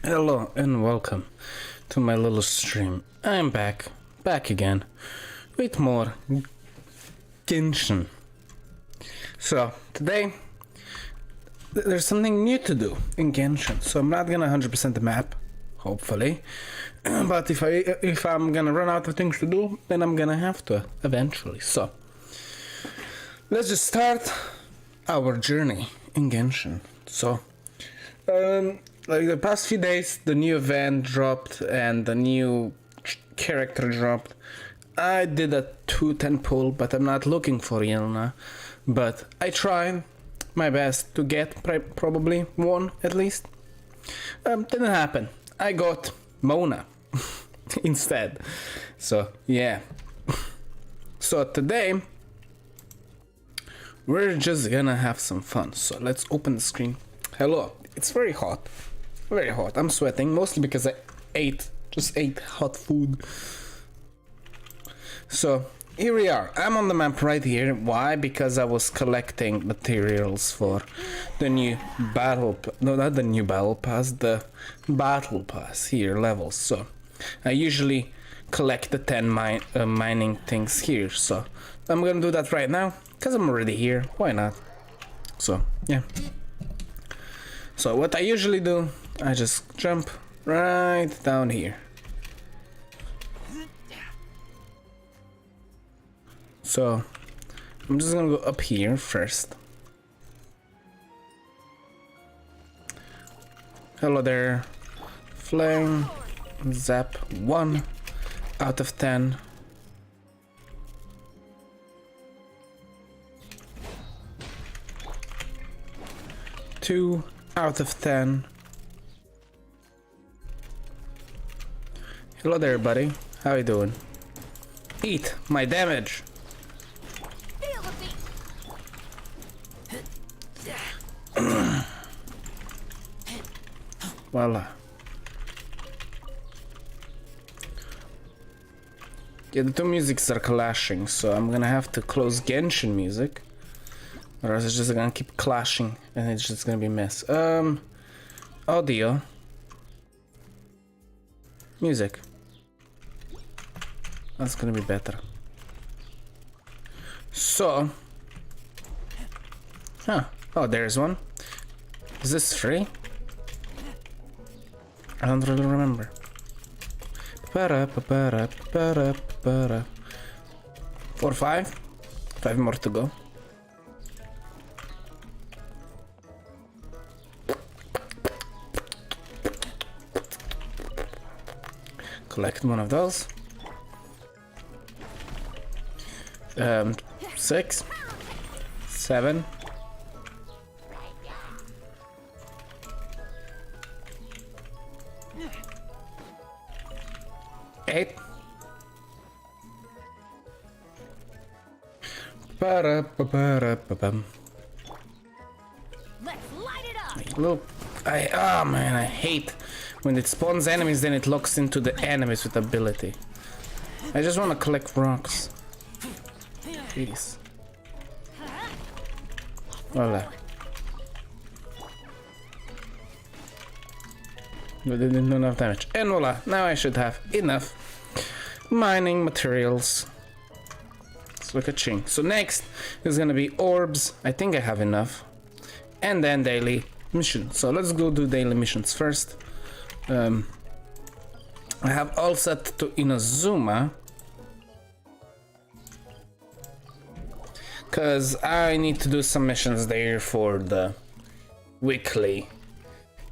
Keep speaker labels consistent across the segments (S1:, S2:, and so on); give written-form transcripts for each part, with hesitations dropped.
S1: Hello and welcome to my little stream. I'm back again with more Genshin. So today there's something new to do in Genshin. So I'm not gonna 100% the map, hopefully. But if I'm gonna run out of things to do, then I'm gonna have to eventually. So let's just start our journey in Genshin. So like the past few days, the new event dropped and the new character dropped. I did a 210 pull, but I'm not looking for Yelan. But I tried my best to get probably one at least. Didn't happen. I got Mona instead. So yeah. So today we're just gonna have some fun. So let's open the screen. Hello. It's very hot. Very hot. I'm sweating mostly because I just ate hot food. So here we are. I'm on the map right here. Why? Because I was collecting materials for the new battle. No, not the new battle pass. The battle pass here levels. So I usually collect the 10 mining things here. So I'm gonna do that right now because I'm already here. Why not? So yeah. So what I usually do, I just jump right down here. So I'm just gonna go up here first. Hello there. Flame. Zap. 1 out of 10. Two out of 10. Hello there, buddy. How you doing? Eat my damage. Voila. Yeah, the two musics are clashing, so I'm gonna have to close Genshin music. Or else it's just gonna keep clashing and it's just gonna be a mess. Audio. Music. That's gonna be better. So. Huh. Oh, there's one. Is this free? I don't really remember. 4, 5. 5 more to go. Collect one of those. 6, 7. 8. Look, oh man, I hate when it spawns enemies, then it locks into the enemies with ability. I just want to collect rocks. Jeez. Voila. But they didn't do enough damage. And voila, now I should have enough mining materials. Let's look at Ching. So next is gonna be orbs. I think I have enough. And then daily missions. So let's go do daily missions first. I have all set to Inazuma. Cause I need to do some missions there for the weekly.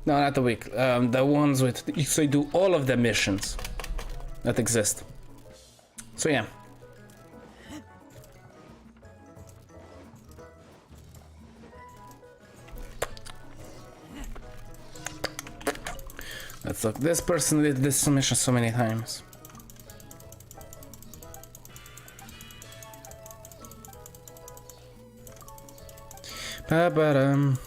S1: No, not the week. The ones with, so you do all of the missions that exist. So yeah. Let's look. This person did this mission so many times. Ba-ba-dum.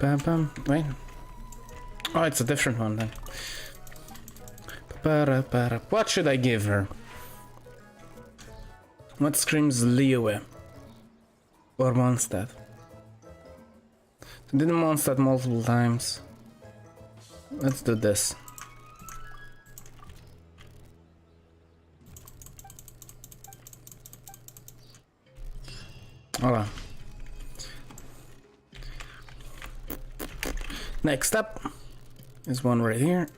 S1: Bam. Wait. Oh, it's a different one then. What should I give her? What screams Liyue? Or Mondstadt? Didn't monster that multiple times. Let's do this. Hold on. Next up is one right here.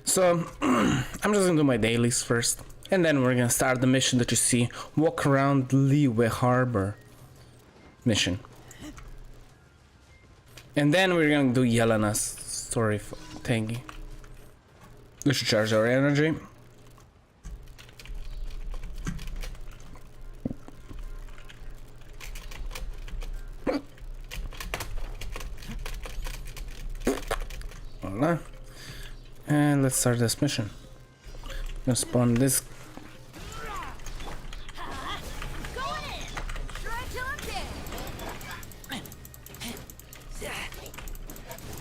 S1: So I'm just gonna do my dailies first, and then we're gonna start the mission that you see, walk around Leeway Harbor mission. And then we're gonna do Yelena's story thingy. We should charge our energy. Voila. And let's start this mission. I'm gonna spawn this.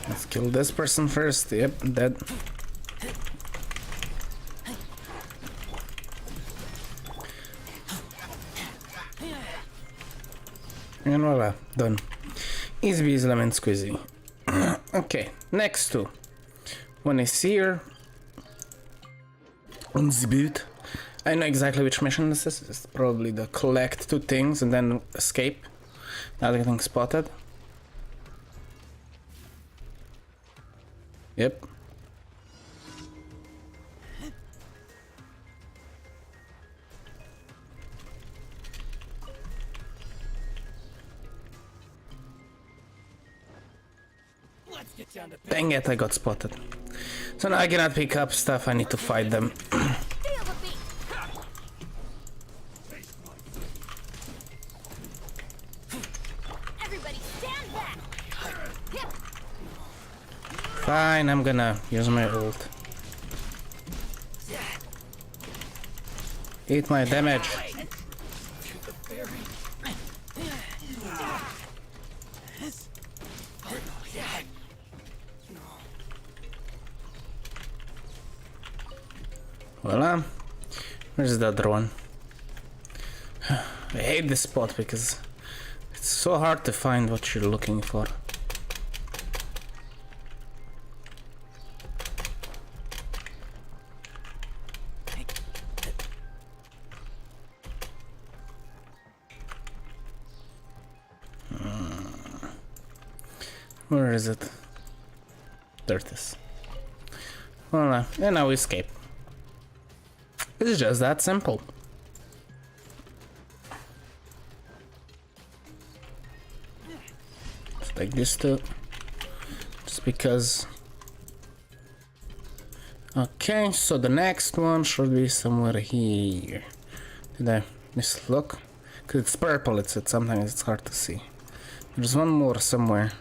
S1: Let's kill this person first. Yep, dead. And voila, done. Easy peasy lemon squeezy. Okay, next two. One is here. On the boot. I know exactly which mission this is. It's probably the collect two things and then escape. Not getting spotted. Yep. Dang it, I got spotted. So now I cannot pick up stuff, I need to fight them. Fine, I'm gonna use my ult. Eat my damage. Voila. Where's the other one? I hate this spot because it's so hard to find what you're looking for. Where is it? There it is. Voila. And now we escape. It's just that simple. Let's take this too. Just because. Okay, so the next one should be somewhere here. Did I mislook? Because it's purple, sometimes it's hard to see. There's one more somewhere.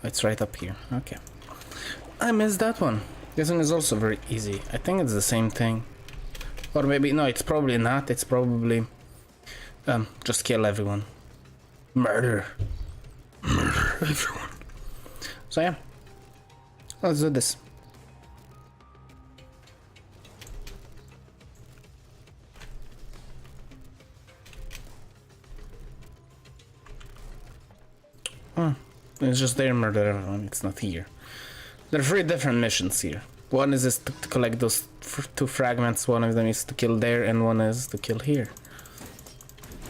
S1: It's right up here. Okay. I missed that one. This one is also very easy. I think it's the same thing. Or maybe, no, it's probably not. It's probably... just kill everyone. Murder. Murder everyone. So yeah. Let's do this. Oh, it's just there, murder everyone. It's not here. There are 3 different missions here. One is to collect those 2 fragments, one of them is to kill there, and one is to kill here.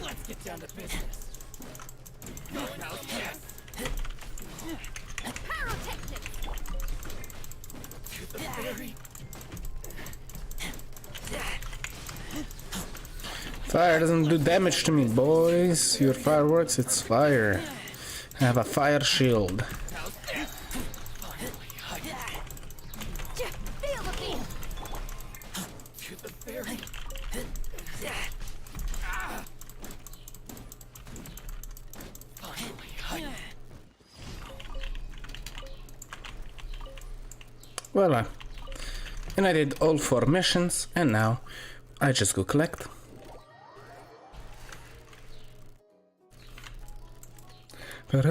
S2: Let's get down to business.
S1: Fire doesn't do damage to me, boys. Your fireworks, it's fire. I have a fire shield. Voila. And I did all 4 missions, and now I just go collect.
S3: Add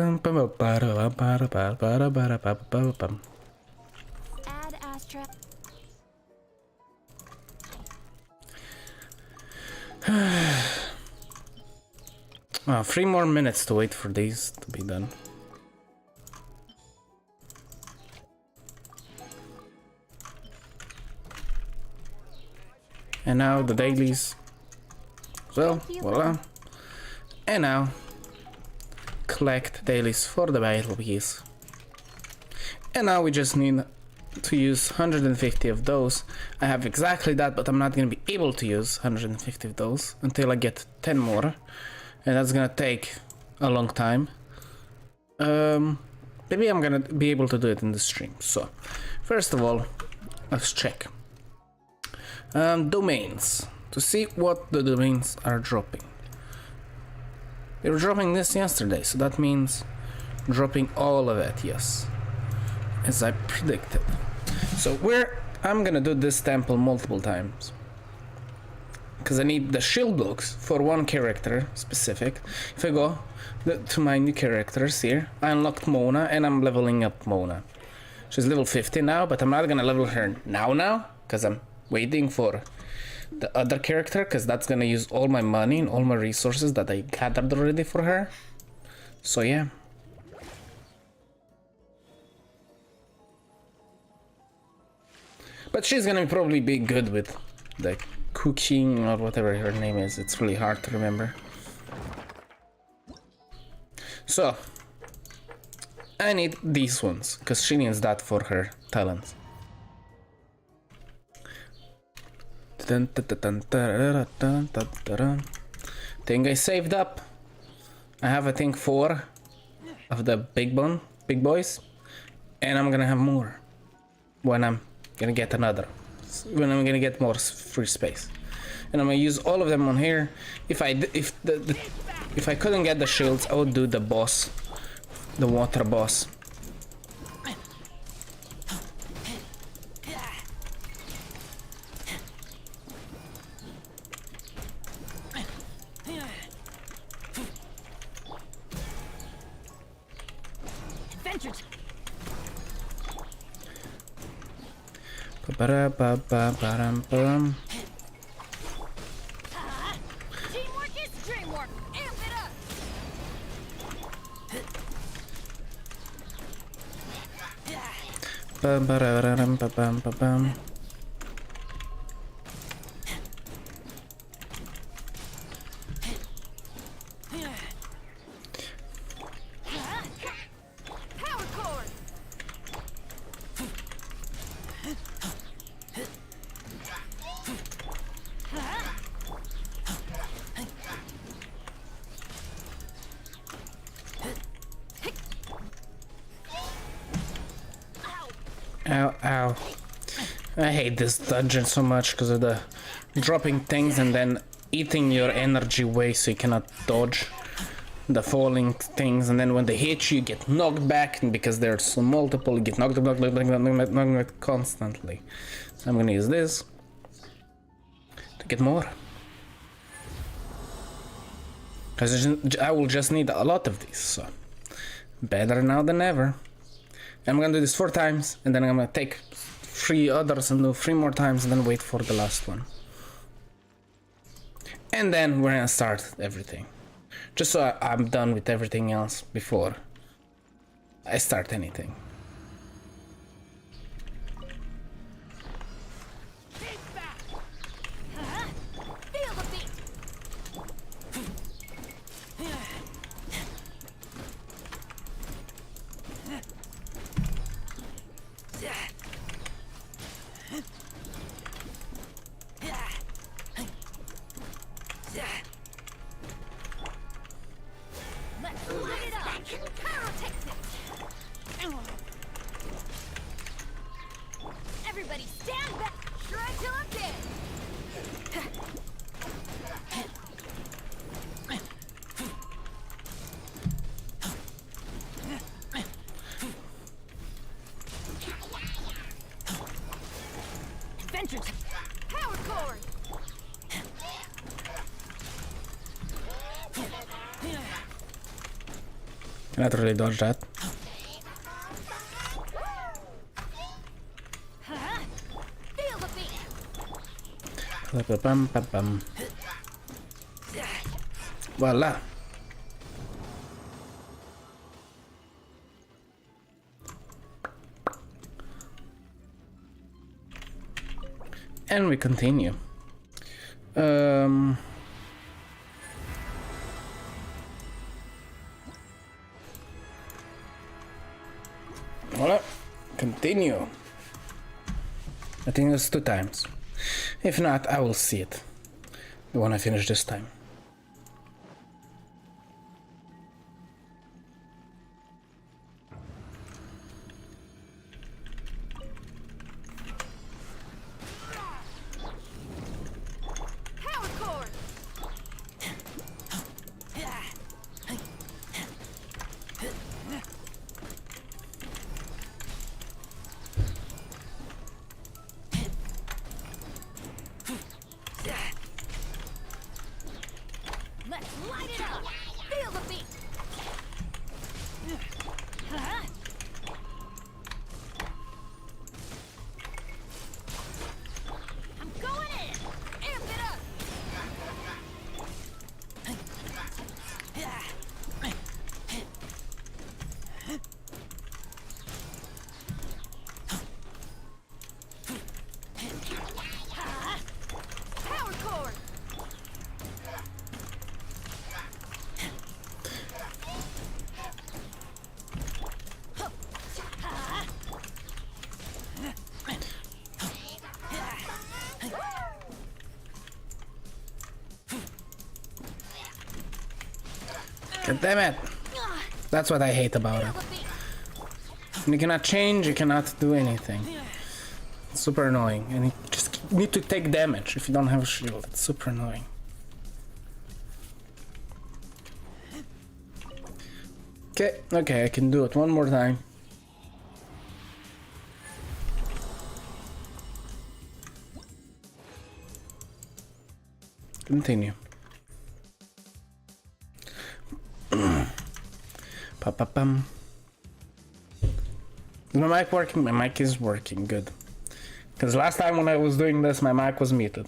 S3: Astra.
S1: 3 more minutes to wait for these to be done. And now the dailies. Well, voila. And now collect dailies for the battle piece. And now we just need to use 150 of those. I have exactly that, but I'm not gonna be able to use 150 of those until I get 10 more. And that's gonna take a long time. Maybe I'm gonna be able to do it in the stream. So, first of all, let's check. Domains. To see what the domains are dropping. They were dropping this yesterday, so that means dropping all of it, yes. As I predicted. So I'm gonna do this temple multiple times. Because I need the shield blocks for one character specific. If I go to my new characters here, I unlocked Mona and I'm leveling up Mona. She's level 50 now, but I'm not gonna level her now, because I'm waiting for the other character, because that's gonna use all my money and all my resources that I gathered already for her. So yeah. But she's gonna probably be good with the cooking or whatever her name is. It's really hard to remember. So I need these ones because she needs that for her talents. Thing I saved up. I have I think 4 of the big boys, and I'm gonna have more when I'm gonna get another, when I'm gonna get more free space, and I'm gonna use all of them on here. If I couldn't get the shields, I would do the boss, the water boss. Ba-da-ba-ba-ba-dum-bum.
S3: Teamwork is dreamwork. Amp it up.
S1: Ba-ba-da-da-dum-ba-bum-ba-bum.
S3: Power cord.
S1: Ow, ow. I hate this dungeon so much because of the dropping things and then eating your energy away so you cannot dodge the falling things, and then when they hit you, you get knocked back, and because there's so multiple, you get knocked constantly. So I'm gonna use this to get more. Because I will just need a lot of these, so better now than ever. I'm gonna do this 4 times, and then I'm gonna take 3 others and do 3 more times, and then wait for the last one. And then we're gonna start everything. Just so I'm done with everything else before I start anything.
S3: Feel the beat. Let's light it up. Pyrotechnics. Everybody stand back. Shred till I'm dead. Adventures. Power cord.
S1: Cannot really dodge that.
S3: Feel the beat.
S1: Ba-bum-ba-bum. Voila. And we continue. Voilà. Continue. I think it's 2 times. If not, I will see it when I finish this time.
S3: Power cord. Let's light it up. Feel the beat. I'm going in. Amp it up. Power cord.
S1: God damn it! That's what I hate about it.
S3: Feel the beat.
S1: You cannot change, you cannot do anything. It's super annoying, and you just need to take damage if you don't have a shield. It's super annoying. Okay, I can do it one more time. Continue. Pa-pa-pam. Is my mic working? My mic is working, good. Because last time when I was doing this, my mic was muted.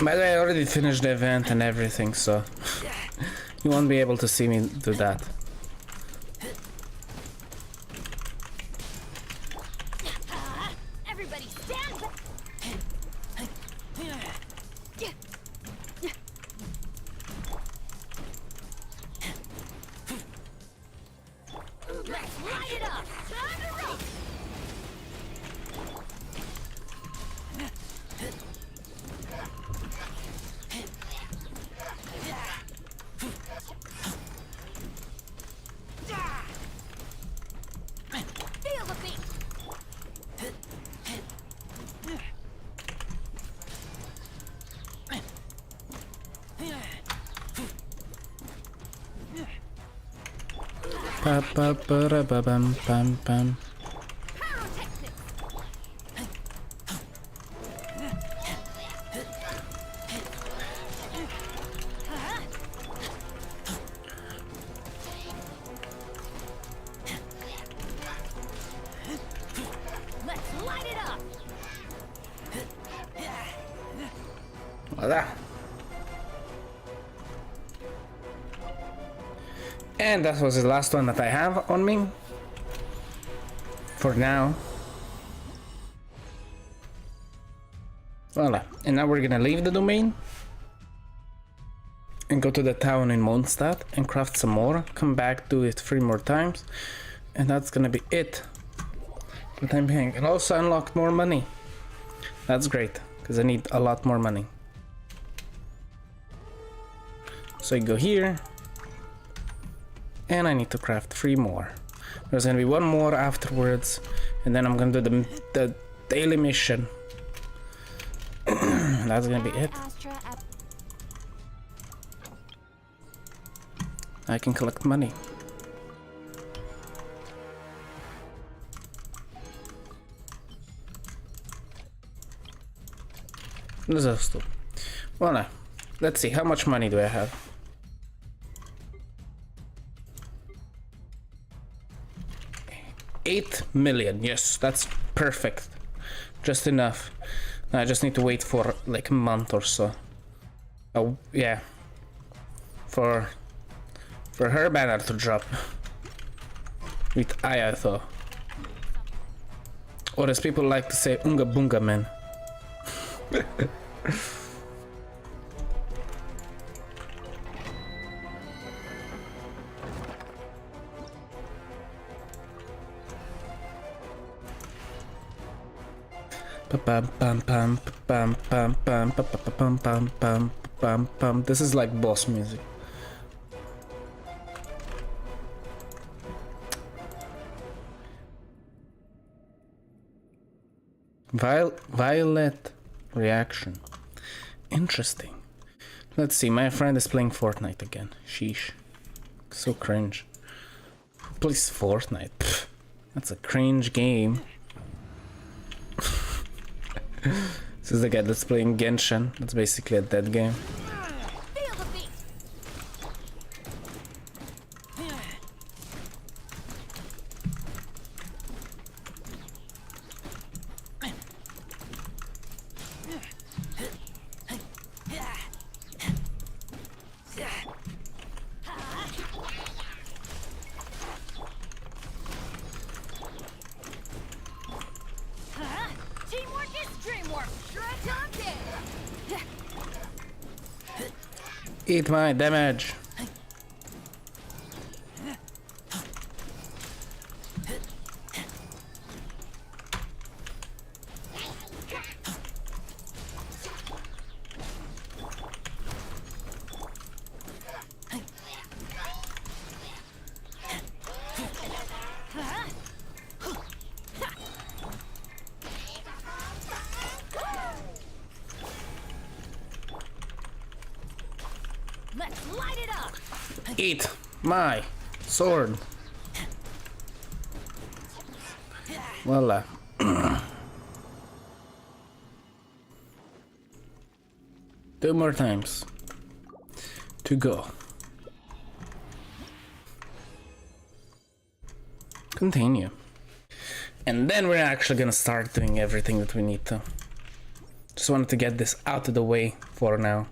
S1: By the way, I already finished the event and everything, so you won't be able to see me do that.
S3: Everybody stand back. Let's light it up. Time to roll. Feel the beat.
S1: Pa pa pa ra ba bam pam pam.
S3: Pyrotechnics. Let's light it up.
S1: Voila. And that was the last one that I have on me. For now. Voila. And now we're gonna leave the domain. And go to the town in Mondstadt and craft some more. Come back, do it 3 more times. And that's gonna be it. For the time being. And also unlock more money. That's great. Because I need a lot more money. So I go here. And I need to craft 3 more. There's gonna be 1 more afterwards, and then I'm gonna do the daily mission. That's gonna be it. I can collect money. Disaster. Well, now, let's see, how much money do I have? $8 million, yes, that's perfect. Just enough. I just need to wait for like a month or so. Oh, yeah. For for her banner to drop with Ayato. Or as people like to say, Unga Bunga Man. This is like boss music. Violet reaction. Interesting. Let's see, my friend is playing Fortnite again. Sheesh. So cringe. Who plays Fortnite? Pfft, that's a cringe game. This is the guy that's playing Genshin. That's basically a dead game.
S3: Feel the beat. Teamwork is dreamwork. Shred time dead.
S1: Eat my damage.
S3: Let's light it up.
S1: Eat my sword. Voila. Two more times to go. Continue. And then we're actually gonna start doing everything that we need to. Just wanted to get this out of the way for now.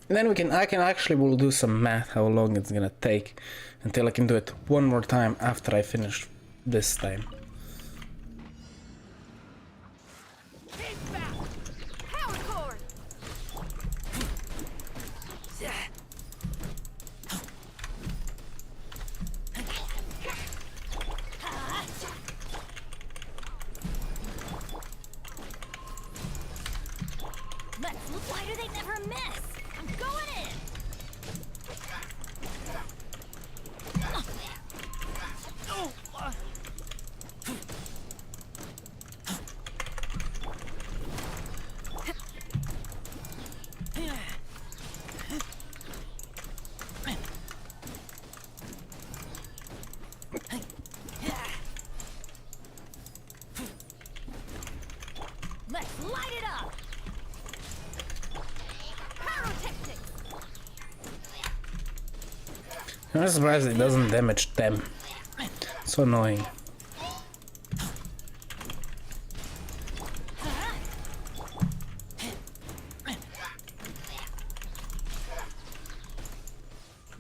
S1: And then I can actually will do some math how long it's gonna take until I can do it one more time after I finish this time.
S3: Power cord. Let's. Why do they never miss? I'm going in. Let's light it up. Pyrotechnics.
S1: I'm surprised it doesn't damage them. So annoying.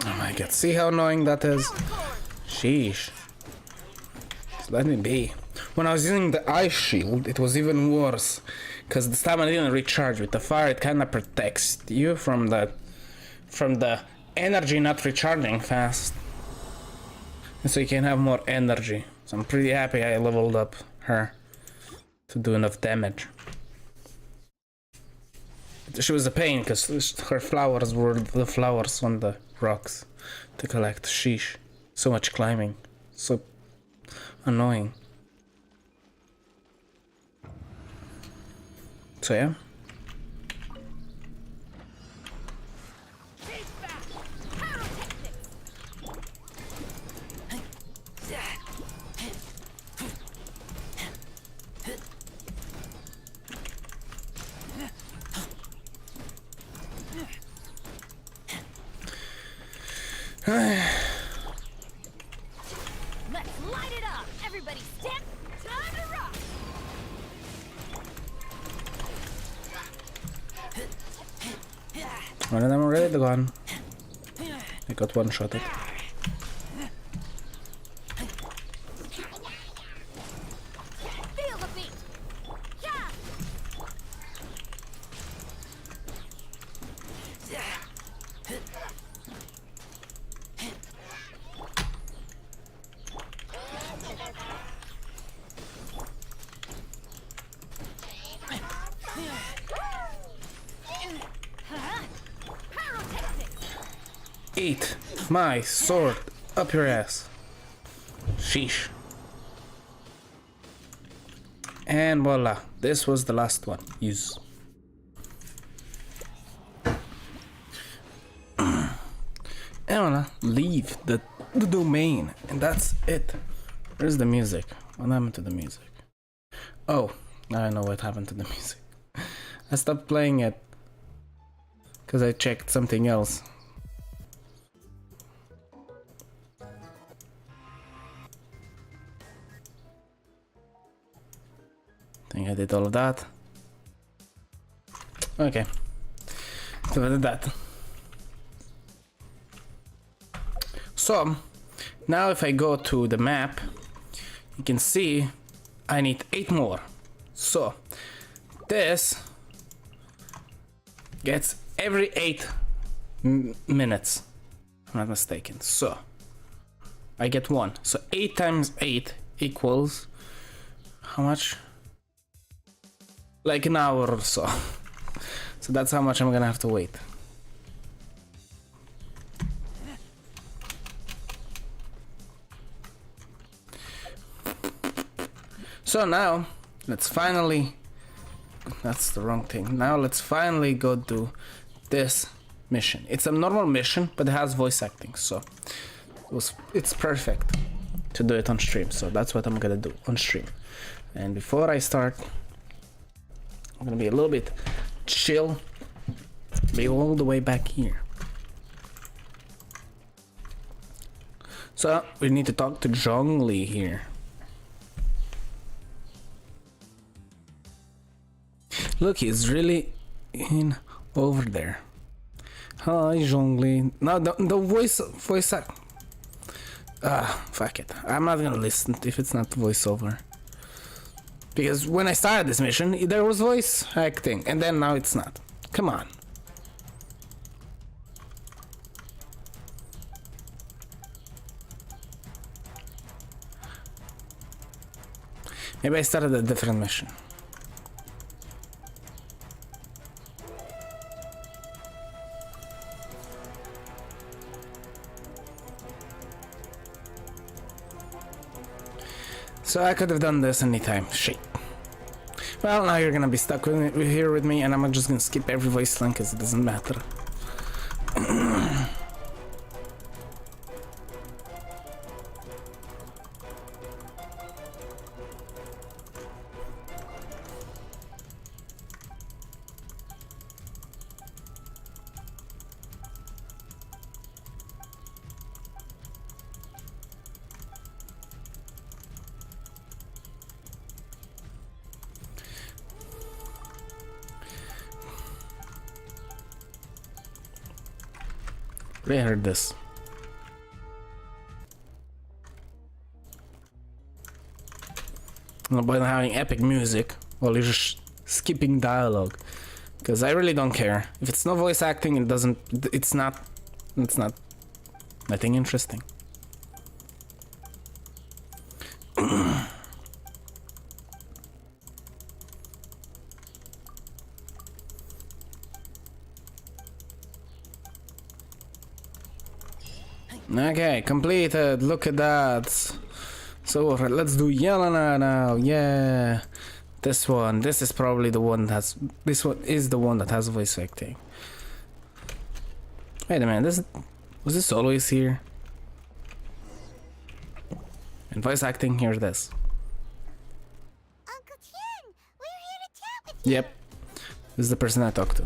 S1: Oh my god, see how annoying that is? Sheesh. Just let me be. When I was using the ice shield, it was even worse. Because the stamina didn't recharge. With the fire, it kinda protects you from the energy not recharging fast. And so you can have more energy. So I'm pretty happy I leveled up her to do enough damage. She was a pain because her flowers were the flowers on the rocks to collect. Sheesh. So much climbing. So annoying. So yeah.
S3: Let's light it up. Everybody stand. Time to rock.
S1: One of them already gone. I got one shot at.
S3: Feel the beat. Yeah.
S1: Eat my sword up your ass. Sheesh. And voila, this was the last one. Use. And voila, leave the domain. And that's it. Where's the music? What happened to the music? Oh, now I know what happened to the music. I stopped playing it because I checked something else. I think I did all of that. Okay. So I did that. So, now if I go to the map, you can see I need 8 more. So, this gets every 8 minutes, if I'm not mistaken. So, I get 1. So, 8 times 8 equals how much? Like an hour or so. So that's how much I'm gonna have to wait. So now, let's finally... That's the wrong thing. Now let's finally go do this mission. It's a normal mission, but it has voice acting, so... It's perfect to do it on stream, so that's what I'm gonna do on stream. And before I start... I'm gonna be a little bit chill, be all the way back here. So we need to talk to Zhongli here. Look, he's really in over there. Hi, Zhongli. Now the voice act. Fuck it. I'm not gonna listen if it's not voiceover. Because when I started this mission, there was voice acting, and then now it's not. Come on. Maybe I started a different mission. So I could have done this anytime. Shit. Well, now you're gonna be stuck here with me, and I'm just gonna skip every voice line because it doesn't matter. I heard this. No, but having epic music while you're just skipping dialogue, because I really don't care if it's no voice acting. It doesn't. It's not nothing interesting. Okay, completed. Look at that. So let's do Yelan now. Yeah, this one. This is probably the one that has. This one is the one that has voice acting. Wait a minute. Was this always here? And voice acting. Here's this.
S3: Uncle Tian, we're here to chat with you.
S1: Yep, this is the person I talked to.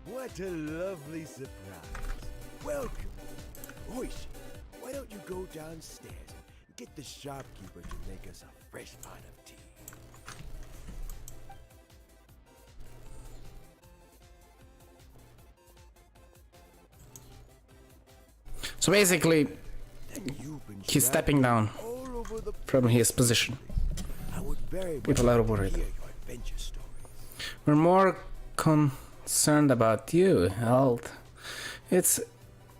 S4: What a lovely surprise. Welcome. Oish, why don't you go downstairs and get the shopkeeper to make us a fresh pot of tea?
S1: So basically,
S4: You've been
S1: he's stepping down
S4: all over the
S1: from his position.
S4: I would very much
S1: People are
S4: like to
S1: worried.
S4: hear your adventure stories.
S1: We're more concerned about you, health. It's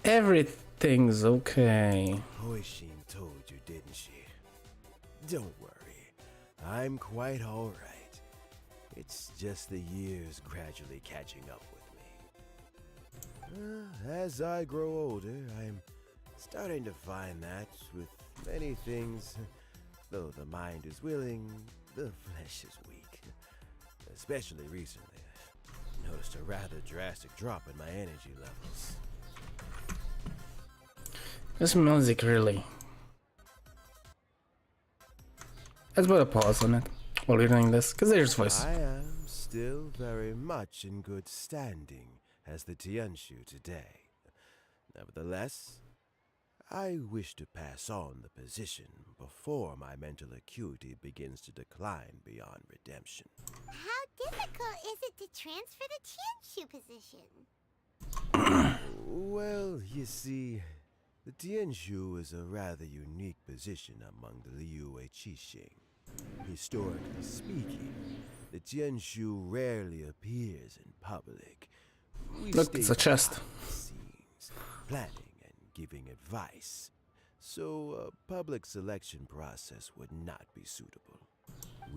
S1: everything's okay.
S4: Hoishin told you, didn't she? Don't worry. I'm quite alright. It's just the years gradually catching up with me. As I grow older, I'm starting to find that with many things, though the mind is willing, the flesh is weak. Especially recently, I've noticed a rather drastic drop in my energy levels.
S1: This music really. Let's put a pause on it while we're doing this, because there's voice.
S4: I am still very much in good standing as the Tianshu today. Nevertheless, I wish to pass on the position before my mental acuity begins to decline beyond redemption.
S5: How difficult is it to transfer the Tianshu position?
S4: Well, you see, the Tianshu is a rather unique position among the Liyue Qixing. Historically speaking, the Tianshu rarely appears in public. We
S1: Look,
S4: stay
S1: it's a chest.
S4: behind the scenes, planning and giving advice, so a public selection process would not be suitable.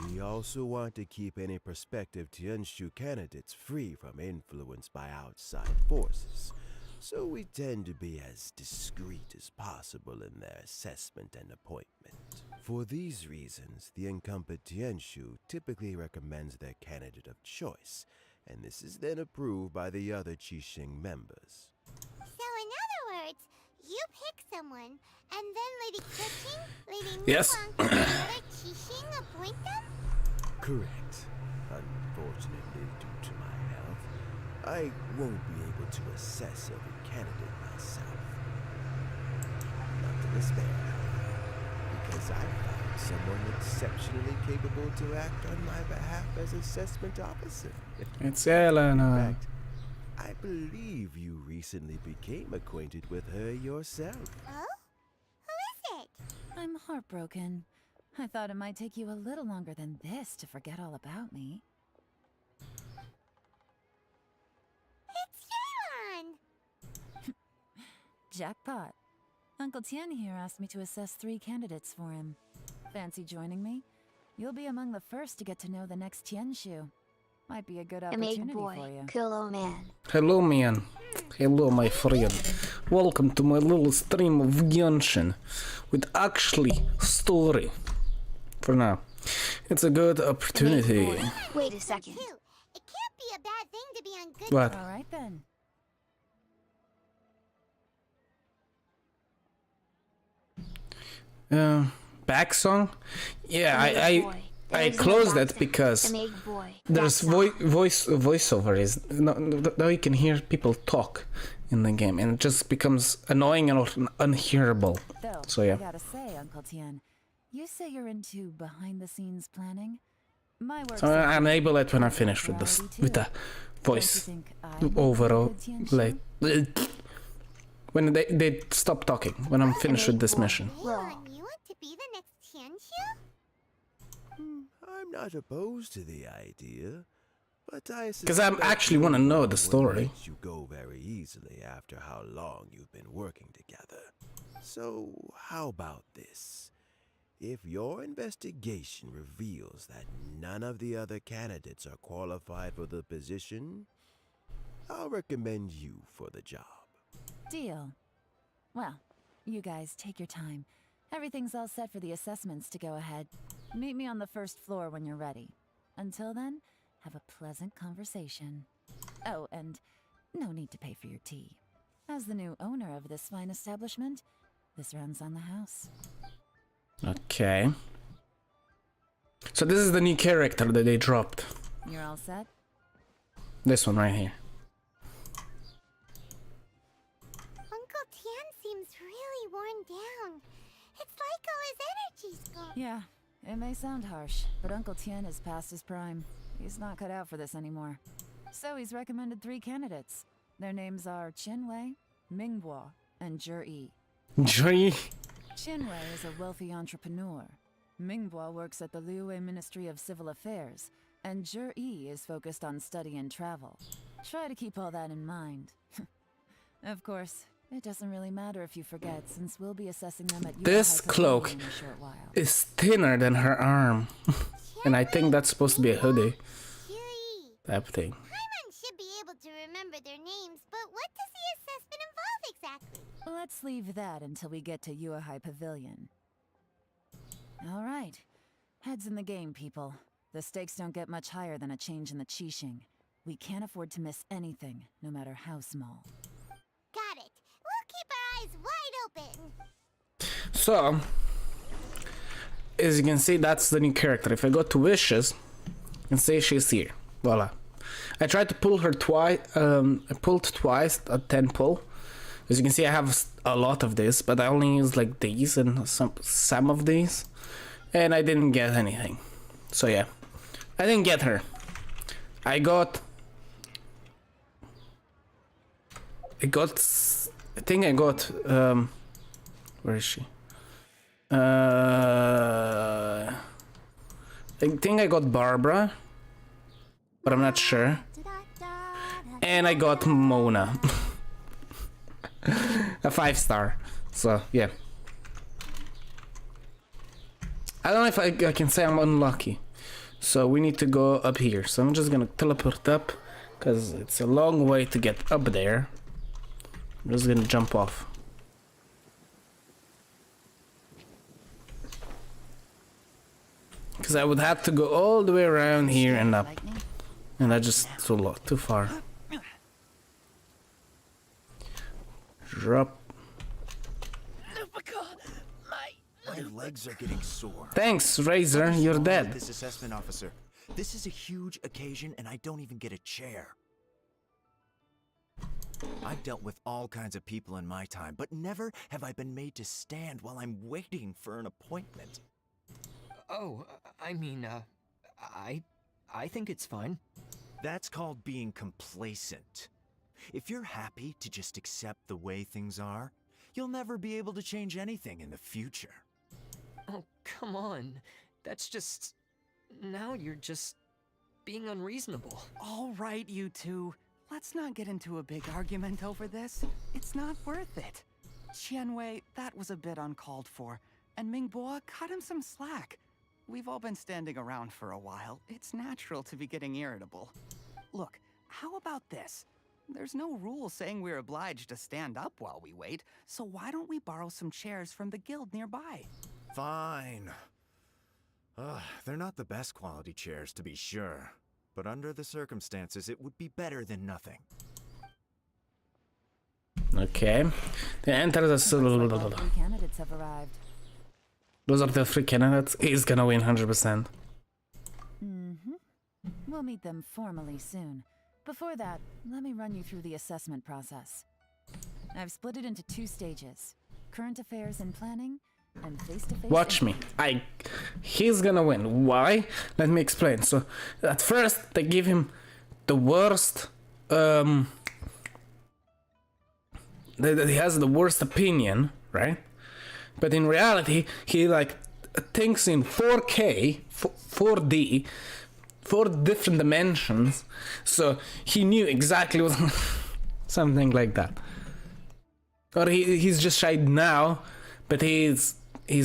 S4: We also want to keep any prospective Tianshu candidates free from influence by outside forces, so we tend to be as discreet as possible in their assessment and appointment. For these reasons, the incumbent Tianshu typically recommends their candidate of choice, and this is then approved by the other Qixing members.
S5: So in other words, you pick someone, and then Lady Keqing, Lady
S1: Yes.
S5: Muang, and other Qixing appoint them?
S4: Correct. Unfortunately, due to my health, I won't be able to assess every candidate myself. Not to despair, however, because I found someone exceptionally capable to act on my behalf as assessment officer.
S1: It's Yelan.
S4: In fact, I believe you recently became acquainted with her yourself.
S5: Oh? Who is it?
S3: I'm heartbroken. I thought it might take you a little longer than this to forget all about me.
S5: It's Yelan!
S3: Jackpot. Uncle Tien here asked me to assess 3 candidates for him. Fancy joining me? You'll be among the first to get to know the next Tianshu. Might be a good
S6: A
S3: opportunity
S6: make boy,
S3: for you.
S6: Kilo man.
S1: Hello, man. Hello, my friend. Welcome to my little stream of Genshin with actually story. For now, it's a good opportunity.
S6: Make boy. Wait a second.
S5: Too. It can't be a bad thing to be on good
S1: What?
S3: All right then.
S1: Back song? Yeah,
S6: Make boy.
S1: I
S6: There's no
S1: closed it
S6: boxing.
S1: because
S6: A make boy.
S1: there's
S6: That's all.
S1: voiceover is now you can hear people talk in the game and it just becomes annoying and unhearable.
S3: Though,
S1: So yeah.
S3: I gotta say, Uncle Tien, you say you're into behind-the-scenes planning? My work.
S1: So I enable it when I finish with this with the voice overall like when they stop talking when I'm finished with this mission.
S5: Yelan, you want to be the next Tianshu?
S4: I'm not opposed to the idea, but I
S1: Because I
S4: suspect
S1: actually want to
S4: no
S1: know
S4: one
S1: the
S4: would
S1: story.
S4: let you go very easily after how long you've been working together. So how about this? If your investigation reveals that none of the other candidates are qualified for the position, I'll recommend you for the job.
S3: Deal. Well, you guys take your time. Everything's all set for the assessments to go ahead. Meet me on the first floor when you're ready. Until then, have a pleasant conversation. Oh, and no need to pay for your tea. As the new owner of this fine establishment, this runs on the house.
S1: Okay. So this is the new character that they dropped.
S3: You're all set?
S1: This one right here.
S5: Uncle Tien seems really worn down. It's like all his energy's gone.
S3: Yeah, it may sound harsh, but Uncle Tien is past his prime. He's not cut out for this anymore. So he's recommended 3 candidates. Their names are Chen Wei, Mingbo, and Zhi.
S1: Joy.
S3: Qianwei is a wealthy entrepreneur. Minghua works at the Liyue Ministry of Civil Affairs, and Zhi is focused on study and travel. Try to keep all that in mind. Of course, it doesn't really matter if you forget, since we'll be assessing them at
S1: This
S3: Yuehai
S1: cloak
S3: Pavilion in a short while.
S1: is thinner than her arm. And I think that's supposed to be a hoodie
S5: Yui.
S1: type thing.
S5: Paimon should be able to remember their names, but what does the assessment involve exactly?
S3: Let's leave that until we get to Yuehai Pavilion. All right. Heads in the game, people. The stakes don't get much higher than a change in the Qixing. We can't afford to miss anything, no matter how small.
S5: Got it. We'll keep our eyes wide open.
S1: So, as you can see, that's the new character. If I go to wishes, you can see she's here. Voila. I tried to pull her twice. I pulled twice a 10 pull. As you can see, I have a lot of this, but I only use like these and some of these, and I didn't get anything. So yeah, I didn't get her. I think I got, where is she? I think I got Barbara, but I'm not sure. And I got Mona. A 5-star. So, yeah. I don't know if I can say I'm unlucky. So, we need to go up here. So, I'm just gonna teleport up, because it's a long way to get up there. I'm just gonna jump off. Because I would have to go all the way around here and up. And that's just too far. Drop.
S6: My legs are getting sore.
S1: Thanks, Razor. You're dead.
S6: This assessment officer. This is a huge occasion and I don't even get a chair. I've dealt with all kinds of people in my time, but never have I been made to stand while I'm waiting for an appointment.
S2: Oh, I mean, I think it's fine.
S6: That's called being complacent. If you're happy to just accept the way things are, you'll never be able to change anything in the future.
S2: Oh, come on. That's just... Now you're just being unreasonable.
S7: All right, you two. Let's not get into a big argument over this. It's not worth it. Qianwei, that was a bit uncalled for. And Minghua, cut him some slack. We've all been standing around for a while. It's natural to be getting irritable. Look, how about this? There's no rule saying we're obliged to stand up while we wait, so why don't we borrow some chairs from the guild nearby?
S6: Fine. They're not the best quality chairs, to be sure. But under the circumstances, it would be better than nothing.
S1: Okay. They enter the...
S3: Three candidates have arrived.
S1: Those are the 3 candidates. He's gonna win 100%.
S3: We'll meet them formally soon. Before that, let me run you through the assessment process. I've split it into 2 stages. Current affairs and planning, and face-to-face...
S1: Watch me. He's gonna win. Why? Let me explain. So, at first, they give him the worst... He has the worst opinion, right? But in reality, he like thinks in 4K, 4D, 4 different dimensions. So he knew exactly what something like that. Or he's just shy now, but he's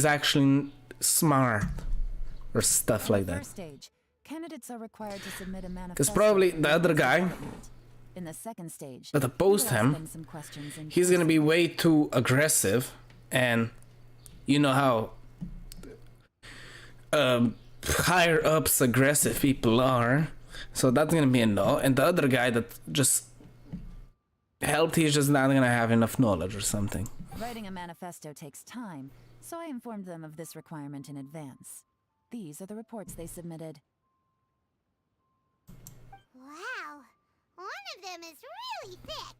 S1: actually smart or stuff like that.
S3: First stage, candidates are required to submit a manifesto.
S1: Because probably the other guy
S3: In the second stage,
S1: that opposed
S3: we'll ask
S1: him,
S3: them some questions in
S1: he's gonna
S3: person.
S1: be way too aggressive, and you know how higher ups aggressive people are, so that's gonna be a no. And the other guy that just helped, he's just not gonna have enough knowledge or something.
S3: Writing a manifesto takes time, so I informed them of this requirement in advance. These are the reports they submitted.
S5: Wow. One of them is really thick.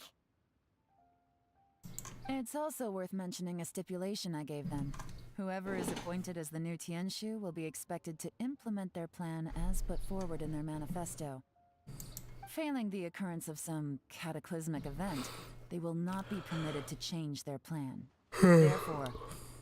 S3: It's also worth mentioning a stipulation I gave them. Whoever is appointed as the new Tianshu will be expected to implement their plan as put forward in their manifesto. Failing the occurrence of some cataclysmic event, They will not be permitted to change their plan. Therefore,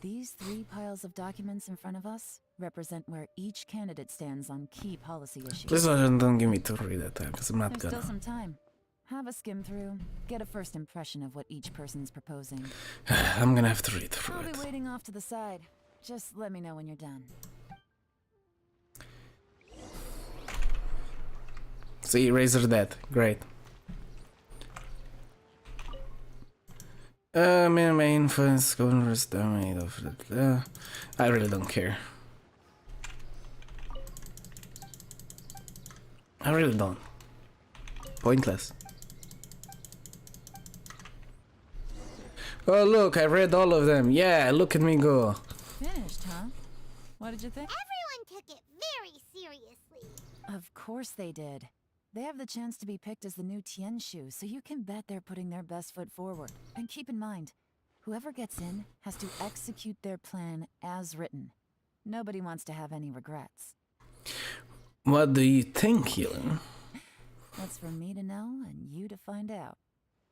S3: these 3 piles of documents in front of us represent where each candidate stands on key policy issues.
S1: Please don't give me to read that time, because I'm not
S3: There's
S1: gonna.
S3: still some time. Have a skim through, get a first impression of what each person's proposing.
S1: I'm gonna have to read through
S3: I'll
S1: it.
S3: be waiting off to the side. Just let me know when you're done.
S1: See, Razor dead. Great. My influence governor's domain of it. I really don't care. I really don't. Pointless. Oh look, I read all of them. Yeah, look at me go.
S3: Finished, huh? What did you think?
S5: Everyone took it very seriously.
S3: Of course they did. They have the chance to be picked as the new Tianshu, so you can bet they're putting their best foot forward. And keep in mind, whoever gets in has to execute their plan as written. Nobody wants to have any regrets.
S1: What do you think, Yelan?
S3: That's for me to know and you to find out.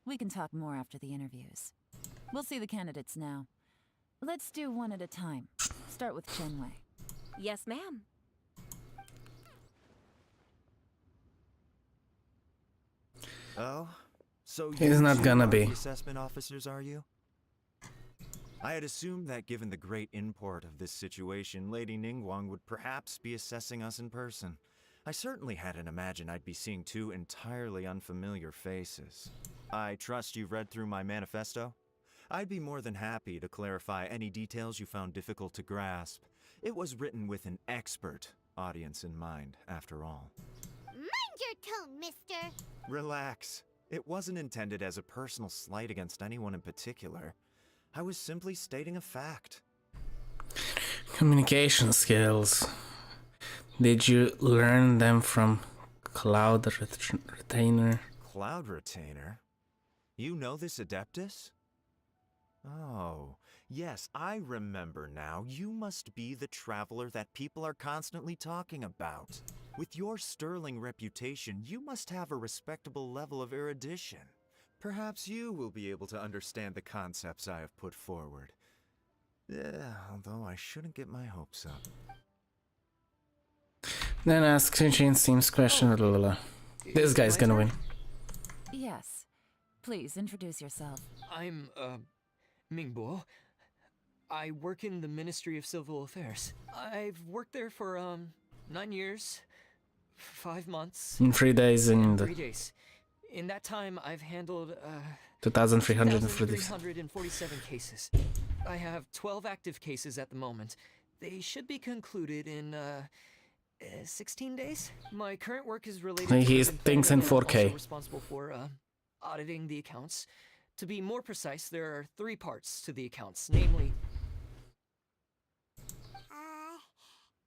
S3: We can talk more after the interviews. We'll see the candidates now. Let's do one at a time. Start with Chenwei.
S8: Yes, ma'am.
S6: Oh, so
S1: He's
S6: you
S1: not
S6: two
S1: gonna
S6: are
S1: be.
S6: the assessment officers, are you? I had assumed that given the great import of this situation, Lady Ningguang would perhaps be assessing us in person. I certainly hadn't imagined I'd be seeing 2 entirely unfamiliar faces. I trust you've read through my manifesto? I'd be more than happy to clarify any details you found difficult to grasp. It was written with an expert audience in mind, after all.
S5: Mind your tone, mister.
S6: Relax. It wasn't intended as a personal slight against anyone in particular. I was simply stating a fact.
S1: Communication skills. Did you learn them from Cloud Retainer?
S6: Cloud Retainer? You know this Adeptus? Oh, yes, I remember now. You must be the traveler that people are constantly talking about. With your sterling reputation, you must have a respectable level of erudition. Perhaps you will be able to understand the concepts I have put forward. Although I shouldn't get my hopes up.
S1: Then ask Shin's team's question. This guy's gonna win.
S3: Yes. Please introduce yourself.
S2: I'm, Mingbo. I work in the Ministry of Civil Affairs. I've worked there for, 9 years, 5 months,
S1: In 3 days in
S2: 3
S1: the
S2: days. In that time, I've handled,
S1: 2,340.
S2: 2,347 cases. I have 12 active cases at the moment. They should be concluded in, 16 days. My current work is related to
S1: He
S2: urban
S1: thinks in
S2: planning, and I'm
S1: 4K.
S2: also responsible for, auditing the accounts. To be more precise, there are 3 parts to the accounts, namely...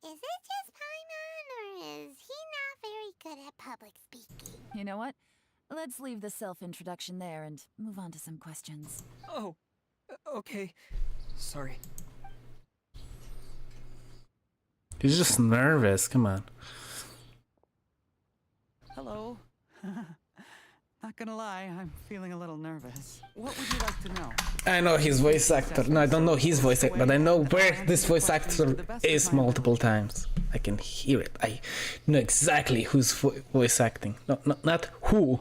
S5: Is it just Paimon, or is he not very good at public speaking?
S3: You know what? Let's leave the self-introduction there and move on to some questions.
S2: Oh, okay. Sorry.
S1: He's just nervous. Come on.
S7: Hello. Not gonna lie, I'm feeling a little nervous. What would you like to know?
S1: I know his voice actor. No, I don't know his voice actor, but I know where this voice actor is multiple times. I can hear it. I know exactly who's voice acting. No, not who,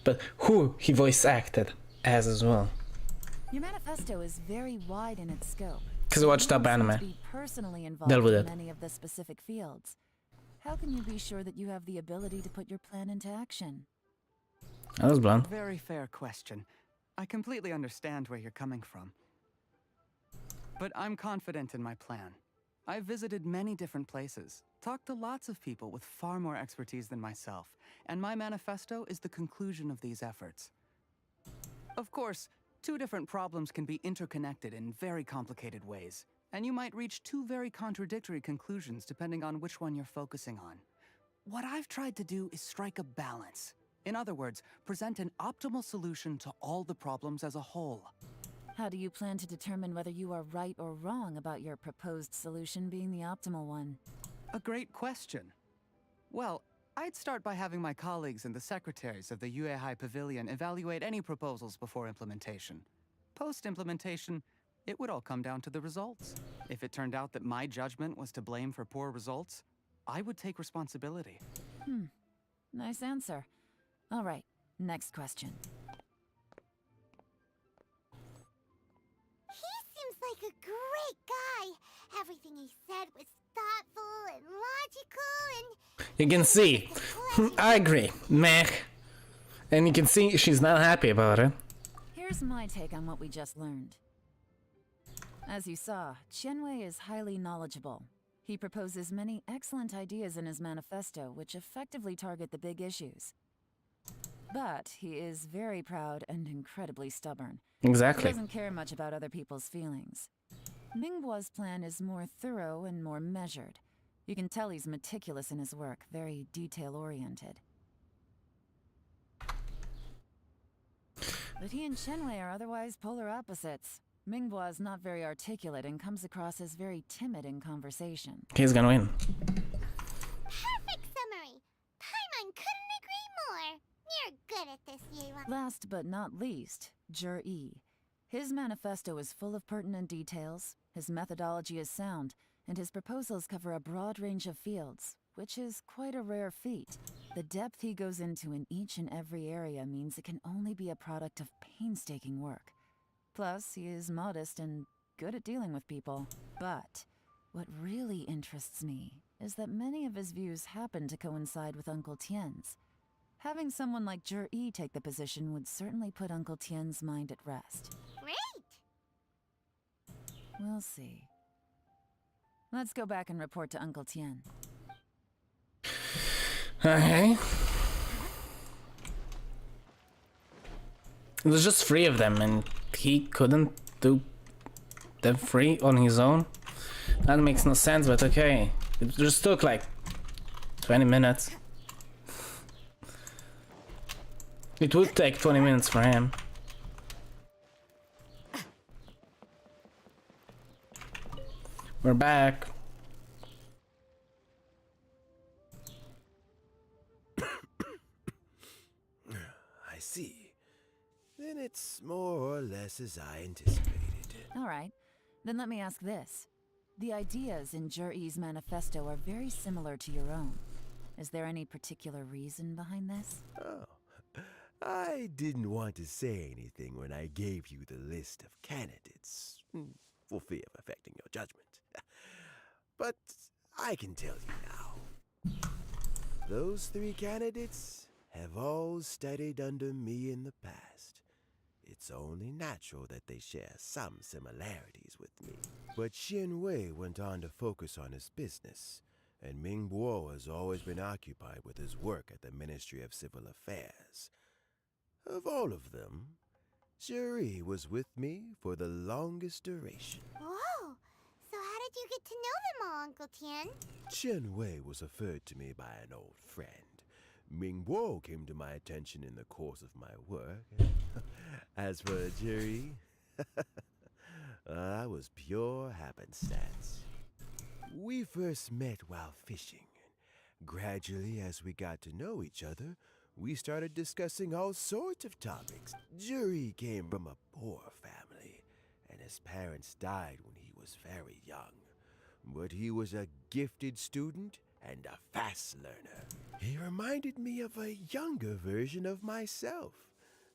S1: but who he voice acted as well.
S3: Your manifesto is very wide in its scope.
S1: 'Cause I watched
S3: You
S1: that
S3: don't seem
S1: anime.
S3: to be personally involved
S1: Dealt with
S3: in
S1: it.
S3: many of the specific fields. How can you be sure that you have the ability to put your plan into action?
S1: That was blunt.
S7: Very fair question. I completely understand where you're coming from. But I'm confident in my plan. I've visited many different places, talked to lots of people with far more expertise than myself, and my manifesto is the conclusion of these efforts. Of course, 2 different problems can be interconnected in very complicated ways, and you might reach 2 very contradictory conclusions depending on which one you're focusing on. What I've tried to do is strike a balance. In other words, present an optimal solution to all the problems as a whole.
S3: How do you plan to determine whether you are right or wrong about your proposed solution being the optimal one?
S7: A great question. Well, I'd start by having my colleagues and the secretaries of the Yuehai Pavilion evaluate any proposals before implementation. Post-implementation, it would all come down to the results. If it turned out that my judgment was to blame for poor results, I would take responsibility.
S3: Nice answer. All right, next question.
S5: He seems like a great guy. Everything he said was thoughtful and logical and...
S1: You can see. I agree. Meh. And you can see she's not happy about it.
S3: Here's my take on what we just learned. As you saw, Qianwei is highly knowledgeable. He proposes many excellent ideas in his manifesto, which effectively target the big issues. But he is very proud and incredibly stubborn. He
S1: Exactly.
S3: doesn't care much about other people's feelings. Mingbo's plan is more thorough and more measured. You can tell he's meticulous in his work, very detail-oriented. But he and Qianwei are otherwise polar opposites. Mingbo is not very articulate and comes across as very timid in conversation.
S1: He's gonna win.
S5: Perfect summary! Paimon couldn't agree more! You're good at this, Yelan.
S3: Last but not least, Yi. His manifesto is full of pertinent details, his methodology is sound, and his proposals cover a broad range of fields, which is quite a rare feat. The depth he goes into in each and every area means it can only be a product of painstaking work. Plus, he is modest and good at dealing with people. But what really interests me is that many of his views happen to coincide with Uncle Tien's. Having someone like Yi take the position would certainly put Uncle Tien's mind at rest.
S5: Great!
S3: We'll see. Let's go back and report to Uncle Tien.
S1: Okay. It was just 3 of them, and he couldn't do them 3 on his own? That makes no sense, but okay. It just took like 20 minutes. It would take 20 minutes for him. We're back.
S4: I see. Then it's more or less as I anticipated.
S3: All right, then let me ask this. The ideas in Yi's manifesto are very similar to your own. Is there any particular reason behind this?
S4: Oh, I didn't want to say anything when I gave you the list of candidates, for fear of affecting your judgment. But I can tell you now. Those 3 candidates have all studied under me in the past. It's only natural that they share some similarities with me. But Qianwei went on to focus on his business, and Mingbo has always been occupied with his work at the Ministry of Civil Affairs. Of all of them, Yi was with me for the longest duration.
S5: Whoa! So how did you get to know them all, Uncle Tien?
S4: Qianwei was referred to me by an old friend. Mingbo came to my attention in the course of my work. As for Yi, I was pure happenstance. We first met while fishing. Gradually, as we got to know each other, we started discussing all sorts of topics. Yi came from a poor family, and his parents died when he was very young. But he was a gifted student and a fast learner. He reminded me of a younger version of myself.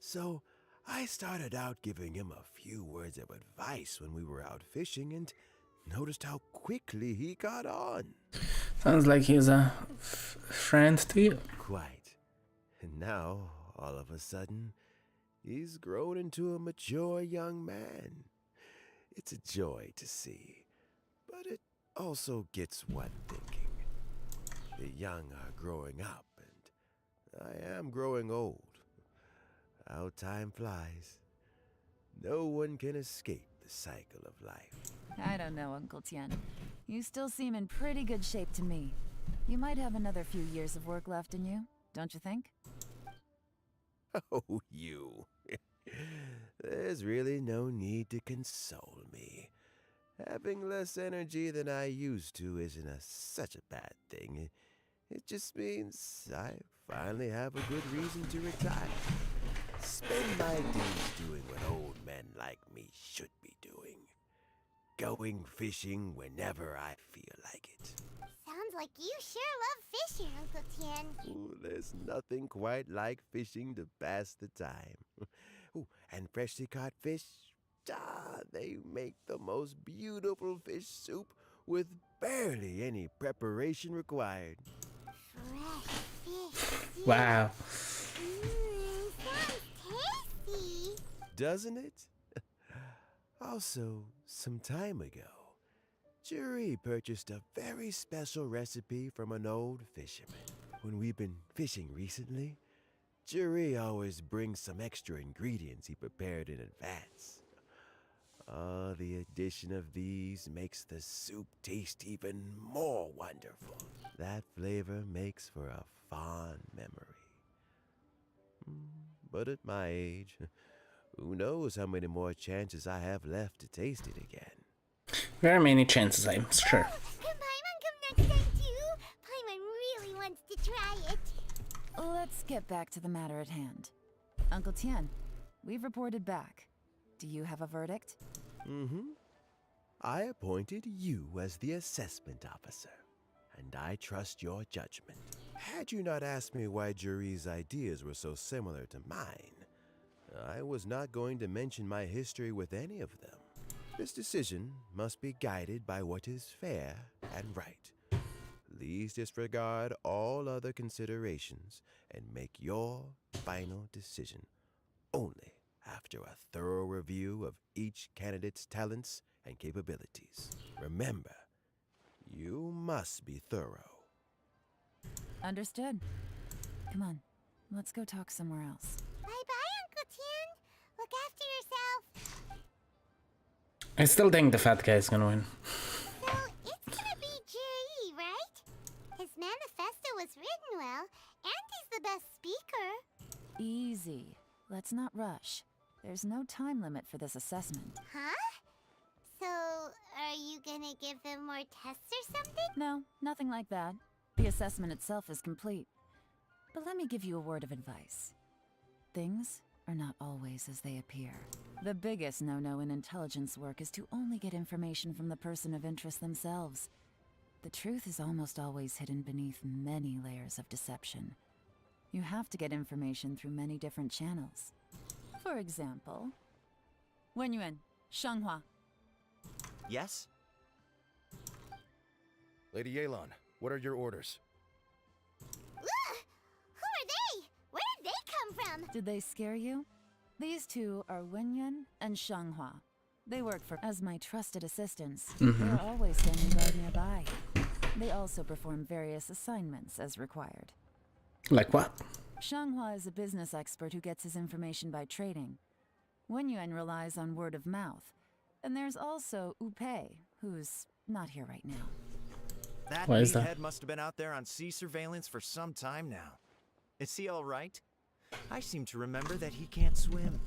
S4: So I started out giving him a few words of advice when we were out fishing and noticed how quickly he got on.
S1: Sounds like he's a friend to you.
S4: Quite. And now, all of a sudden, he's grown into a mature young man. It's a joy to see, but it also gets one thinking. The young are growing up, and I am growing old. How time flies. No one can escape the cycle of life.
S3: I don't know, Uncle Tien. You still seem in pretty good shape to me. You might have another few years of work left in you, don't you think?
S4: Oh, you. There's really no need to console me. Having less energy than I used to isn't such a bad thing. It just means I finally have a good reason to retire. Spend my days doing what old men like me should be doing. Going fishing whenever I feel like it.
S5: Sounds like you sure love fishing, Uncle Tien.
S4: Ooh, there's nothing quite like fishing to pass the time. Ooh, and freshly caught fish, they make the most beautiful fish soup with barely any preparation required.
S5: Fresh fish.
S1: Wow.
S5: Sounds tasty.
S4: Doesn't it? Also, some time ago, Juri purchased a very special recipe from an old fisherman. When we've been fishing recently, Juri always brings some extra ingredients he prepared in advance. The addition of these makes the soup taste even more wonderful. That flavor makes for a fond memory. But at my age, who knows how many more chances I have left to taste it again.
S1: Very many chances, I'm sure.
S5: Can Paimon come next time too? Paimon really wants to try it.
S3: Let's get back to the matter at hand. Uncle Tien, we've reported back. Do you have a verdict?
S4: I appointed you as the assessment officer, and I trust your judgment. Had you not asked me why Juri's ideas were so similar to mine, I was not going to mention my history with any of them. This decision must be guided by what is fair and right. Please disregard all other considerations and make your final decision only after a thorough review of each candidate's talents and capabilities. Remember, you must be thorough.
S3: Understood. Come on, let's go talk somewhere else.
S5: Bye-bye, Uncle Tien. Look after yourself.
S1: I still think the fat guy is gonna win.
S5: So, it's gonna be Jiri, right? His manifesto was written well, and he's the best speaker.
S3: Easy. Let's not rush. There's no time limit for this assessment.
S5: Huh? So, are you gonna give them more tests or something?
S3: No, nothing like that. The assessment itself is complete. But let me give you a word of advice. Things are not always as they appear. The biggest no-no in intelligence work is to only get information from the person of interest themselves. The truth is almost always hidden beneath many layers of deception. You have to get information through many different channels. For example, Wenyuan, Shanghua.
S6: Yes?
S8: Lady Yelan, what are your orders?
S5: Ugh! Who are they? Where did they come from?
S3: Did they scare you? These two are Wenyuan and Shanghua. They work for as my trusted assistants. They're always standing guard nearby. They also perform various assignments as required.
S1: Like what?
S3: Shanghua is a business expert who gets his information by trading. Wenyuan relies on word of mouth. And there's also Upei, who's not here right now.
S6: That
S1: Why is that?
S6: meathead must have been out there on sea surveillance for some time now. Is he all right? I seem to remember that he can't swim.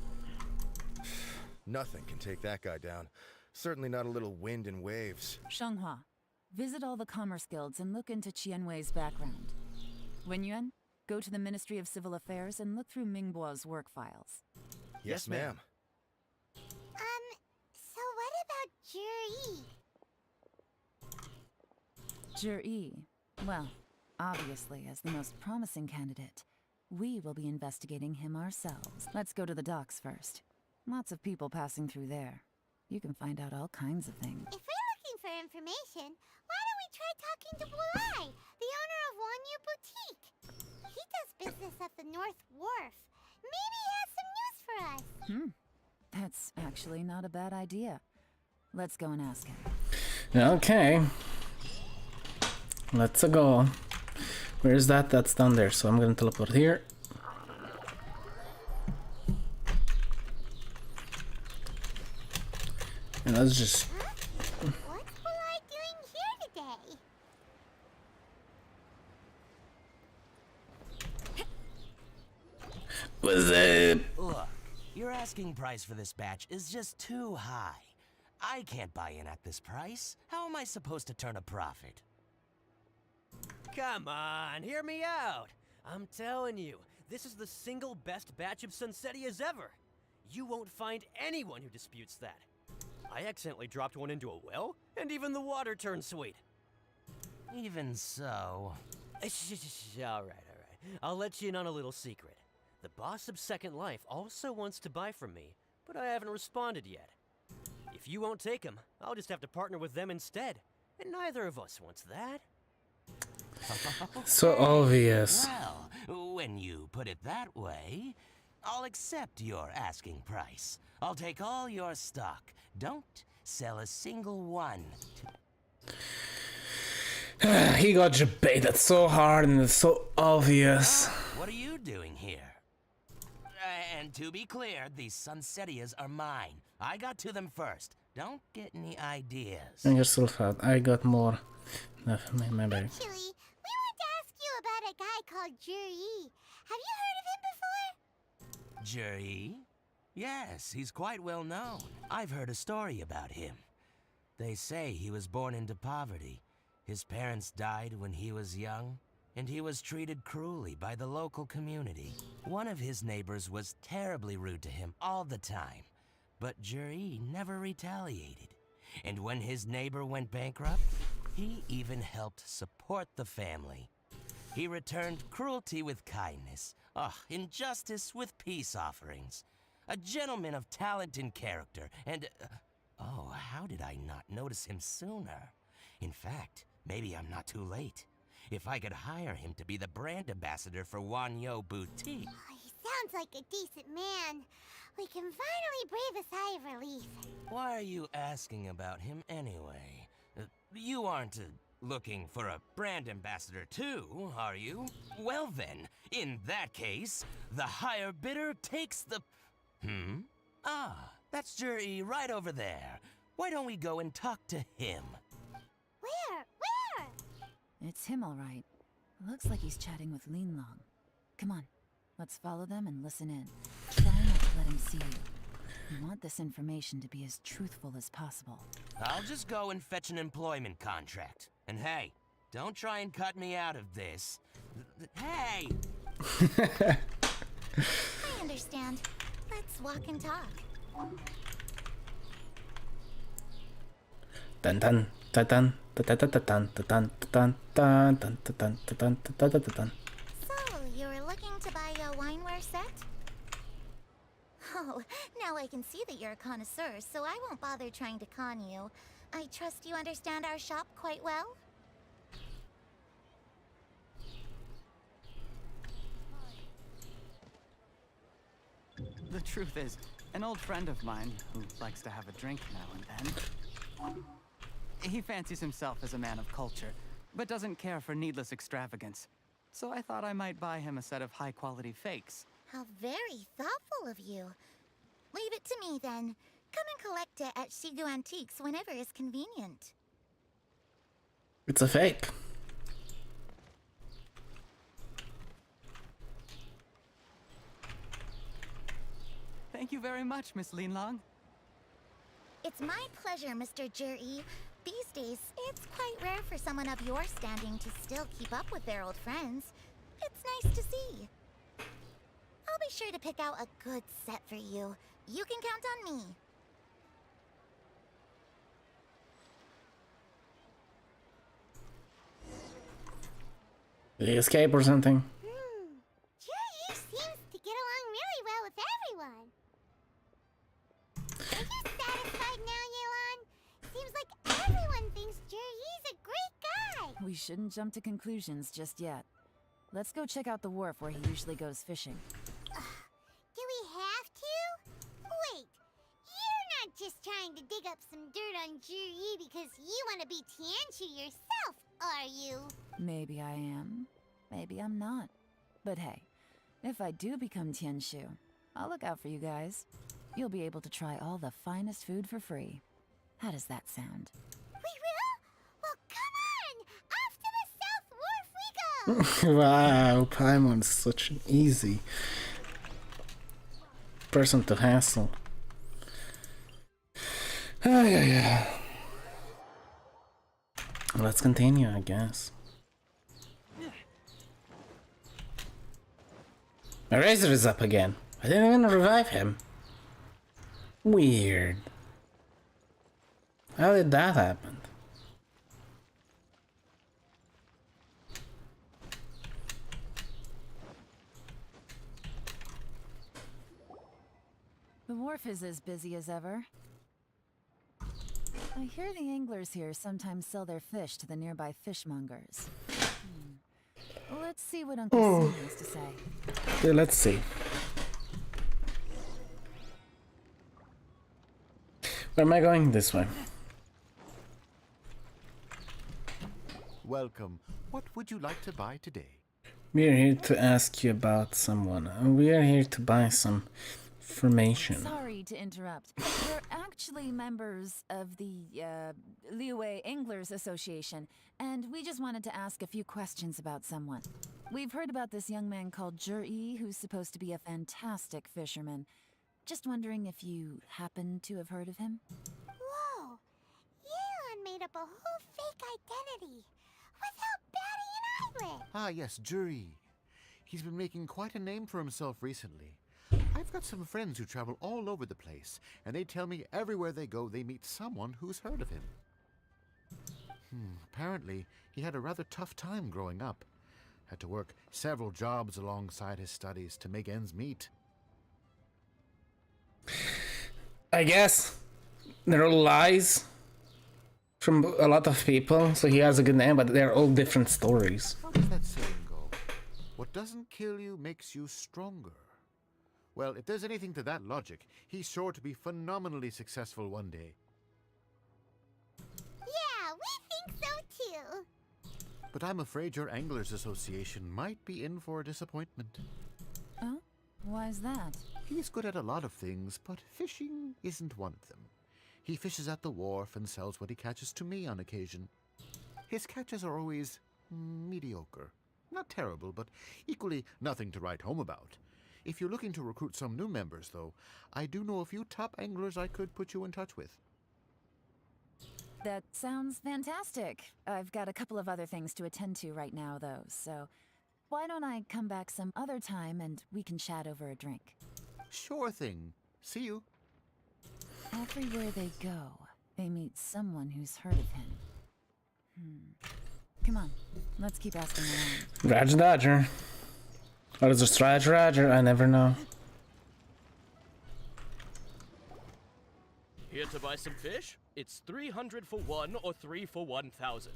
S8: Nothing can take that guy down. Certainly not a little wind and waves.
S3: Shanghua, visit all the commerce guilds and look into Qianwei's background. Wenyuan, go to the Ministry of Civil Affairs and look through Mingbo's work files.
S8: Yes, ma'am.
S5: So what about Juri?
S3: Juri, well, obviously as the most promising candidate, we will be investigating him ourselves. Let's go to the docks first. Lots of people passing through there. You can find out all kinds of things.
S5: If we're looking for information, why don't we try talking to Bulai, the owner of Wanyu Boutique? He does business at the North Wharf. Maybe he has some news for us.
S3: That's actually not a bad idea. Let's go and ask him.
S1: Okay. Let's go. Where is that? That's down there. So I'm gonna teleport here. And let's just...
S5: What's Bulai doing here today?
S1: What's up?
S9: Look, your asking price for this batch is just too high. I can't buy in at this price. How am I supposed to turn a profit?
S10: Come on, hear me out. I'm telling you, this is the single best batch of Sunsetias ever. You won't find anyone who disputes that. I accidentally dropped one into a well, and even the water turned sweet.
S9: Even so.
S10: All right. I'll let you in on a little secret. The boss of Second Life also wants to buy from me, but I haven't responded yet. If you won't take him, I'll just have to partner with them instead, and neither of us wants that.
S1: So obvious.
S9: Well, when you put it that way, I'll accept your asking price. I'll take all your stock. Don't sell a single one.
S1: He got debated so hard and it's so obvious.
S9: What are you doing here? And to be clear, these Sunsetias are mine. I got to them first. Don't get any ideas.
S1: And you're still fat. I got more. Definitely, my bag.
S5: Actually, we want to ask you about a guy called Juri. Have you heard of him before?
S9: Juri? Yes, he's quite well known. I've heard a story about him. They say he was born into poverty. His parents died when he was young, and he was treated cruelly by the local community. One of his neighbors was terribly rude to him all the time, but Juri never retaliated. And when his neighbor went bankrupt, he even helped support the family. He returned cruelty with kindness, injustice with peace offerings. A gentleman of talent and character, and... oh, how did I not notice him sooner? In fact, maybe I'm not too late. If I could hire him to be the brand ambassador for Wanyo Boutique...
S5: Oh, he sounds like a decent man. We can finally breathe a sigh of relief.
S9: Why are you asking about him anyway? You aren't looking for a brand ambassador too, are you? Well then, in that case, the higher bidder takes the... Ah, that's Juri right over there. Why don't we go and talk to him?
S5: Where?
S3: It's him, all right. Looks like he's chatting with Yelan. Come on, let's follow them and listen in. Try not to let him see you. We want this information to be as truthful as possible.
S9: I'll just go and fetch an employment contract. And hey, don't try and cut me out of this. Hey!
S5: I understand. Let's walk and talk.
S1: Dun dun dun dun dun dun dun dun dun dun dun dun dun dun dun.
S5: So, you were looking to buy a wineware set? Oh, now I can see that you're a connoisseur, so I won't bother trying to con you. I trust you understand our shop quite well?
S7: The truth is, an old friend of mine, who likes to have a drink now and then, he fancies himself as a man of culture, but doesn't care for needless extravagance. So I thought I might buy him a set of high-quality fakes.
S5: How very thoughtful of you. Leave it to me, then. Come and collect it at Shigu Antiques whenever is convenient.
S1: It's a fake.
S7: Thank you very much, Miss Yelan.
S5: It's my pleasure, Mr. Juri. These days, it's quite rare for someone of your standing to still keep up with their old friends. It's nice to see. I'll be sure to pick out a good set for you. You can count on me.
S1: Did he escape or something?
S5: Juri seems to get along really well with everyone. Are you satisfied now, Yelan? Seems like everyone thinks Juri's a great guy.
S3: We shouldn't jump to conclusions just yet. Let's go check out the wharf where he usually goes fishing.
S5: Do we have to? Wait, you're not just trying to dig up some dirt on Juri because you want to be Tianshu yourself, are you?
S3: Maybe I am. Maybe I'm not. But hey, if I do become Tianshu, I'll look out for you guys. You'll be able to try all the finest food for free. How does that sound?
S5: We will? Well, come on! Off to the South Wharf we go!
S1: Wow, Paimon's such an easy person to hassle. Yeah. Let's continue, I guess. My razor is up again. I didn't even revive him. Weird. How did that happen?
S3: The wharf is as busy as ever. I hear the anglers here sometimes sell their fish to the nearby fishmongers. Let's see what Uncle Sam has to say.
S1: Yeah, let's see. Where am I going? This way.
S11: Welcome. What would you like to buy today?
S1: We are here to ask you about someone. We are here to buy some information.
S3: Sorry to interrupt. We're actually members of the Liyue Anglers Association, and we just wanted to ask a few questions about someone. We've heard about this young man called Jur-E, who's supposed to be a fantastic fisherman. Just wondering if you happen to have heard of him?
S5: Whoa! Yelan made up a whole fake identity without batting an eyelid.
S11: Ah, yes, Juri. He's been making quite a name for himself recently. I've got some friends who travel all over the place, and they tell me everywhere they go they meet someone who's heard of him. Apparently, he had a rather tough time growing up. Had to work several jobs alongside his studies to make ends meet.
S1: I guess they're all lies from a lot of people, so he has a good name, but they're all different stories.
S11: How does that saying go? What doesn't kill you makes you stronger. Well, if there's anything to that logic, he's sure to be phenomenally successful one day.
S5: Yeah, we think so too.
S11: But I'm afraid your Anglers Association might be in for a disappointment.
S3: Oh? Why's that?
S11: He's good at a lot of things, but fishing isn't one of them. He fishes at the wharf and sells what he catches to me on occasion. His catches are always mediocre. Not terrible, but equally nothing to write home about. If you're looking to recruit some new members, though, I do know a few top anglers I could put you in touch with.
S3: That sounds fantastic. I've got a couple of other things to attend to right now, though, so why don't I come back some other time and we can chat over a drink?
S11: Sure thing. See you.
S3: Everywhere they go, they meet someone who's heard of him. Come on, let's keep asking around.
S1: Roger Dodger. Or is it Roger? I never know.
S12: Here to buy some fish? It's 300 for one or 3 for 1,000.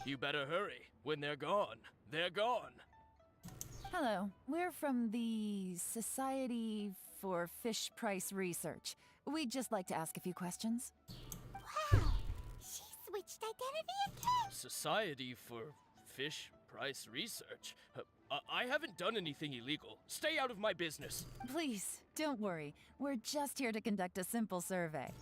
S12: You better hurry. When they're gone, they're gone.
S3: Hello, we're from the Society for Fish Price Research. We'd just like to ask a few questions.
S5: Wow, she switched identity again.
S12: Society for Fish Price Research? I haven't done anything illegal. Stay out of my business.
S3: Please, don't worry. We're just here to conduct a simple survey.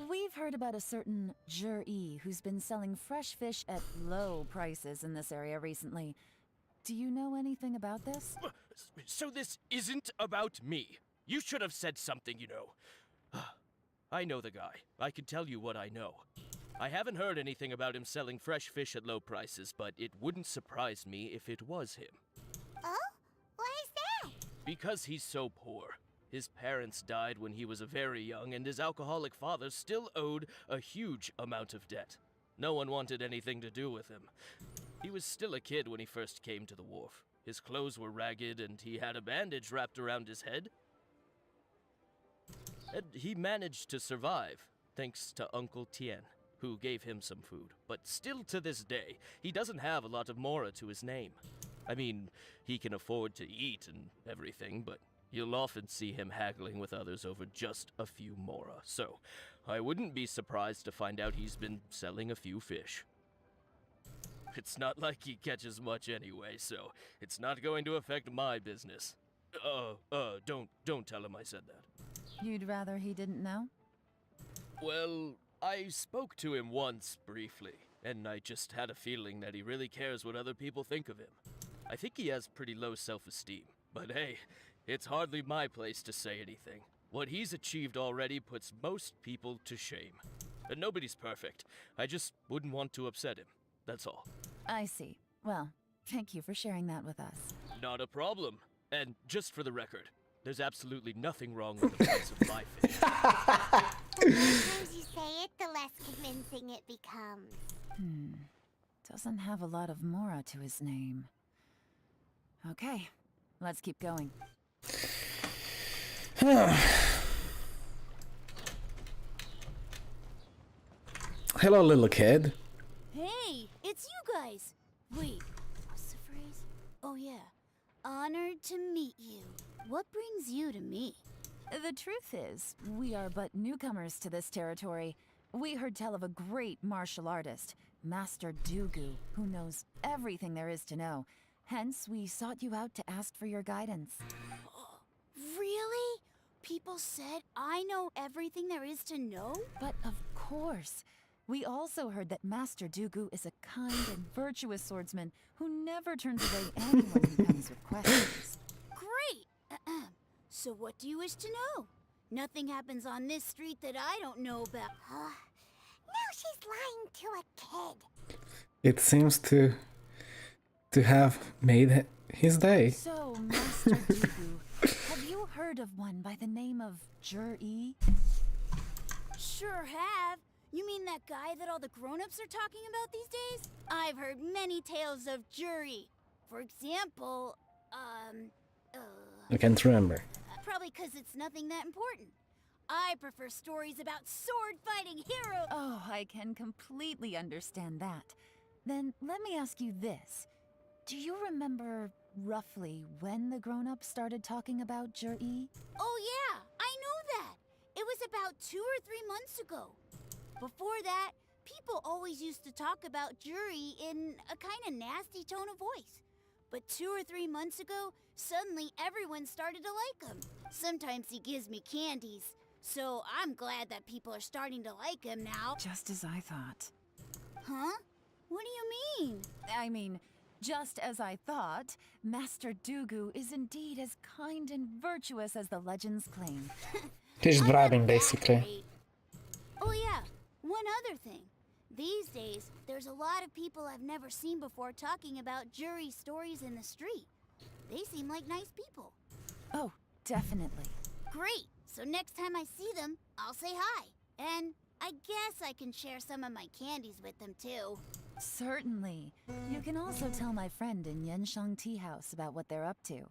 S3: We've heard about a certain Jur-E who's been selling fresh fish at low prices in this area recently. Do you know anything about this?
S12: So this isn't about me. You should have said something, you know. I know the guy. I can tell you what I know. I haven't heard anything about him selling fresh fish at low prices, but it wouldn't surprise me if it was him.
S5: Oh? Why is that?
S12: Because he's so poor. His parents died when he was very young, and his alcoholic father still owed a huge amount of debt. No one wanted anything to do with him. He was still a kid when he first came to the wharf. His clothes were ragged, and he had a bandage wrapped around his head. And he managed to survive, thanks to Uncle Tien, who gave him some food. But still to this day, he doesn't have a lot of mora to his name. I mean, he can afford to eat and everything, but you'll often see him haggling with others over just a few mora. So, I wouldn't be surprised to find out he's been selling a few fish. It's not like he catches much anyway, so it's not going to affect my business. Don't tell him I said that.
S3: You'd rather he didn't know?
S12: Well, I spoke to him once, briefly, and I just had a feeling that he really cares what other people think of him. I think he has pretty low self-esteem, but hey, it's hardly my place to say anything. What he's achieved already puts most people to shame. And nobody's perfect. I just wouldn't want to upset him, that's all.
S3: I see. Well, Thank you for sharing that with us.
S12: Not a problem. And just for the record, there's absolutely nothing wrong with the price of my fish.
S5: The more times you say it, the less convincing it becomes.
S3: Doesn't have a lot of Mora to his name. Okay, let's keep going.
S1: Hello, little kid.
S5: Hey, it's you guys. Wait, what's the phrase? Oh yeah. Honored to meet you. What brings you to me?
S3: The truth is, we are but newcomers to this territory. We heard tell of a great martial artist, Master Dugu, who knows everything there is to know. Hence, we sought you out to ask for your guidance.
S5: Really? People said I know everything there is to know?
S3: But of course, we also heard that Master Dugu is a kind and virtuous swordsman who never turns away anyone who comes with questions.
S5: Great! So what do you wish to know? Nothing happens on this street that I don't know about. Now she's lying to a kid.
S1: It seems to have made his day.
S3: So, Master Dugu, have you heard of one by the name of Jur-E?
S5: Sure have. You mean that guy that all the grown-ups are talking about these days? I've heard many tales of Jury. For example,
S1: I can't remember.
S5: probably because it's nothing that important. I prefer stories about sword-fighting heroes.
S3: Oh, I can completely understand that. Then let me ask you this. Do you remember roughly when the grown-ups started talking about Jur-E?
S5: Oh yeah, I know that. It was about 2 or 3 months ago. Before that, people always used to talk about Jury in a kind of nasty tone of voice. But 2 or 3 months ago, suddenly everyone started to like him. Sometimes he gives me candies, so I'm glad that people are starting to like him now.
S3: Just as I thought.
S5: Huh? What do you mean?
S3: I mean, just as I thought, Master Dugu is indeed as kind and virtuous as the legends claim.
S1: He's
S5: I'm
S1: bribing,
S5: not that
S1: basically.
S5: great. Oh yeah, one other thing. These days, there's a lot of people I've never seen before talking about Jury stories in the street. They seem like nice people.
S3: Oh, definitely.
S5: Great! So next time I see them, I'll say hi. And I guess I can share some of my candies with them too.
S3: Certainly. You can also tell my friend in Yenshang Tea House about what they're up to.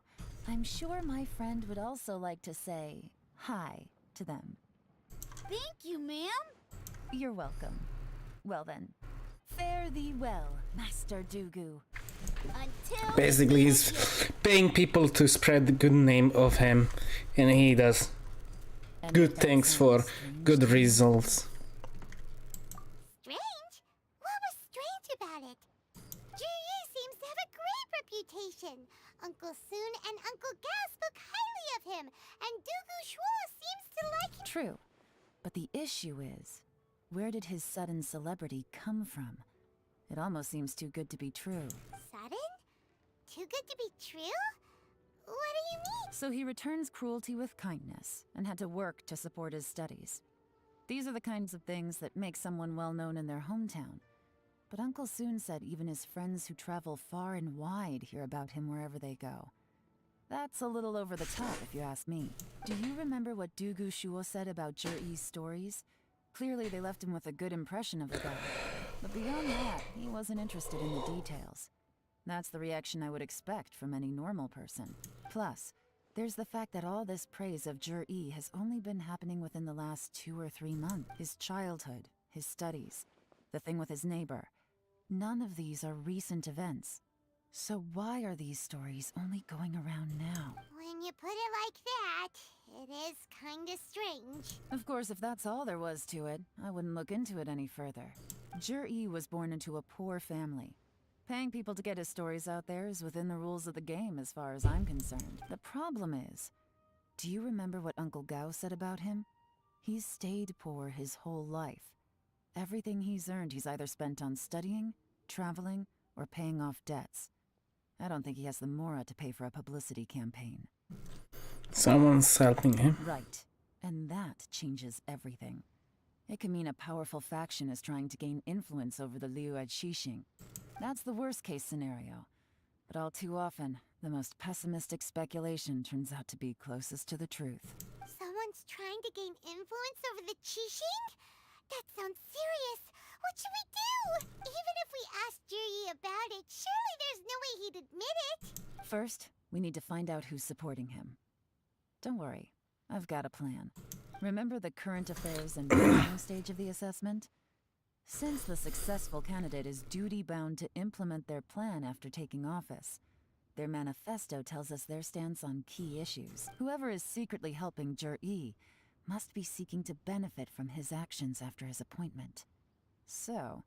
S3: I'm sure my friend would also like to say hi to them.
S5: Thank you, ma'am!
S3: You're welcome. Well then, fare thee well, Master Dugu.
S5: Until
S1: Basically, he's paying people to spread the good name of him, and he does
S3: And
S1: good
S3: if that
S1: things for
S3: sounds strange
S1: good
S3: to you-
S1: results.
S5: Strange? What was strange about it? Juyi seems to have a great reputation. Uncle Soon and Uncle Gao spoke highly of him, and Dugu Shuo seems to like him.
S3: True. But the issue is, where did his sudden celebrity come from? It almost seems too good to be true.
S5: Sudden? Too good to be true? What do you mean?
S3: So he returns cruelty with kindness, and had to work to support his studies. These are the kinds of things that make someone well known in their hometown. But Uncle Soon said even his friends who travel far and wide hear about him wherever they go. That's a little over the top, if you ask me. Do you remember what Dugu Shuo said about Jur-E's stories? Clearly they left him with a good impression of the guy. But beyond that, he wasn't interested in the details. That's the reaction I would expect from any normal person. Plus, there's the fact that all this praise of Jur-E has only been happening within the last 2 or 3 months. His childhood, his studies, the thing with his neighbor. None of these are recent events. So why are these stories only going around now?
S5: When you put it like that, it is kinda strange.
S3: Of course, if that's all there was to it, I wouldn't look into it any further. Jur-E was born into a poor family. Paying people to get his stories out there is within the rules of the game as far as I'm concerned. The problem is, do you remember what Uncle Gao said about him? He's stayed poor his whole life. Everything he's earned he's either spent on studying, traveling, or paying off debts. I don't think he has the mora to pay for a publicity campaign.
S1: Someone's helping him.
S3: Right. And that changes everything. It can mean a powerful faction is trying to gain influence over the Liu at Xixing. That's the worst case scenario. But all too often, the most pessimistic speculation turns out to be closest to the truth.
S5: Someone's trying to gain influence over the Qixing? That sounds serious. What should we do? Even if we asked Jiri about it, surely there's no way he'd admit it.
S3: First, we need to find out who's supporting him. Don't worry, I've got a plan. Remember the current affairs and planning stage of the assessment? Since the successful candidate is duty-bound to implement their plan after taking office, their manifesto tells us their stance on key issues. Whoever is secretly helping Jir-E must be seeking to benefit from his actions after his appointment. So,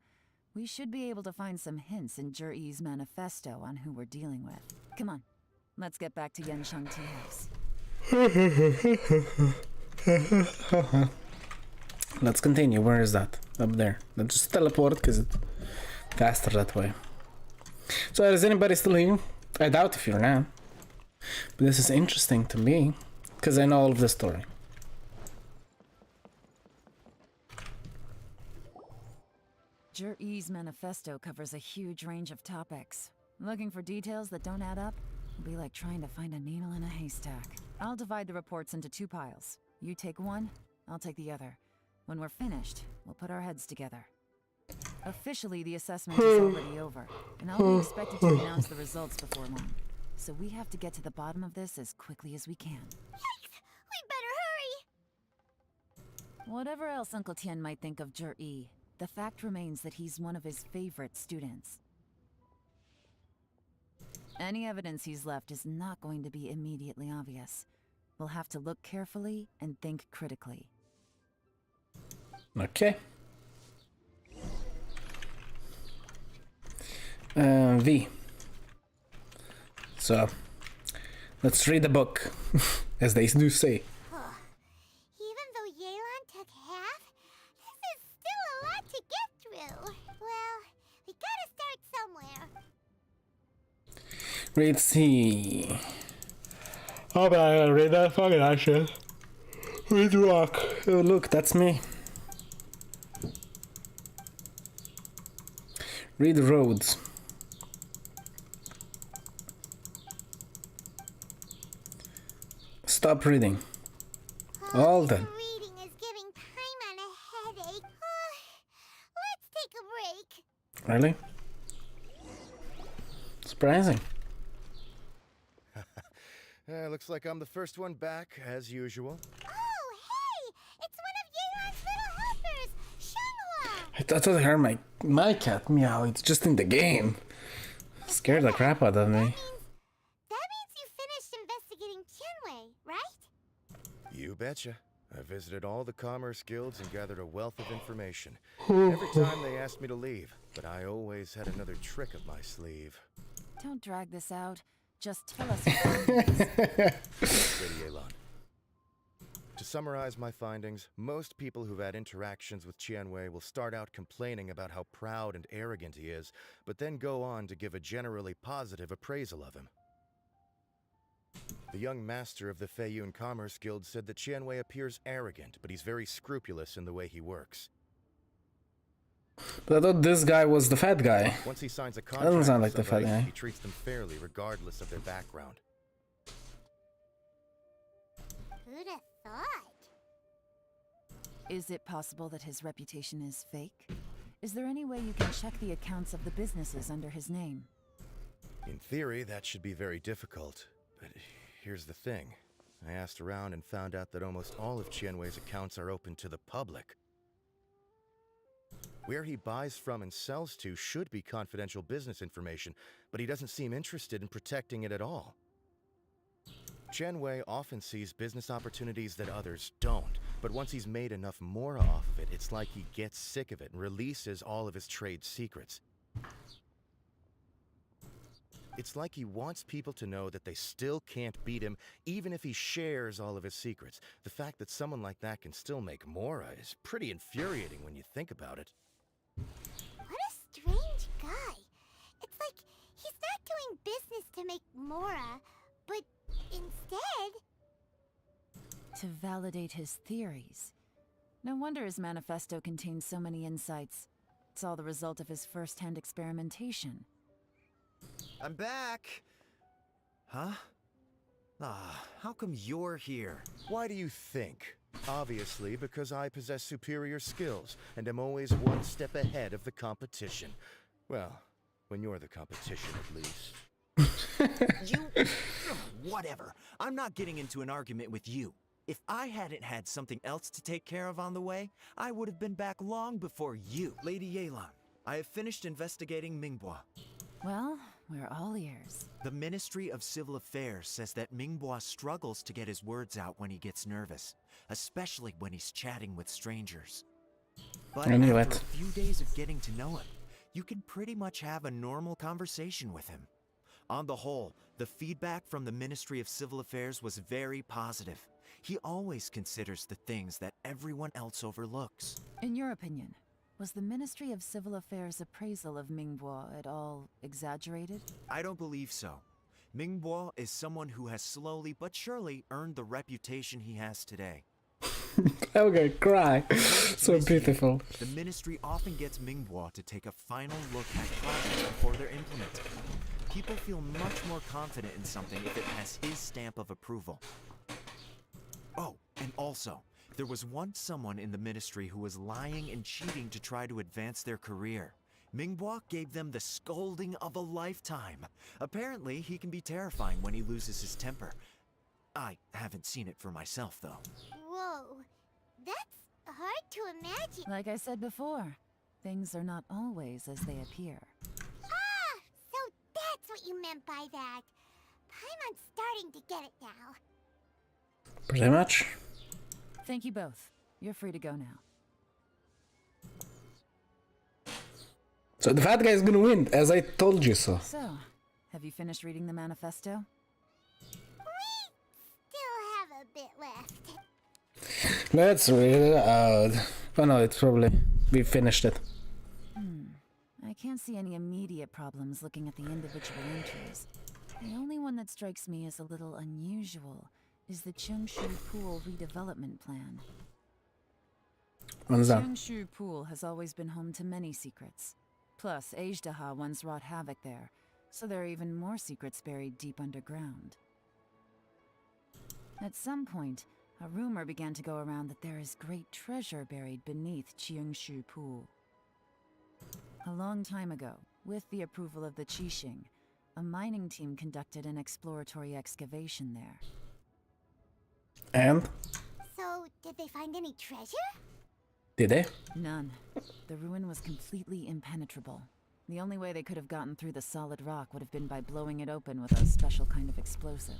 S3: we should be able to find some hints in Jir-E's manifesto on who we're dealing with. Come on, let's get back to Yenshang Tea House.
S1: Let's continue. Where is that? Up there. Let's just teleport because it's faster that way. So is anybody still here? I doubt if you're not. But this is interesting to me because I know all of the story.
S3: Jir-E's manifesto covers a huge range of topics. Looking for details that don't add up will be like trying to find a needle in a haystack. I'll divide the reports into 2 piles. You take one, I'll take the other. When we're finished, we'll put our heads together. Officially, the assessment is already over, and I'll be expected to announce the results before long. So we have to get to the bottom of this as quickly as we can.
S5: Yikes! We better hurry!
S3: Whatever else Uncle Tien might think of Jir-E, the fact remains that he's one of his favorite students. Any evidence he's left is not going to be immediately obvious. We'll have to look carefully and think critically.
S1: Okay. V. So, let's read the book, as they do say.
S5: Even though Yelan took half, this is still a lot to get through. Well, we gotta start somewhere.
S1: Read C. Oh, but I gotta read that fucking action. Read rock. Oh, look, that's me. Read roads. Stop reading. All done.
S5: Reading is giving Paimon a headache. Let's take a break.
S1: Really? Surprising.
S8: Looks like I'm the first one back, as usual.
S5: Oh, hey! It's one of Yelan's little helpers, Shenhua!
S1: I thought I heard my cat meow. It's just in the game. Scared the crap out of me.
S5: That means you finished investigating Tianwei, right?
S8: You betcha. I visited all the commerce guilds and gathered a wealth of information. Every time they asked me to leave, but I always had another trick up my sleeve.
S3: Don't drag this out. Just tell us your findings.
S8: Lady Yelan. To summarize my findings, most people who've had interactions with Tianwei will start out complaining about how proud and arrogant he is, but then go on to give a generally positive appraisal of him. The young master of the Feiyun Commerce Guild said that Tianwei appears arrogant, but he's very scrupulous in the way he works.
S1: But I thought this guy was the fat guy.
S8: Once he signs a
S1: Doesn't
S8: contract
S1: sound
S8: with
S1: like the fat
S8: somebody,
S1: guy.
S8: he treats them fairly regardless of their background.
S5: Who'd have thought?
S3: Is it possible that his reputation is fake? Is there any way you can check the accounts of the businesses under his name?
S8: In theory, that should be very difficult. But here's the thing. I asked around and found out that almost all of Tianwei's accounts are open to the public. Where he buys from and sells to should be confidential business information, but he doesn't seem interested in protecting it at all. Tianwei often sees business opportunities that others don't, but once he's made enough more off of it, it's like he gets sick of it and releases all of his trade secrets. It's like he wants people to know that they still can't beat him, even if he shares all of his secrets. The fact that someone like that can still make Mora is pretty infuriating when you think about it.
S5: What a strange guy. It's like he's not doing business to make Mora, but instead...
S3: To validate his theories. No wonder his manifesto contains so many insights. It's all the result of his first-hand experimentation.
S6: I'm back! Huh? Ah, how come you're here?
S8: Why do you think? Obviously, because I possess superior skills and am always one step ahead of the competition. Well, when you're the competition, at least.
S6: Whatever. I'm not getting into an argument with you. If I hadn't had something else to take care of on the way, I would have been back long before you. Lady Yelan, I have finished investigating Mingbois.
S3: Well, we're all ears.
S6: The Ministry of Civil Affairs says that Mingbois struggles to get his words out when he gets nervous, especially when he's chatting with strangers. But
S1: I knew
S6: after
S1: it.
S6: a few days of getting to know him, you can pretty much have a normal conversation with him. On the whole, the feedback from the Ministry of Civil Affairs was very positive. He always considers the things that everyone else overlooks.
S3: In your opinion, was the Ministry of Civil Affairs' appraisal of Mingbois at all exaggerated?
S6: I don't believe so. Mingbois is someone who has slowly but surely earned the reputation he has today.
S1: I'm gonna cry. So beautiful.
S6: The Ministry often gets Mingbois to take a final look at projects before they're implemented. People feel much more confident in something if it has his stamp of approval. Oh, and also, there was once someone in the Ministry who was lying and cheating to try to advance their career. Mingbois gave them the scolding of a lifetime. Apparently, he can be terrifying when he loses his temper. I haven't seen it for myself, though.
S5: Whoa, that's hard to imagine.
S3: Like I said before, things are not always as they appear.
S5: Ah, so that's what you meant by that. Paimon's starting to get it now.
S1: Pretty much.
S3: Thank you both. You're free to go now.
S1: So the fat guy is gonna win, as I told you so.
S3: So, have you finished reading the manifesto?
S5: We still have a bit left.
S1: Let's read it out. Oh no, it's probably... we finished it.
S3: I can't see any immediate problems looking at the individual entries. The only one that strikes me as a little unusual is the Cheongshu Pool redevelopment plan.
S1: What's that?
S3: Cheongshu Pool has always been home to many secrets. Plus, Ajdaha once wrought havoc there, so there are even more secrets buried deep underground. At some point, a rumor began to go around that there is great treasure buried beneath Cheongshu Pool. A long time ago, with the approval of the Qixing, a mining team conducted an exploratory excavation there.
S1: And?
S5: So, did they find any treasure?
S1: Did they?
S3: None. The ruin was completely impenetrable. The only way they could have gotten through the solid rock would have been by blowing it open with a special kind of explosive.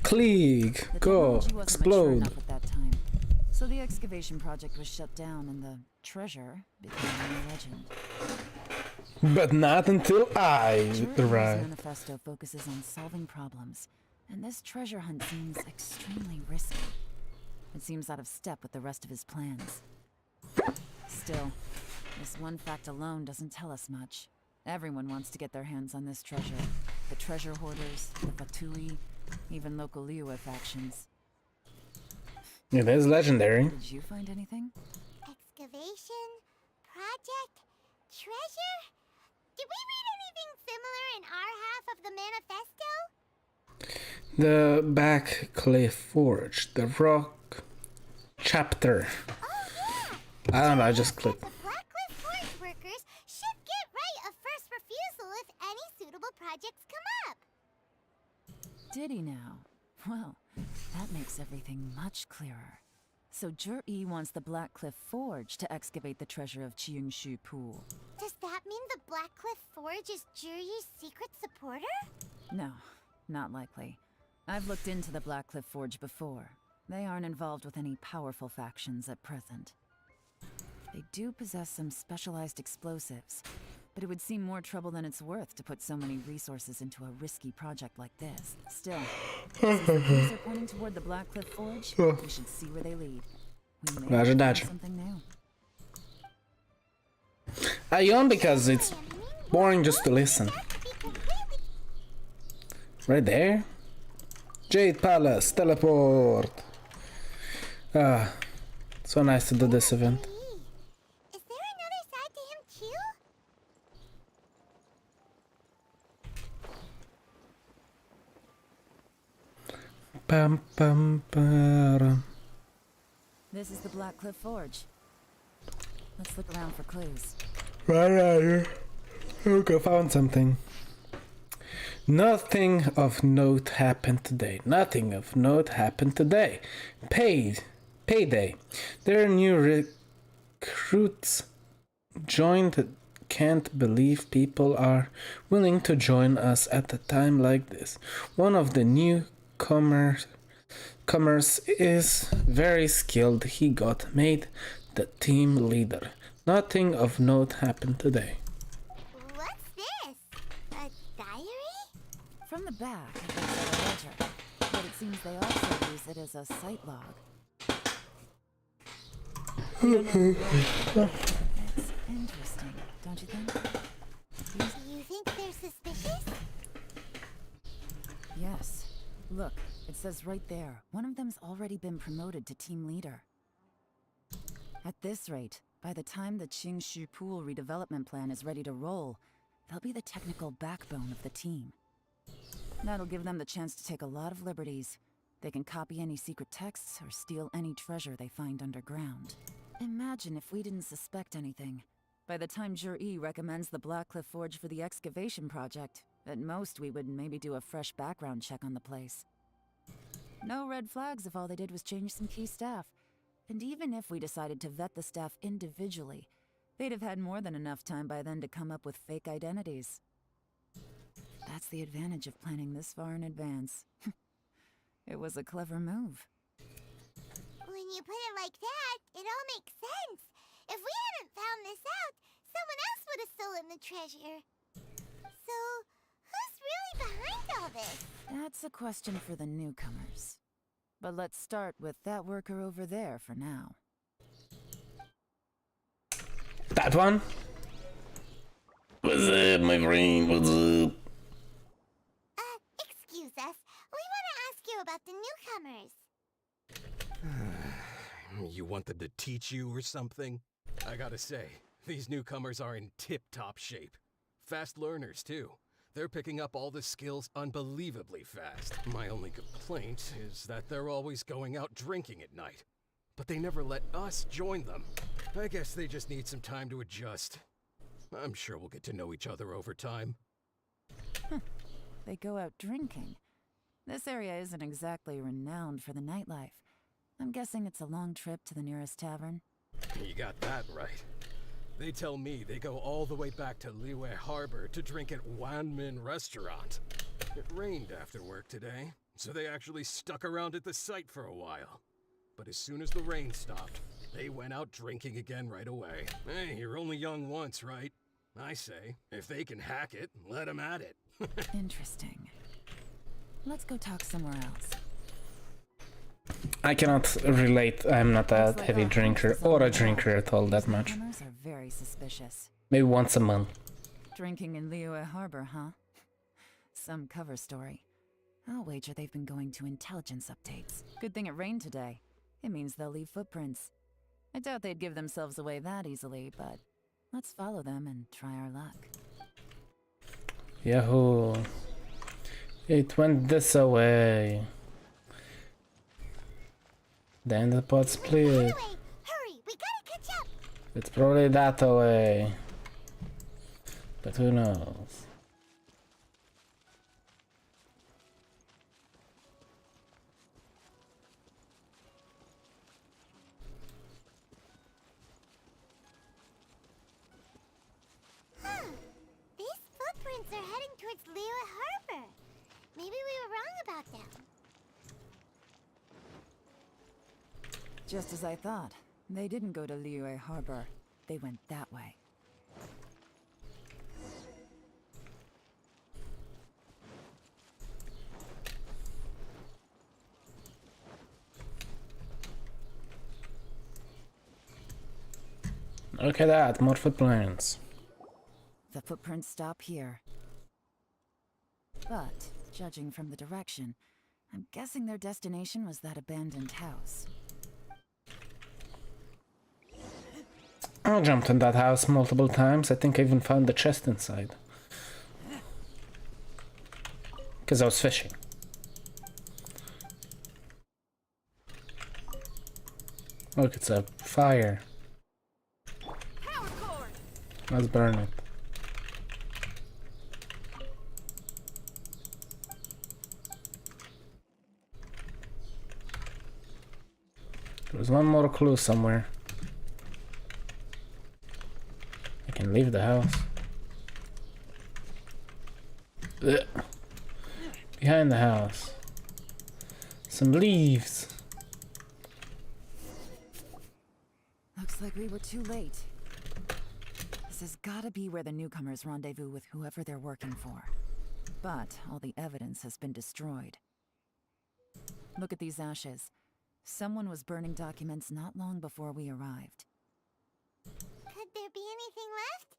S1: Klieg,
S3: The
S1: go,
S3: technology wasn't mature
S1: explode.
S3: enough at that time, so the excavation project was shut down and the treasure became a legend.
S1: But not until I
S3: Juri's
S1: arrived.
S3: manifesto focuses on solving problems, and this treasure hunt seems extremely risky. It seems out of step with the rest of his plans. Still, this one fact alone doesn't tell us much. Everyone wants to get their hands on this treasure. The treasure hoarders, the Fatui, even local Liyue factions.
S1: It is legendary.
S3: Did you find anything?
S5: Excavation? Project? Treasure? Did we read anything similar in our half of the manifesto?
S1: The Back Cliff Forge, the Rock chapter.
S5: Oh yeah!
S1: I don't know, I just clicked.
S5: The Blackcliff Forge workers should get right of first refusal if any suitable projects come up.
S3: Did he now? Well, that makes everything much clearer. So Juri wants the Blackcliff Forge to excavate the treasure of Cheongshu Pool.
S5: Does that mean the Blackcliff Forge is Juri's secret supporter?
S3: No, not likely. I've looked into the Blackcliff Forge before. They aren't involved with any powerful factions at present. They do possess some specialized explosives, but it would seem more trouble than it's worth to put so many resources into a risky project like this. Still, since the clues are pointing toward the Blackcliff Forge, we should see where they lead. We may find something new.
S1: I yawn because it's boring just to listen. Right there? Jade Palace, teleport! Ah, so nice to do this event.
S5: Is there another side to him too?
S1: Pam, pam, param.
S3: This is the Black Cliff Forge. Let's look around for clues.
S1: Right here. Okay, found something. Nothing of note happened today. Nothing of note happened today. Payday. There are new recruits joined. Can't believe people are willing to join us at a time like this. One of the newcomers is very skilled. He got made the team leader. Nothing of note happened today.
S5: What's this? A diary?
S3: From the back, it looks like a ledger, but it seems they also use it as a site log. It's interesting, don't you think?
S5: Do you think they're suspicious?
S3: Yes. Look, it says right there, one of them's already been promoted to team leader. At this rate, by the time the Qingshu Pool redevelopment plan is ready to roll, they'll be the technical backbone of the team. That'll give them the chance to take a lot of liberties. They can copy any secret texts or steal any treasure they find underground. Imagine if we didn't suspect anything. By the time Jur-E recommends the Blackcliff Forge for the excavation project, at most we would maybe do a fresh background check on the place. No red flags if all they did was change some key staff. And even if we decided to vet the staff individually, they'd have had more than enough time by then to come up with fake identities. That's the advantage of planning this far in advance. It was a clever move.
S5: When you put it like that, it all makes sense. If we hadn't found this out, someone else would have stolen the treasure. So, who's really behind all this?
S3: That's a question for the newcomers. But let's start with that worker over there for now.
S1: That one? What's up, my friend? What's up?
S5: Excuse us. We want to ask you about the newcomers.
S13: You want them to teach you or something? I gotta say, these newcomers are in tip-top shape. Fast learners, too. They're picking up all the skills unbelievably fast. My only complaint is that they're always going out drinking at night. But they never let us join them. I guess they just need some time to adjust. I'm sure we'll get to know each other over time.
S3: They go out drinking. This area isn't exactly renowned for the nightlife. I'm guessing it's a long trip to the nearest tavern.
S13: You got that right. They tell me they go all the way back to Liyue Harbor to drink at Wanmin Restaurant. It rained after work today, so they actually stuck around at the site for a while. But as soon as the rain stopped, they went out drinking again right away. Hey, you're only young once, right? I say, if they can hack it, let them at it.
S3: Interesting. Let's go talk somewhere else.
S1: I cannot relate. I'm not a heavy drinker or a drinker at all that much.
S3: Newcomers are very suspicious.
S1: Maybe once a month.
S3: Drinking in Liyue Harbor, huh? Some cover story. I'll wager they've been going to intelligence updates. Good thing it rained today. It means they'll leave footprints. I doubt they'd give themselves away that easily, but let's follow them and try our luck.
S1: Yahoo! It went this away. Then the pod split.
S5: Hurry, we gotta catch up.
S1: It's probably that way. But who knows?
S5: These footprints are heading towards Liyue Harbor. Maybe we were wrong about them.
S3: Just as I thought. They didn't go to Liyue Harbor. They went that way.
S1: Look at that, more footprints.
S3: The footprints stop here. But, judging from the direction, I'm guessing their destination was that abandoned house.
S1: I jumped in that house multiple times. I think I even found the chest inside. Because I was fishing. Look, it's a fire. Let's burn it. There's one more clue somewhere. I can leave the house. Ugh. Behind the house. Some leaves.
S3: Looks like we were too late. This has gotta be where the newcomers rendezvous with whoever they're working for. But all the evidence has been destroyed. Look at these ashes. Someone was burning documents not long before we arrived.
S5: Could there be anything left?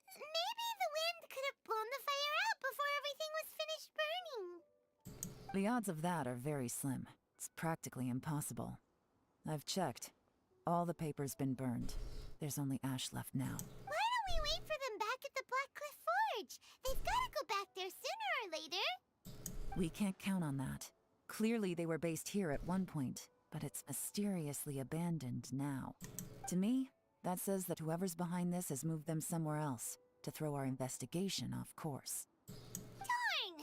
S5: Maybe the wind could have blown the fire out before everything was finished burning.
S3: The odds of that are very slim. It's practically impossible. I've checked. All the paper's been burned. There's only ash left now.
S5: Why don't we wait for them back at the Black Cliff Forge? They've got to go back there sooner or later.
S3: We can't count on that. Clearly they were based here at one point, but it's mysteriously abandoned now. To me, that says that whoever's behind this has moved them somewhere else to throw our investigation off course.
S5: Darn!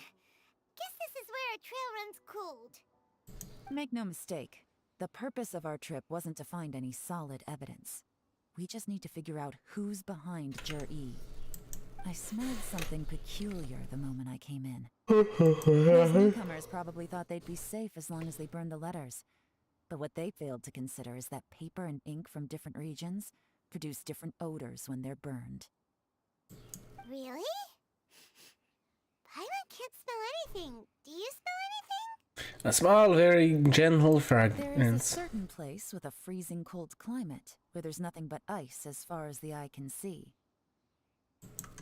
S5: Guess this is where our trail runs cold.
S3: Make no mistake, the purpose of our trip wasn't to find any solid evidence. We just need to figure out who's behind Jur-E. I smelled something peculiar the moment I came in. Those newcomers probably thought they'd be safe as long as they burned the letters. But what they failed to consider is that paper and ink from different regions produce different odors when they're burned.
S5: Really? Paimon can't smell anything. Do you smell anything?
S1: A small, very gentle
S3: There is a
S1: fragrance.
S3: certain place with a freezing cold climate where there's nothing but ice as far as the eye can see.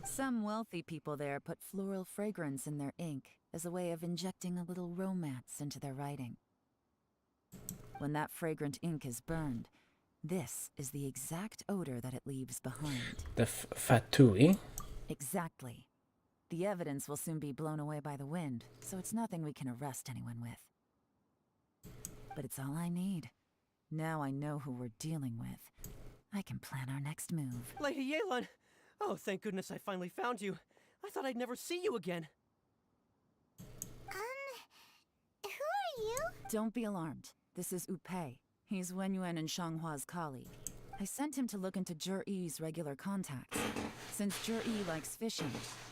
S3: Some wealthy people there put floral fragrance in their ink as a way of injecting a little romance into their writing. When that fragrant ink is burned, this is the exact odor that it leaves behind.
S1: The fatui.
S3: Exactly. The evidence will soon be blown away by the wind, so it's nothing we can arrest anyone with. But it's all I need. Now I know who we're dealing with. I can plan our next move.
S10: Lady Yelan! Oh, thank goodness I finally found you. I thought I'd never see you again.
S5: Who are you?
S3: Don't be alarmed. This is Upei. He's Wenyuan and Shanghua's colleague. I sent him to look into Jur-E's regular contacts. Since Jur-E likes fishing,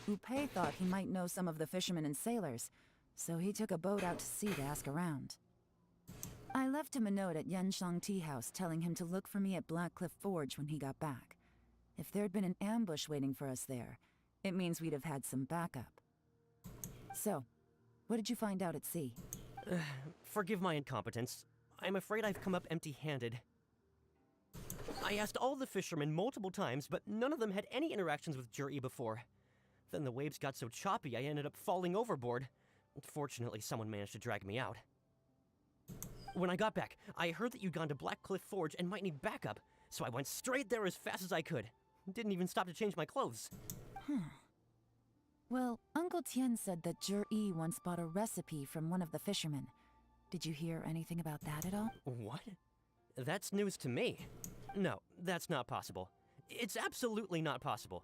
S3: Upei thought he might know some of the fishermen and sailors, so he took a boat out to sea to ask around. I left him a note at Yenshang Tea House telling him to look for me at Black Cliff Forge when he got back. If there'd been an ambush waiting for us there, it means we'd have had some backup. So, what did you find out at sea?
S10: Forgive my incompetence. I'm afraid I've come up empty-handed. I asked all the fishermen multiple times, but none of them had any interactions with Jur-E before. Then the waves got so choppy I ended up falling overboard. Fortunately, someone managed to drag me out. When I got back, I heard that you'd gone to Black Cliff Forge and might need backup, so I went straight there as fast as I could. Didn't even stop to change my clothes.
S3: Well, Uncle Tien said that Jur-E once bought a recipe from one of the fishermen. Did you hear anything about that at all?
S10: What? That's news to me. No, that's not possible. It's absolutely not possible.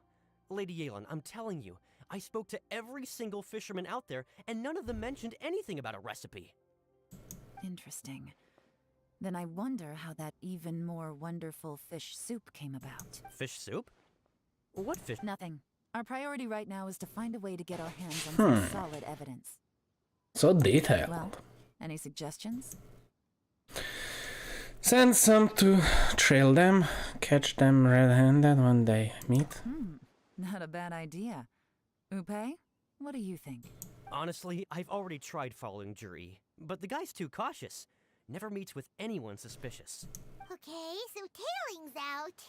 S10: Lady Yelan, I'm telling you, I spoke to every single fisherman out there, and none of them mentioned anything about a recipe.
S3: Interesting. Then I wonder how that even more wonderful fish soup came about.
S10: Fish soup? What fish?
S3: Nothing. Our priority right now is to find a way to get our hands on some solid evidence.
S1: So detailed.
S3: Well, any suggestions?
S1: Send some to trail them, catch them red-handed when they meet.
S3: Not a bad idea. Upei, what do you think?
S10: Honestly, I've already tried following Jur-E, but the guy's too cautious. Never meets with anyone suspicious.
S5: Okay, so tailing's out.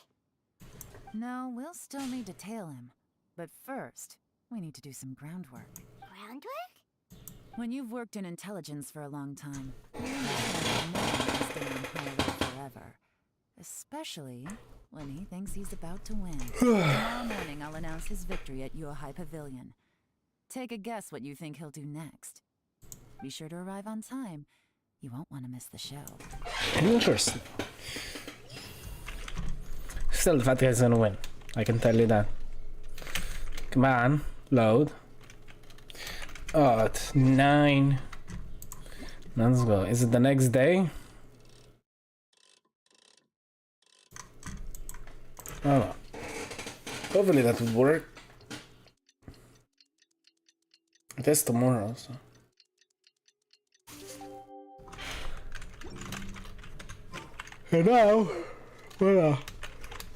S3: No, we'll still need to tail him. But first, we need to do some groundwork.
S5: Groundwork?
S3: When you've worked in intelligence for a long time, you understand that no one can stay on high level forever. Especially when he thinks he's about to win. Tomorrow morning, I'll announce his victory at Yohai Pavilion. Take a guess what you think he'll do next. Be sure to arrive on time. You won't want to miss the show.
S1: Interesting. Still, the fat guy's gonna win. I can tell you that. Come on, load. Oh, it's 9. Let's go. Is it the next day? Oh, hopefully that would work. It is tomorrow, so. And now,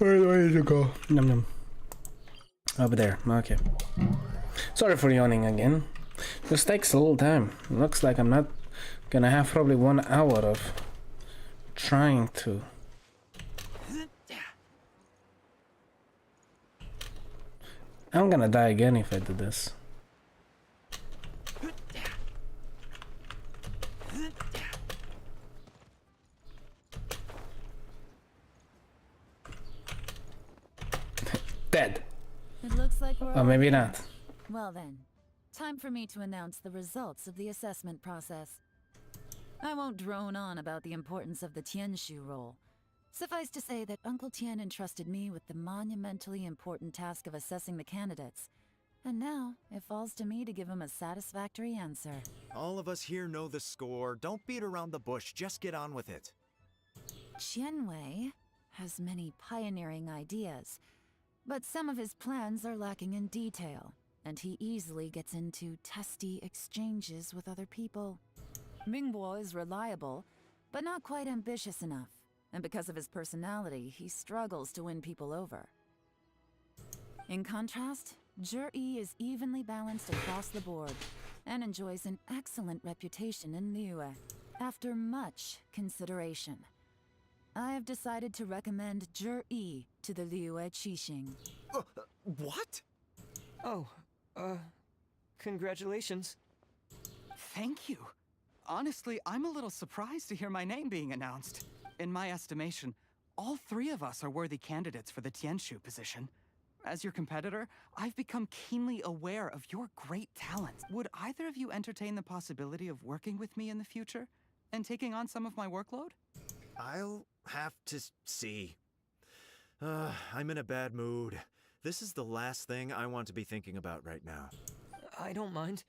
S1: where do I need to go? Num num. Over there. Okay. Sorry for yawning again. This takes a little time. Looks like I'm not gonna have probably 1 hour of trying to. I'm gonna die again if I do this. Dead.
S3: It looks like we're
S1: Or maybe not.
S3: Well then, time for me to announce the results of the assessment process. I won't drone on about the importance of the Tianshu role. Suffice to say that Uncle Tien entrusted me with the monumentally important task of assessing the candidates. And now, it falls to me to give him a satisfactory answer.
S6: All of us here know the score. Don't beat around the bush, just get on with it.
S3: Qianwei has many pioneering ideas, but some of his plans are lacking in detail, and he easily gets into testy exchanges with other people. Mingbo is reliable, but not quite ambitious enough, and because of his personality, he struggles to win people over. In contrast, Zhi is evenly balanced across the board, and enjoys an excellent reputation in Liyue. After much consideration, I have decided to recommend Zhi to the Liyue Qixing.
S6: What?
S2: Oh, congratulations.
S7: Thank you. Honestly, I'm a little surprised to hear my name being announced. In my estimation, all 3 of us are worthy candidates for the Tianshu position. As your competitor, I've become keenly aware of your great talents. Would either of you entertain the possibility of working with me in the future and taking on some of my workload?
S6: I'll have to see. I'm in a bad mood. This is the last thing I want to be thinking about right now.
S2: I don't mind,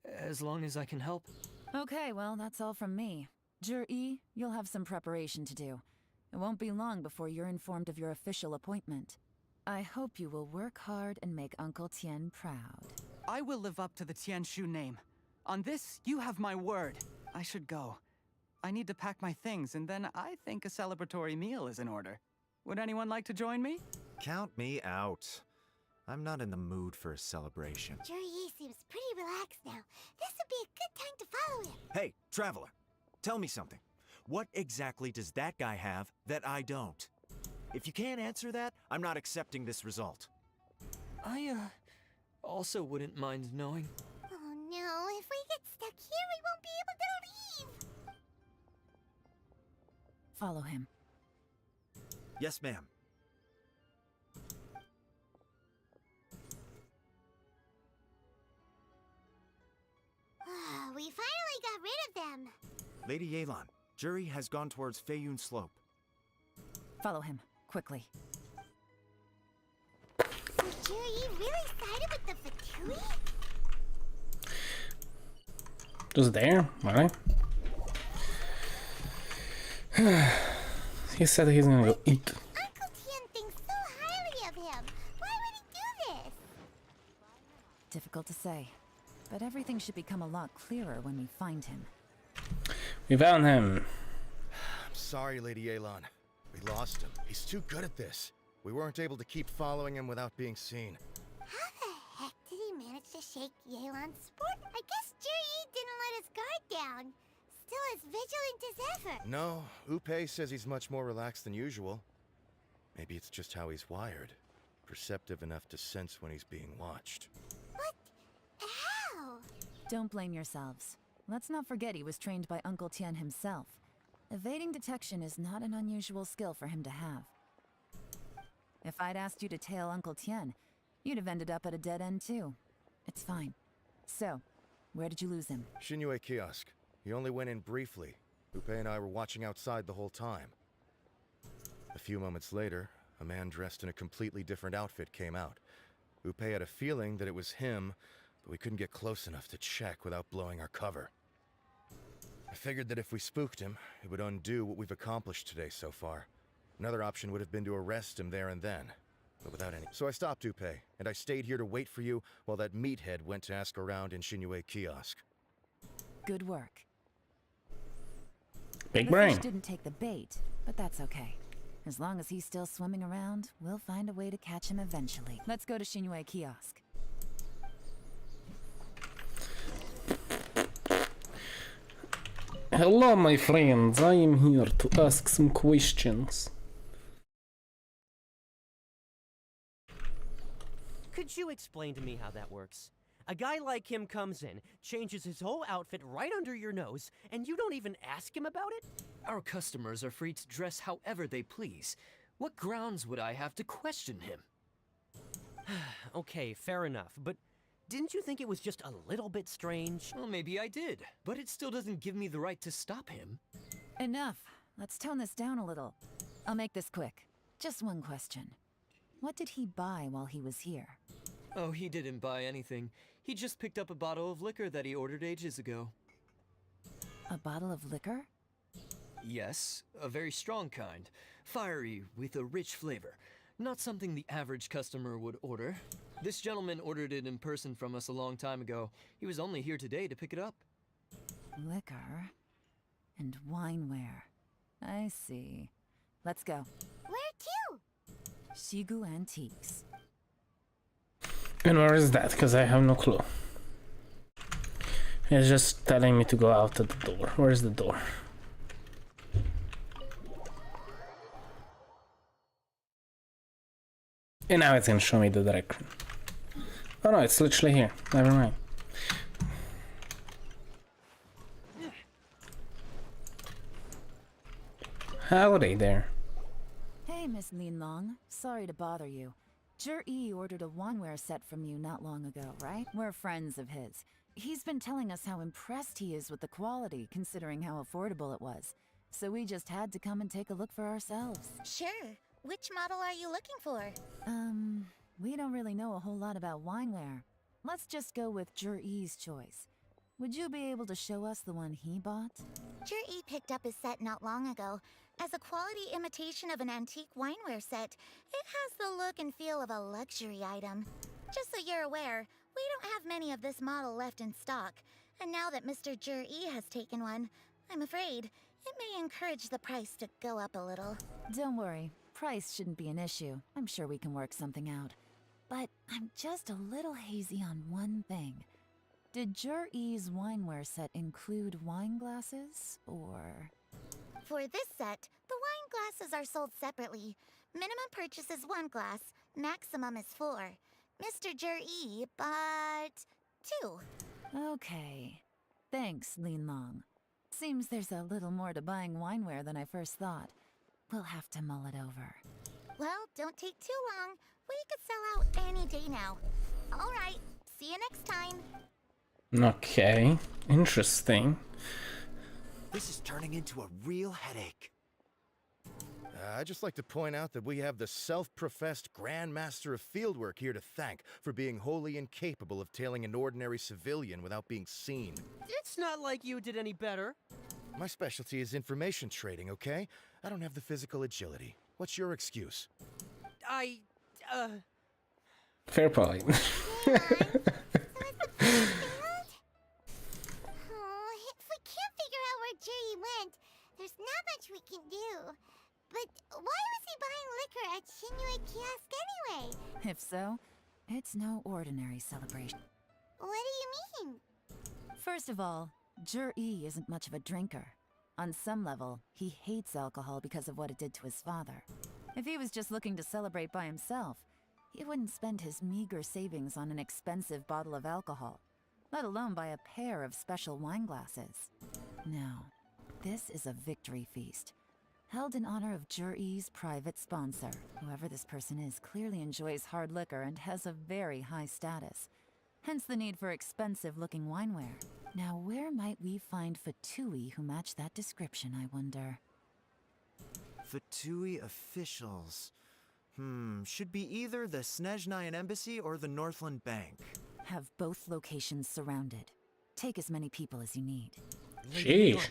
S2: as long as I can help.
S3: Okay, well, that's all from me. Zhi, you'll have some preparation to do. It won't be long before you're informed of your official appointment. I hope you will work hard and make Uncle Tien proud.
S7: I will live up to the Tianshu name. On this, you have my word. I should go. I need to pack my things, and then I think a celebratory meal is in order. Would anyone like to join me?
S6: Count me out. I'm not in the mood for a celebration.
S5: Zhi seems pretty relaxed now. This would be a good time to follow him.
S6: Hey, traveler, tell me something. What exactly does that guy have that I don't? If you can't answer that, I'm not accepting this result.
S2: I, also wouldn't mind knowing.
S5: Oh no, if we get stuck here, we won't be able to leave.
S3: Follow him.
S6: Yes, ma'am.
S5: We finally got rid of them.
S6: Lady Yelan, Zhi has gone towards Feiyun Slope.
S3: Follow him, quickly.
S5: So Zhi really sided with the Fatui?
S1: Just there, right? He said he's gonna go eat.
S5: Uncle Tien thinks so highly of him. Why would he do this?
S3: Difficult to say, but everything should become a lot clearer when we find him.
S1: We found him.
S8: I'm sorry, Lady Yelan. We lost him. He's too good at this. We weren't able to keep following him without being seen.
S5: How the heck did he manage to shake Yelan's sport? I guess Zhi didn't let his guard down. Still as vigilant as ever.
S8: No, Upe says he's much more relaxed than usual. Maybe it's just how he's wired. Perceptive enough to sense when he's being watched.
S5: But how?
S3: Don't blame yourselves. Let's not forget he was trained by Uncle Tien himself. Evading detection is not an unusual skill for him to have. If I'd asked you to tail Uncle Tien, you'd have ended up at a dead end too. It's fine. So, where did you lose him?
S8: Xinyue kiosk. He only went in briefly. Upe and I were watching outside the whole time. A few moments later, a man dressed in a completely different outfit came out. Upe had a feeling that it was him, but we couldn't get close enough to check without blowing our cover. I figured that if we spooked him, it would undo what we've accomplished today so far. Another option would have been to arrest him there and then, but without any... So I stopped Upe, and I stayed here to wait for you while that meathead went to ask around in Shinue Kiosk.
S3: Good work.
S1: Big
S3: The
S1: brain.
S3: fish didn't take the bait, but that's okay. As long as he's still swimming around, we'll find a way to catch him eventually. Let's go to Shinue Kiosk.
S1: Hello, my friends. I am here to ask some questions.
S10: Could you explain to me how that works? A guy like him comes in, changes his whole outfit right under your nose, and you don't even ask him about it?
S2: Our customers are free to dress however they please. What grounds would I have to question him?
S10: Okay, fair enough, but didn't you think it was just a little bit strange?
S2: Well, maybe I did, but it still doesn't give me the right to stop him.
S3: Enough. Let's tone this down a little. I'll make this quick. Just one question. What did he buy while he was here?
S2: Oh, he didn't buy anything. He just picked up a bottle of liquor that he ordered ages ago.
S3: A bottle of liquor?
S2: Yes, a very strong kind. Fiery, with a rich flavor. Not something the average customer would order. This gentleman ordered it in person from us a long time ago. He was only here today to pick it up.
S3: Liquor and wineware. I see. Let's go.
S5: Where to?
S3: Shigu Antiques.
S1: And where is that? Because I have no clue. It's just telling me to go out at the door. Where's the door? And now it's gonna show me the direction. Oh no, it's literally here. Never mind. Howdy there.
S3: Hey, Miss Linlong. Sorry to bother you. Jur-E ordered a wanware set from you not long ago, right? We're friends of his. He's been telling us how impressed he is with the quality, considering how affordable it was. So we just had to come and take a look for ourselves.
S5: Sure. Which model are you looking for?
S3: We don't really know a whole lot about wineware. Let's just go with Jur-E's choice. Would you be able to show us the one he bought?
S5: Jur-E picked up his set not long ago. As a quality imitation of an antique wineware set, it has the look and feel of a luxury item. Just so you're aware, we don't have many of this model left in stock. And now that Mr. Jur-E has taken one, I'm afraid it may encourage the price to go up a little.
S3: Don't worry. Price shouldn't be an issue. I'm sure we can work something out. But I'm just a little hazy on one thing. Did Jur-E's wineware set include wine glasses, or...?
S5: For this set, the wine glasses are sold separately. Minimum purchase is 1 glass, maximum is 4. Mr. Jur-E bought 2.
S3: Okay. Thanks, Linlong. Seems there's a little more to buying wineware than I first thought. We'll have to mull it over.
S5: Well, don't take too long. We could sell out any day now. All right, see you next time.
S1: Okay, interesting.
S6: This is turning into a real headache.
S8: I'd just like to point out that we have the self-professed Grand Master of Fieldwork here to thank for being wholly incapable of tailing an ordinary civilian without being seen.
S10: It's not like you did any better.
S8: My specialty is information trading, okay? I don't have the physical agility. What's your excuse?
S1: Fair point.
S5: Oh, if we can't figure out where Jur-E went, there's not much we can do. But why was he buying liquor at Shinue Kiosk anyway?
S3: If so, it's no ordinary celebration.
S5: What do you mean?
S3: First of all, Jur-E isn't much of a drinker. On some level, he hates alcohol because of what it did to his father. If he was just looking to celebrate by himself, he wouldn't spend his meager savings on an expensive bottle of alcohol, let alone buy a pair of special wine glasses. No, this is a victory feast, held in honor of Jur-E's private sponsor. Whoever this person is clearly enjoys hard liquor and has a very high status, hence the need for expensive-looking wineware. Now, where might we find Fatui who match that description, I wonder?
S6: Fatui officials. Should be either the Snezhnayan Embassy or the Northland Bank.
S3: Have both locations surrounded. Take as many people as you need.
S10: Lady
S1: Sheesh.
S10: Yelan,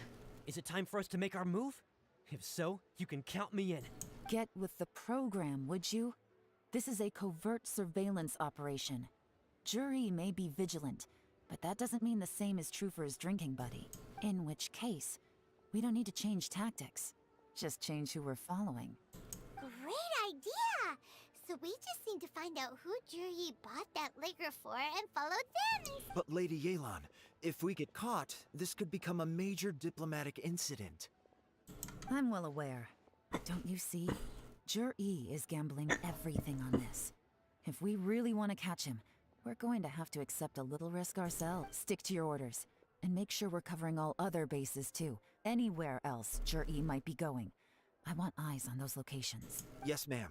S10: is it time for us to make our move? If so, you can count me in.
S3: Get with the program, would you? This is a covert surveillance operation. Jury may be vigilant, but that doesn't mean the same is true for his drinking buddy. In which case, we don't need to change tactics. Just change who we're following.
S5: Great idea! So we just need to find out who Juri bought that liquor for and follow them.
S6: But Lady Yelan, if we get caught, this could become a major diplomatic incident.
S3: I'm well aware. Don't you see? Jur-E is gambling everything on this. If we really want to catch him, we're going to have to accept a little risk ourselves. Stick to your orders, and make sure we're covering all other bases too. Anywhere else Jur-E might be going. I want eyes on those locations.
S6: Yes, ma'am.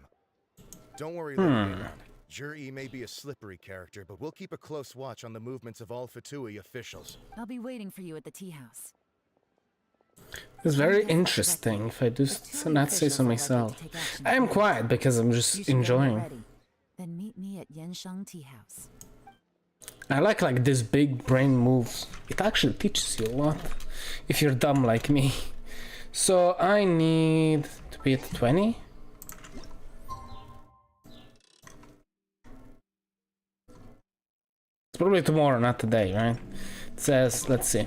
S8: Don't worry, Lady Yelan. Jur-E may be a slippery character, but we'll keep a close watch on the movements of all Fatui officials.
S3: I'll be waiting for you at the tea house.
S1: It's very interesting, if I do not say so myself. I am quiet because I'm just enjoying.
S3: Then meet me at Yenshang Tea House.
S1: I like this big brain moves. It actually teaches you a lot if you're dumb like me. So I need to be at 20. It's probably tomorrow, not today, right? It says, let's see.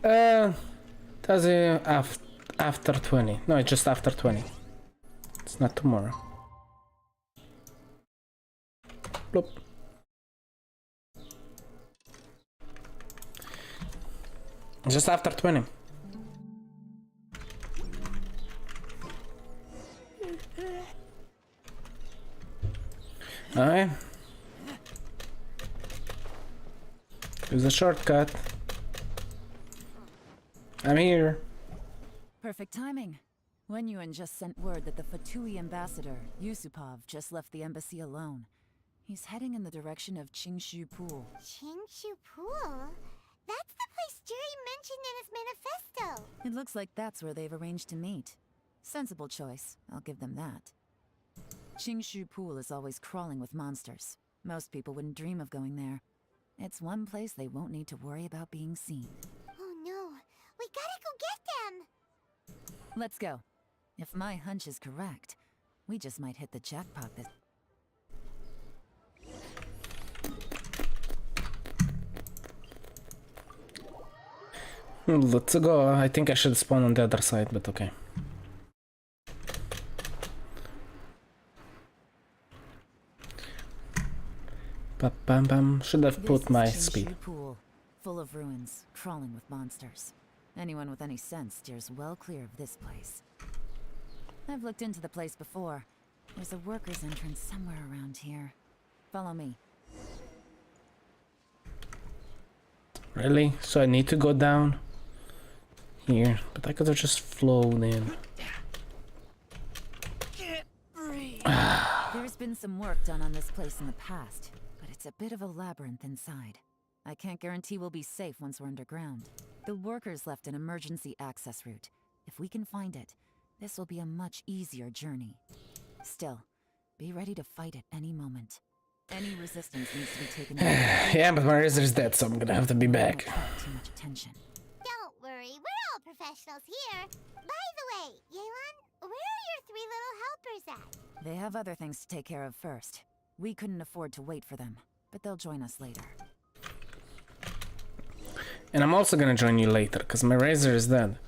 S1: Does it after 20? No, it's just after 20. It's not tomorrow. Bloop. Just after 20. Alright. Use a shortcut. I'm here.
S3: Perfect timing. Wenyuan just sent word that the Fatui ambassador, Yusupov, just left the embassy alone. He's heading in the direction of Qingshu Pool.
S5: Qingshu Pool? That's the place Juri mentioned in his manifesto.
S3: It looks like that's where they've arranged to meet. Sensible choice, I'll give them that. Qingshu Pool is always crawling with monsters. Most people wouldn't dream of going there. It's one place they won't need to worry about being seen.
S5: Oh no, we gotta go get them!
S3: Let's go. If my hunch is correct, we just might hit the jackpot this...
S1: Let's go. I think I should spawn on the other side, but okay. Bam bam. Should have put my speed.
S3: Pool, full of ruins, crawling with monsters. Anyone with any sense steers well clear of this place. I've looked into the place before. There's a workers' entrance somewhere around here. Follow me.
S1: Really? So I need to go down here, but I could have just flown in.
S3: There's been some work done on this place in the past, but it's a bit of a labyrinth inside. I can't guarantee we'll be safe once we're underground. The workers left an emergency access route. If we can find it, this will be a much easier journey. Still, be ready to fight at any moment. Any resistance needs to be taken out.
S1: Yeah, but my razor is dead, so I'm gonna have to be back.
S3: Too much attention.
S5: Don't worry, we're all professionals here. By the way, Yelan, where are your three little helpers at?
S3: They have other things to take care of first. We couldn't afford to wait for them, but they'll join us later.
S1: And I'm also gonna join you later, because my razor is dead.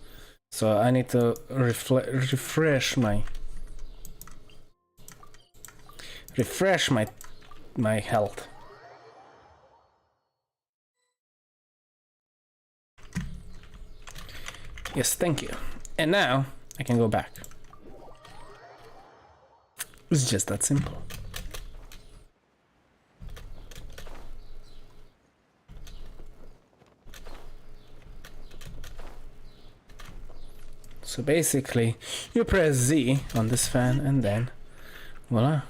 S1: So I need to refresh my health. Yes, thank you. And now I can go back. It's just that simple. So basically, you press Z on this fan and then voila.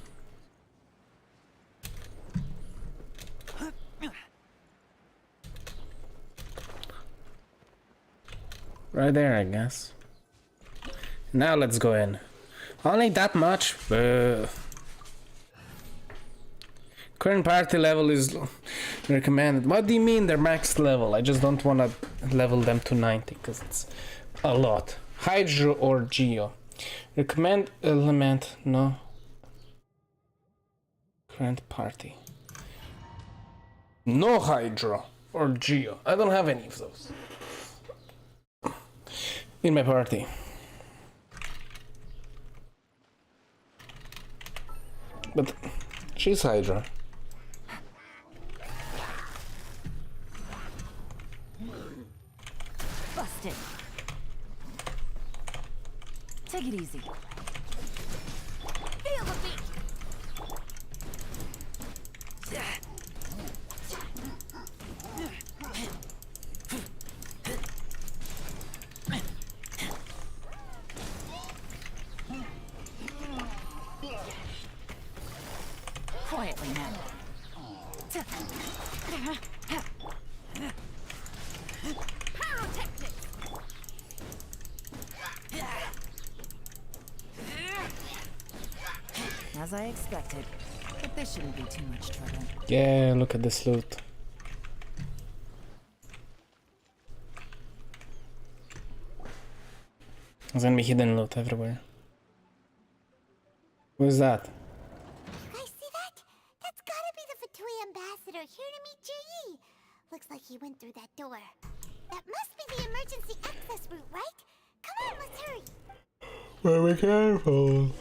S1: Right there, I guess. Now let's go in. Only that much? Current party level is recommended. What do you mean they're max level? I just don't want to level them to 90 because it's a lot. Hydro or Geo? Recommend element, no. Current party. No Hydro or Geo. I don't have any of those in my party. But she's Hydra.
S3: Busted. Take it easy. Feel the beat. Quietly now. Pyrotechnics. As I expected, but this shouldn't be too much trouble.
S1: Yeah, look at this loot. There's gonna be hidden loot everywhere. Who's that?
S5: You guys see that? That's gotta be the Fatui ambassador here to meet Ji. Looks like he went through that door. That must be the emergency access route, right? Come on, let's hurry.
S1: Well, be careful.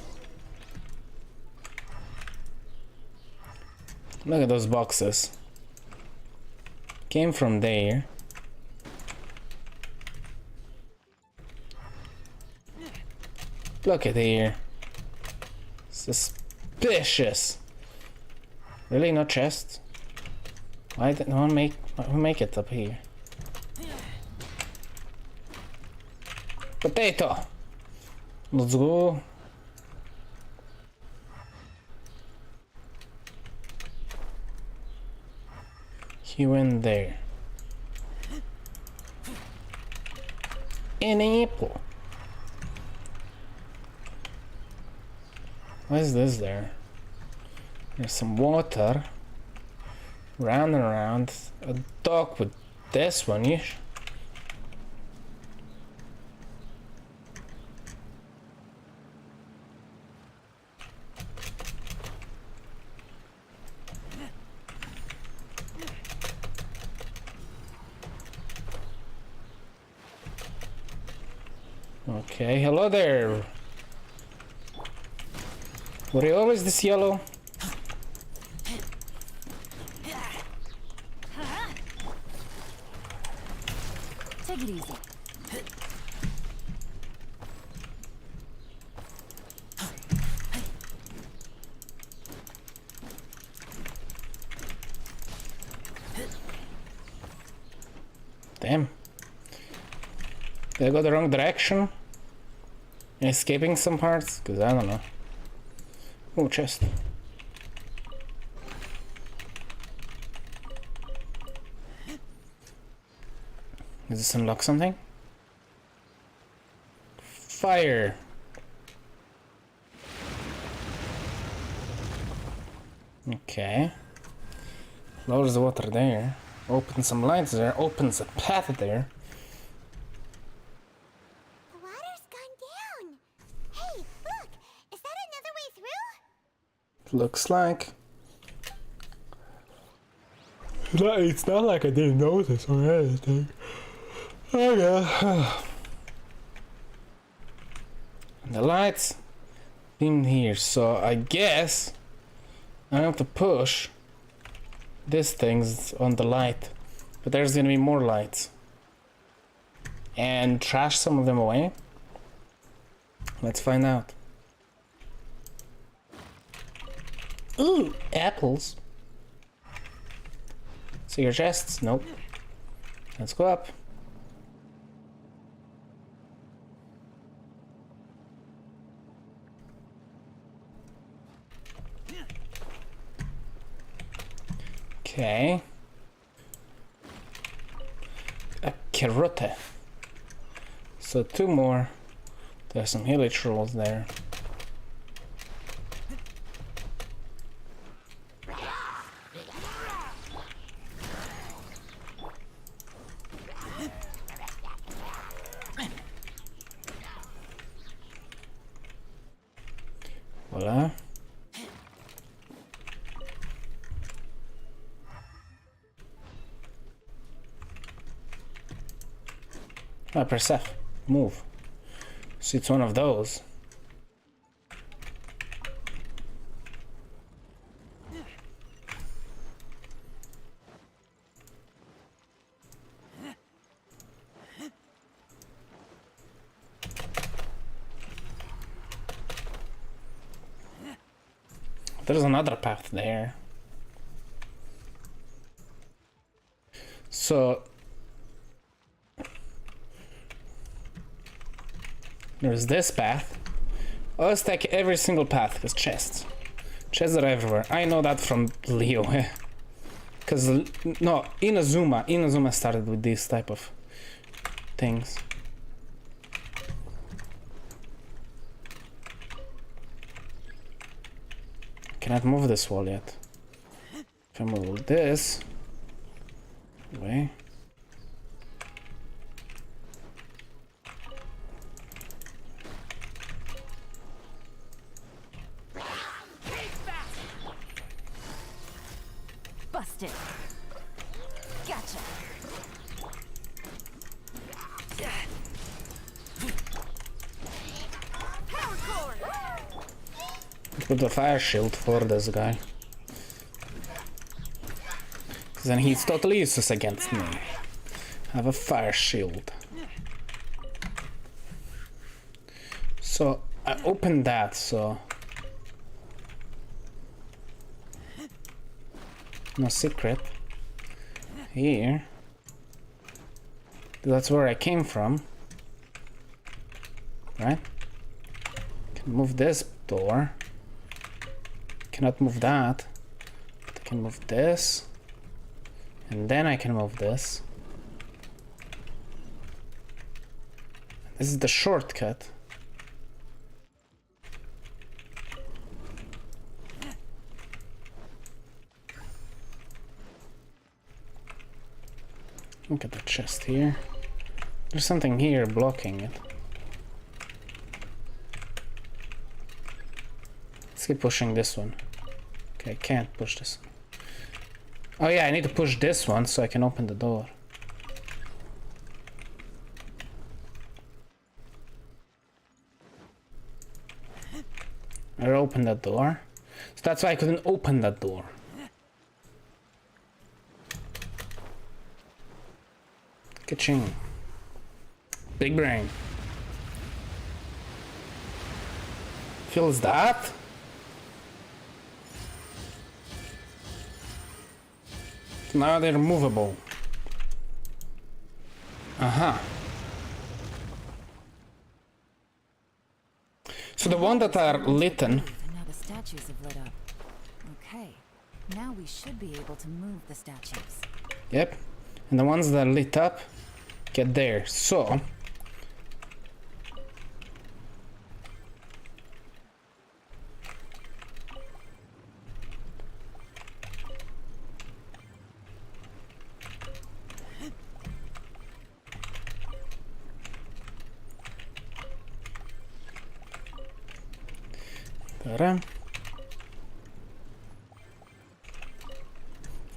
S1: Look at those boxes. Came from there. Look at here. Suspicious. Really, no chest? Why did no one make it up here? Potato. Let's go. He went there. An apple. What is this there? There's some water. Round and around. A dog with this one, ish. Okay, hello there. Were you always this yellow?
S3: Take it easy.
S1: Damn. Did I go the wrong direction? Escaping some parts? Because I don't know. Oh, chest. Does this unlock something? Fire! Okay. Lowers the water there. Opens some lights there. Opens a path there.
S5: The water's gone down. Hey, look! Is that another way through?
S1: Looks like. It's not like I didn't notice or anything. Oh yeah. The lights in here, so I guess I have to push these things on the light. But there's gonna be more lights. And trash some of them away. Let's find out. Ooh, apples. See your chests? Nope. Let's go up. Okay. A carote. So 2 more. There's some hillage rolls there. Ah, press F. Move. So it's one of those. There's another path there. So there's this path. Oh, let's take every single path because chests. Chests are everywhere. I know that from Leo. Because, no, Inazuma started with these type of things. Cannot move this wall yet. If I move this way.
S3: Busted. Gotcha.
S1: Put the fire shield for this guy. Then he's totally useless against me. Have a fire shield. So I opened that, so no secret. Here. That's where I came from. Right? Can move this door. Cannot move that. But I can move this. And then I can move this. This is the shortcut. Look at the chest here. There's something here blocking it. Let's keep pushing this one. Okay, I can't push this one. Oh yeah, I need to push this one so I can open the door. I opened that door. So that's why I couldn't open that door. Ka-ching. Big brain. Feels that? Now they're movable. Uh-huh. So the one that are lit.
S3: Now the statues have lit up. Okay. Now we should be able to move the statues.
S1: Yep. And the ones that are lit up get there. So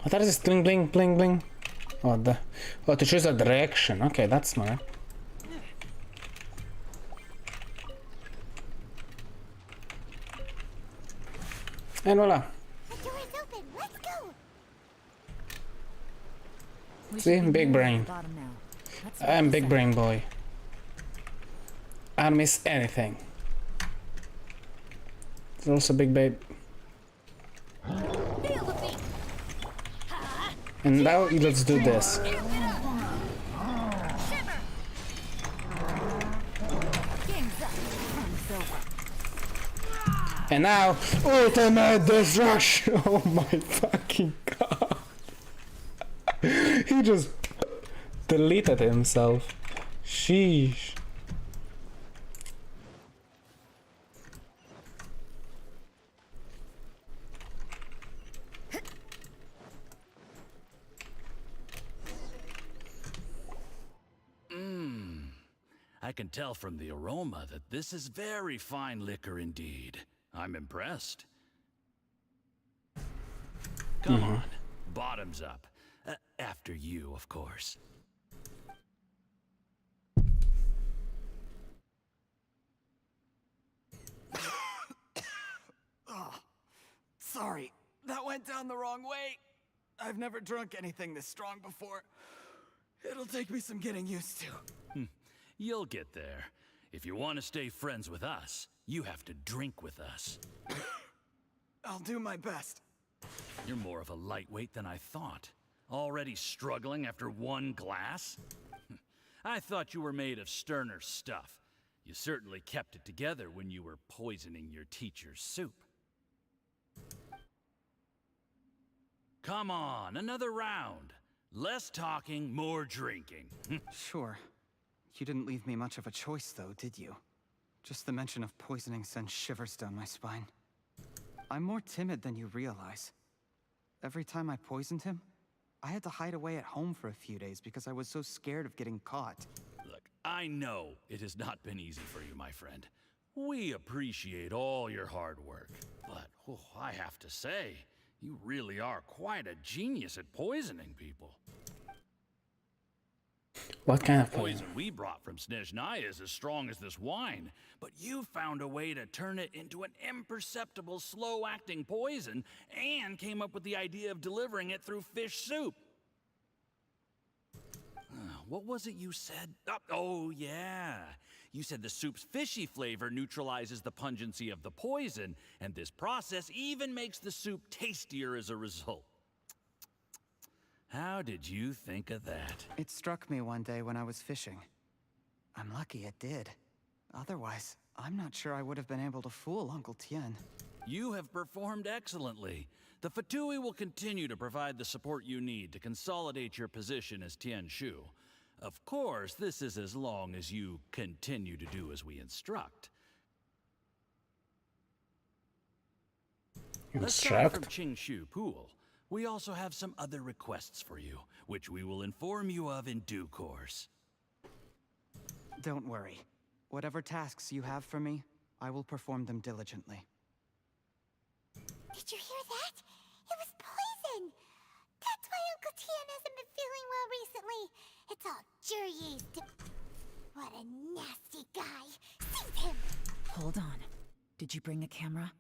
S1: what are this bling bling bling bling? Oh, to choose a direction. Okay, that's smart. And voila.
S5: The door is open. Let's go.
S1: See, big brain. I'm big brain boy. I don't miss anything. There's also big babe. And now let's do this. And now, ultimate destruction! Oh my fucking god. He just deleted himself. Sheesh.
S14: I can tell from the aroma that this is very fine liquor indeed. I'm impressed. Come on, bottoms up. After you, of course.
S7: down the wrong way. I've never drunk anything this strong before. It'll take me some getting used to.
S14: You'll get there. If you want to stay friends with us, you have to drink with us.
S7: I'll do my best.
S14: You're more of a lightweight than I thought. Already struggling after one glass? I thought you were made of sterner stuff. You certainly kept it together when you were poisoning your teacher's soup. Come on, another round. Less talking, more drinking.
S7: Sure. You didn't leave me much of a choice, though, did you? Just the mention of poisoning sends shivers down my spine. I'm more timid than you realize. Every time I poisoned him, I had to hide away at home for a few days because I was so scared of getting caught.
S14: Look, I know it has not been easy for you, my friend. We appreciate all your hard work. But I have to say, you really are quite a genius at poisoning people.
S1: What kind of
S14: The poison we brought from Snezhnaya is as strong as this wine, but you found a way to turn it into an imperceptible, slow-acting poison and came up with the idea of delivering it through fish soup. What was it you said? Oh, yeah. You said the soup's fishy flavor neutralizes the pungency of the poison, and this process even makes the soup tastier as a result. How did you think of that?
S7: It struck me one day when I was fishing. I'm lucky it did. Otherwise, I'm not sure I would have been able to fool Uncle Tien.
S14: You have performed excellently. The Fatui will continue to provide the support you need to consolidate your position as Tien Shu. Of course, this is as long as you continue to do as we instruct. Aside from Qingshu Pool, we also have some other requests for you, which we will inform you of in due course.
S7: Don't worry. Whatever tasks you have for me, I will perform them diligently.
S5: Did you hear that? It was poison! That's why Uncle Tien hasn't been feeling well recently. It's all Jurye's What a nasty guy. Seize him!
S3: Hold on. Did you bring a camera?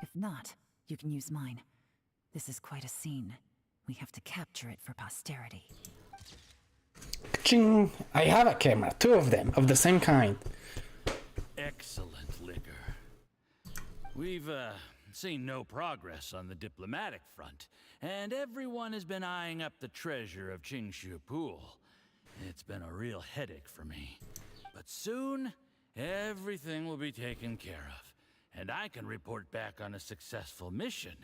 S3: If not, you can use mine. This is quite a scene. We have to capture it for posterity.
S1: Ching! I have a camera, 2 of them, of the same kind.
S14: Excellent liquor. We've, seen no progress on the diplomatic front, and everyone has been eyeing up the treasure of Qingshu Pool. It's been a real headache for me. But soon, everything will be taken care of, and I can report back on a successful mission.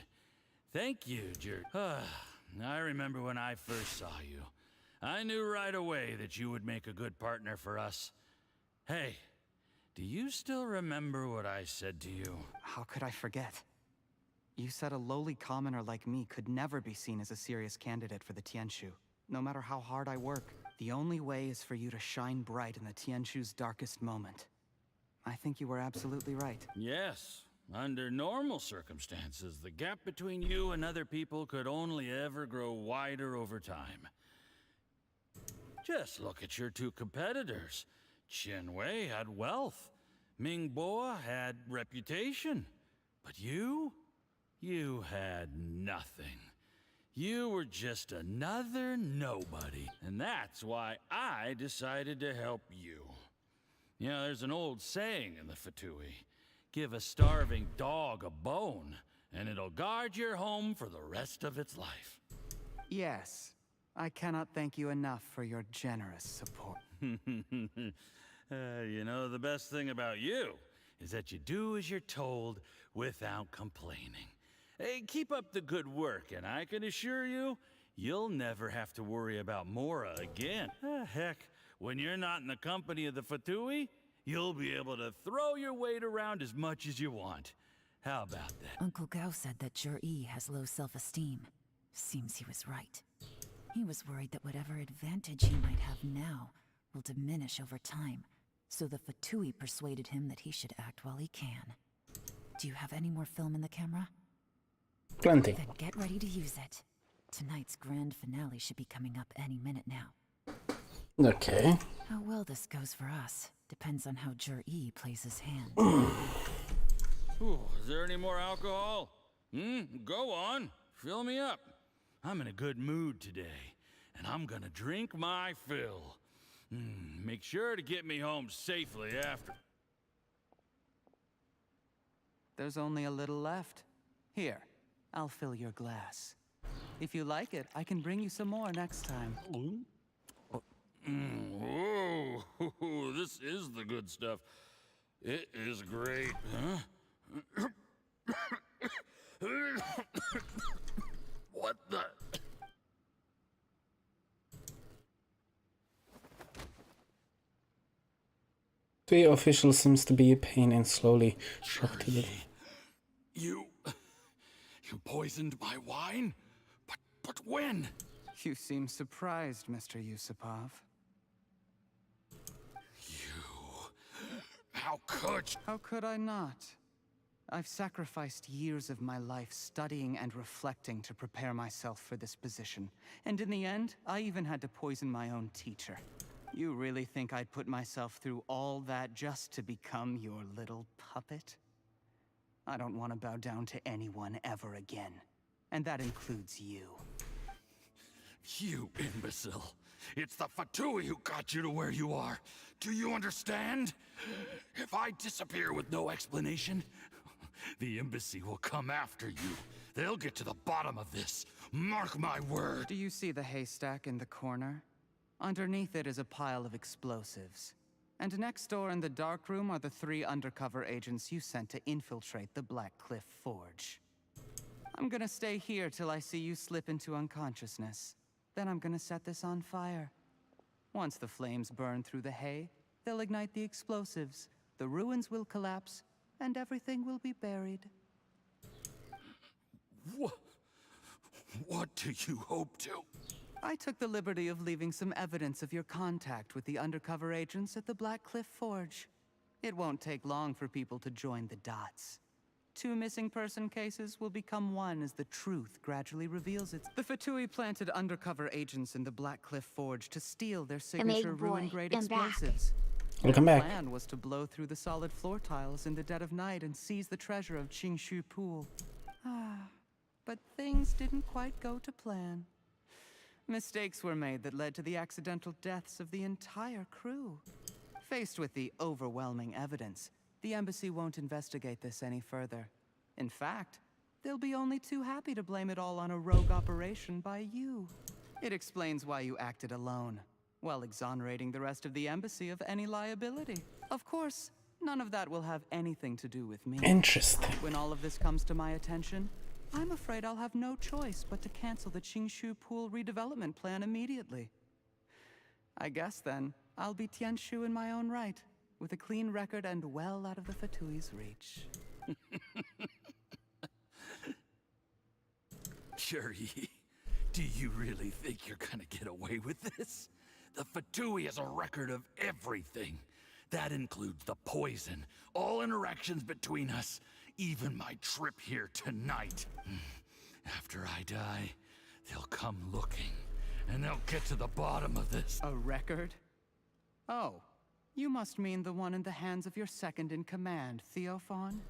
S14: Thank you, I remember when I first saw you. I knew right away that you would make a good partner for us. Hey, do you still remember what I said to you?
S7: How could I forget? You said a lowly commoner like me could never be seen as a serious candidate for the Tianshu. No matter how hard I work, the only way is for you to shine bright in the Tianshu's darkest moment. I think you were absolutely right.
S14: Yes. Under normal circumstances, the gap between you and other people could only ever grow wider over time. Just look at your 2 competitors. Qian Wei had wealth. Ming Boa had reputation. But you had nothing. You were just another nobody. And that's why I decided to help you. You know, there's an old saying in the Fatui. Give a starving dog a bone, and it'll guard your home for the rest of its life.
S7: Yes. I cannot thank you enough for your generous support.
S14: You know, the best thing about you is that you do as you're told without complaining. Hey, keep up the good work, and I can assure you, you'll never have to worry about Mora again. Heck, when you're not in the company of the Fatui, you'll be able to throw your weight around as much as you want. How about that?
S3: Uncle Gao said that Jur-E has low self-esteem. Seems he was right. He was worried that whatever advantage he might have now will diminish over time, so the Fatui persuaded him that he should act while he can. Do you have any more film in the camera?
S1: Plenty.
S3: Then get ready to use it. Tonight's grand finale should be coming up any minute now.
S1: Okay.
S3: How well this goes for us depends on how Jur-E plays his hand.
S14: Ooh, is there any more alcohol? Go on. fill me up. I'm in a good mood today, and I'm gonna drink my fill. Make sure to get me home safely after.
S7: There's only a little left. Here, I'll fill your glass. If you like it, I can bring you some more next time.
S14: Whoa, this is the good stuff. It is great, huh? What the?
S1: The official seems to be a pain and slowly shocked to the...
S14: You poisoned my wine? But when?
S7: You seem surprised, Mr. Yusupov.
S14: How could you?
S7: How could I not? I've sacrificed years of my life studying and reflecting to prepare myself for this position. And in the end, I even had to poison my own teacher. You really think I'd put myself through all that just to become your little puppet? I don't want to bow down to anyone ever again. And that includes you.
S14: You imbecile. It's the Fatui who got you to where you are. Do you understand? If I disappear with no explanation, the embassy will come after you. They'll get to the bottom of this. Mark my word.
S7: Do you see the haystack in the corner? Underneath it is a pile of explosives. And next door in the dark room are the 3 undercover agents you sent to infiltrate the Black Cliff Forge. I'm gonna stay here till I see you slip into unconsciousness. Then I'm gonna set this on fire. Once the flames burn through the hay, they'll ignite the explosives, the ruins will collapse, and everything will be buried.
S14: What do you hope to?
S7: I took the liberty of leaving some evidence of your contact with the undercover agents at the Black Cliff Forge. It won't take long for people to join the dots. 2 missing person cases will become 1 as the truth gradually reveals itself. The Fatui planted undercover agents in the Black Cliff Forge to steal their signature ruin-grade explosives.
S1: Welcome back.
S7: The plan was to blow through the solid floor tiles in the dead of night and seize the treasure of Qingshu Pool. But things didn't quite go to plan. Mistakes were made that led to the accidental deaths of the entire crew. Faced with the overwhelming evidence, the embassy won't investigate this any further. In fact, they'll be only too happy to blame it all on a rogue operation by you. It explains why you acted alone, while exonerating the rest of the embassy of any liability. Of course, none of that will have anything to do with me.
S1: Interesting.
S7: When all of this comes to my attention, I'm afraid I'll have no choice but to cancel the Qingshu Pool redevelopment plan immediately. I guess then, I'll be Tianshu in my own right, with a clean record and well out of the Fatui's reach.
S14: Shuri, do you really think you're gonna get away with this? The Fatui has a record of everything. That includes the poison, all interactions between us, even my trip here tonight. After I die, they'll come looking, and they'll get to the bottom of this.
S7: A record? Oh, you must mean the one in the hands of your second-in-command, Theophan?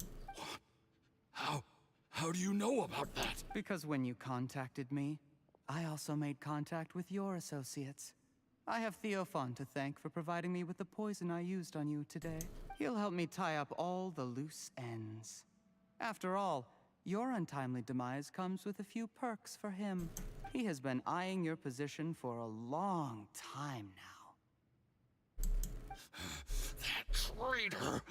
S14: How do you know about that?
S7: Because when you contacted me, I also made contact with your associates. I have Theophan to thank for providing me with the poison I used on you today. He'll help me tie up all the loose ends. After all, your untimely demise comes with a few perks for him. He has been eyeing your position for a long time now.
S14: That traitor!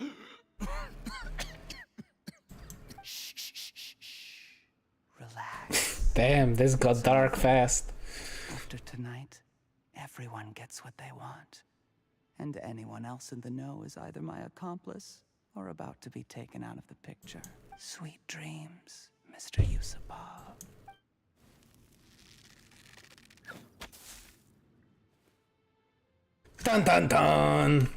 S7: Relax.
S1: Damn, this got dark fast.
S7: After tonight, everyone gets what they want. And anyone else in the know is either my accomplice or about to be taken out of the picture. Sweet dreams, Mr. Yusupov.
S1: Dun dun dun!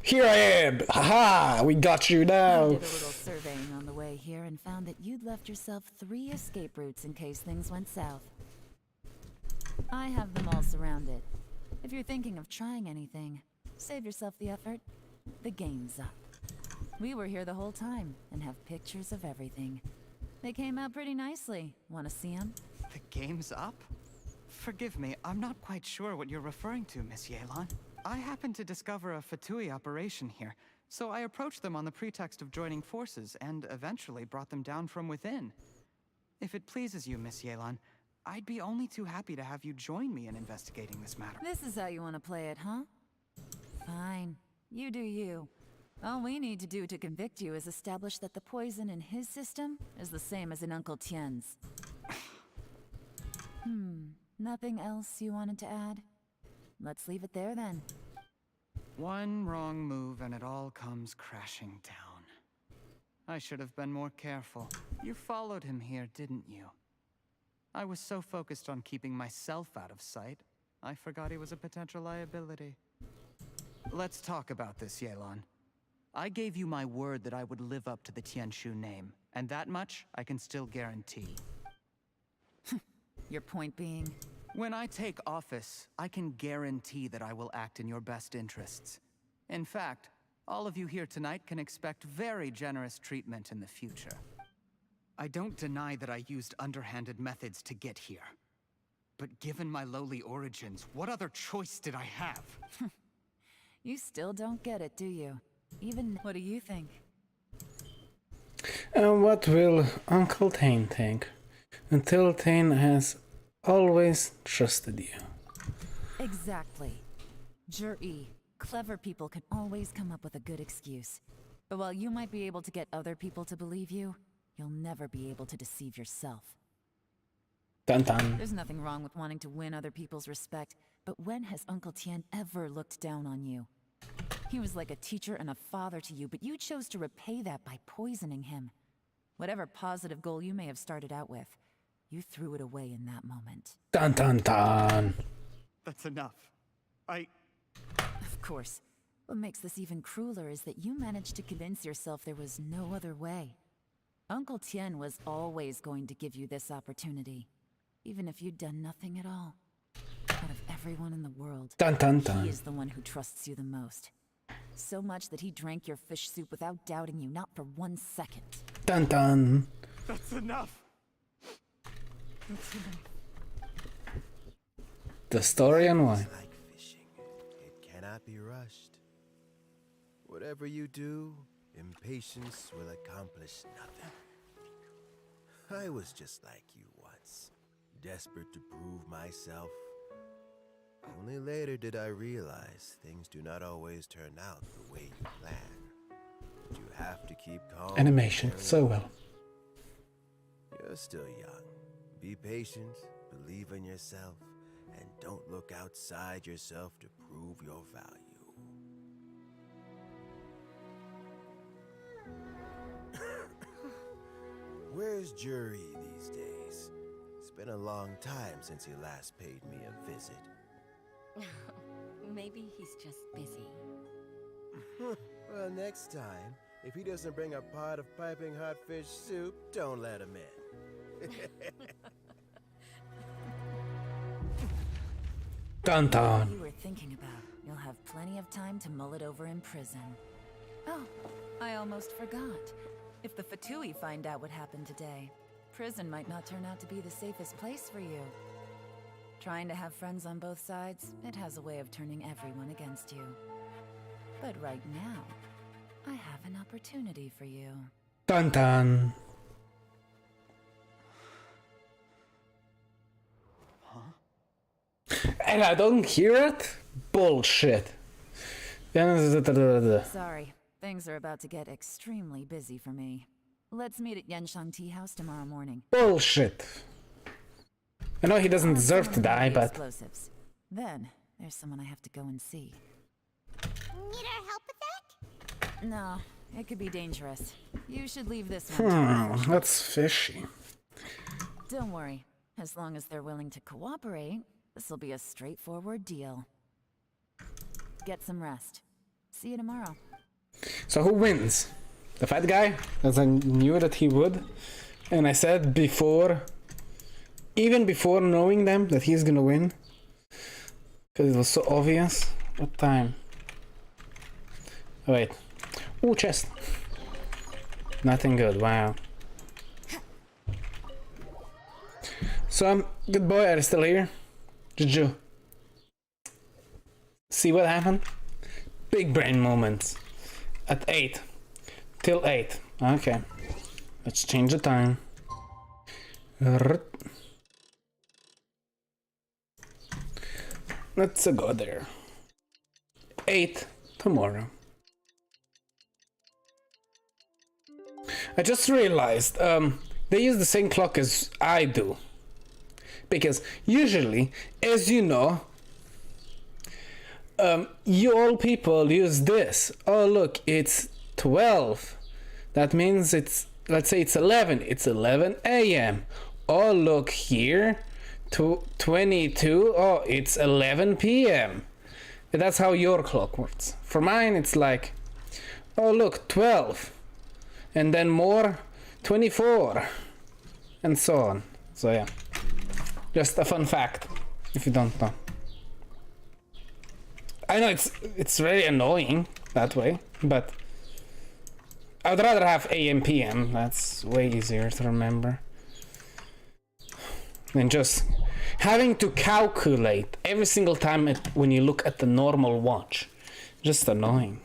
S1: Here I am! Haha! We got you now!
S3: You did a little left yourself 3 escape routes in case things went south. I have them all surrounded. If you're thinking of trying anything, save yourself the effort. The game's up. We were here the whole time and have pictures of everything. They came out pretty nicely. Want to see them?
S7: The game's up? Forgive me, I'm not quite sure what you're referring to, Miss Yelan. I happened to discover a Fatui operation here, so I approached them on the pretext of joining forces and eventually brought them down from within. If it pleases you, Miss Yelan, I'd be only too happy to have you join me in investigating this matter.
S3: This is how you want to play it, huh? Fine. You do you. All we need to do to convict you is establish that the poison in his system is the same as in Uncle Tien's. Nothing else you wanted to add? Let's leave it there then.
S7: One wrong move and it all comes crashing down. I should have been more careful. You followed him here, didn't you? I was so focused on keeping myself out of sight, I forgot he was a potential liability. Let's talk about this, Yelan. I gave you my word that I would live up to the Tianshu name, and that much I can still guarantee.
S3: Your point being?
S7: When I take office, I can guarantee that I will act in your best interests. In fact, all of you here tonight can expect very generous treatment in the future. I don't deny that I used underhanded methods to get here. But given my lowly origins, what other choice did I have?
S3: You still don't get it, do you? Even... What do you think?
S1: And what will Uncle Tane think? Until Tane has always trusted you.
S3: Exactly. Jur-E, clever people can always come up with a good excuse. But while you might be able to get other people to believe you, you'll never be able to deceive yourself.
S1: Dun dun.
S3: There's nothing wrong with wanting to win other people's respect, but when has Uncle Tien ever looked down on you? He was like a teacher and a father to you, but you chose to repay that by poisoning him. Whatever positive goal you may have started out with, you threw it away in that moment.
S1: Dun dun dun.
S7: That's enough.
S3: Of course. What makes this even crueler is that you managed to convince yourself there was no other way. Uncle Tien was always going to give you this opportunity, even if you'd done nothing at all. Out of everyone in the world,
S1: Dun dun dun.
S3: he is the one who trusts you the most. So much that he drank your fish soup without doubting you, not for 1 second.
S1: Dun dun.
S7: That's enough. That's enough.
S1: The story and why.
S4: It's like fishing. It cannot be rushed. Whatever you do, impatience will accomplish nothing. I was just like you once, desperate to prove myself. Only later did I realize things do not always turn out the way you plan. You have to keep calm.
S1: Animation, so well.
S4: You're still young. Be patient, believe in yourself, and don't look outside yourself to prove your value. Where's Jury these days? It's been a long time since he last paid me a visit.
S15: Maybe he's just busy.
S4: Well, next time, if he doesn't bring a pot of piping hot fish soup, don't let him in.
S1: Dun dun.
S3: You were thinking about. You'll have plenty of time to mull it over in prison. Oh, I almost forgot. If the Fatui find out what happened today, prison might not turn out to be the safest place for you. Trying to have friends on both sides, it has a way of turning everyone against you. But right now, I have an opportunity for you.
S1: Dun dun. And I don't hear it? Bullshit.
S3: Sorry, things are about to get extremely busy for me. Let's meet at Yenshang Tea House tomorrow morning.
S1: Bullshit. I know he doesn't deserve to die, but...
S3: Explosives. Then, there's someone I have to go and see.
S5: Need our help with that?
S3: No, it could be dangerous. You should leave this one.
S1: That's fishy.
S3: Don't worry. As long as they're willing to cooperate, this'll be a straightforward deal. Get some rest. See you tomorrow.
S1: So who wins? The fat guy? As I knew that he would. And I said before, even before knowing them, that he's gonna win. Because it was so obvious. What time? Oh, wait. Ooh, chest. Nothing good, wow. So, good boy, are you still here? Juju. See what happened? Big brain moments. At 8. Till 8. Okay. Let's change the time. Let's go there. 8 tomorrow. I just realized they use the same clock as I do. Because usually, as you know, you all people use this. Oh look, it's 12. That means it's, let's say it's 11. It's 11 a.m. Oh look here, 22. Oh, it's 11 p.m. That's how your clock works. For mine, it's like, oh look, 12. And then more, 24. And so on. So yeah. Just a fun fact, if you don't know. I know it's very annoying that way, but I would rather have AM PM. That's way easier to remember than just having to calculate every single time when you look at the normal watch. Just annoying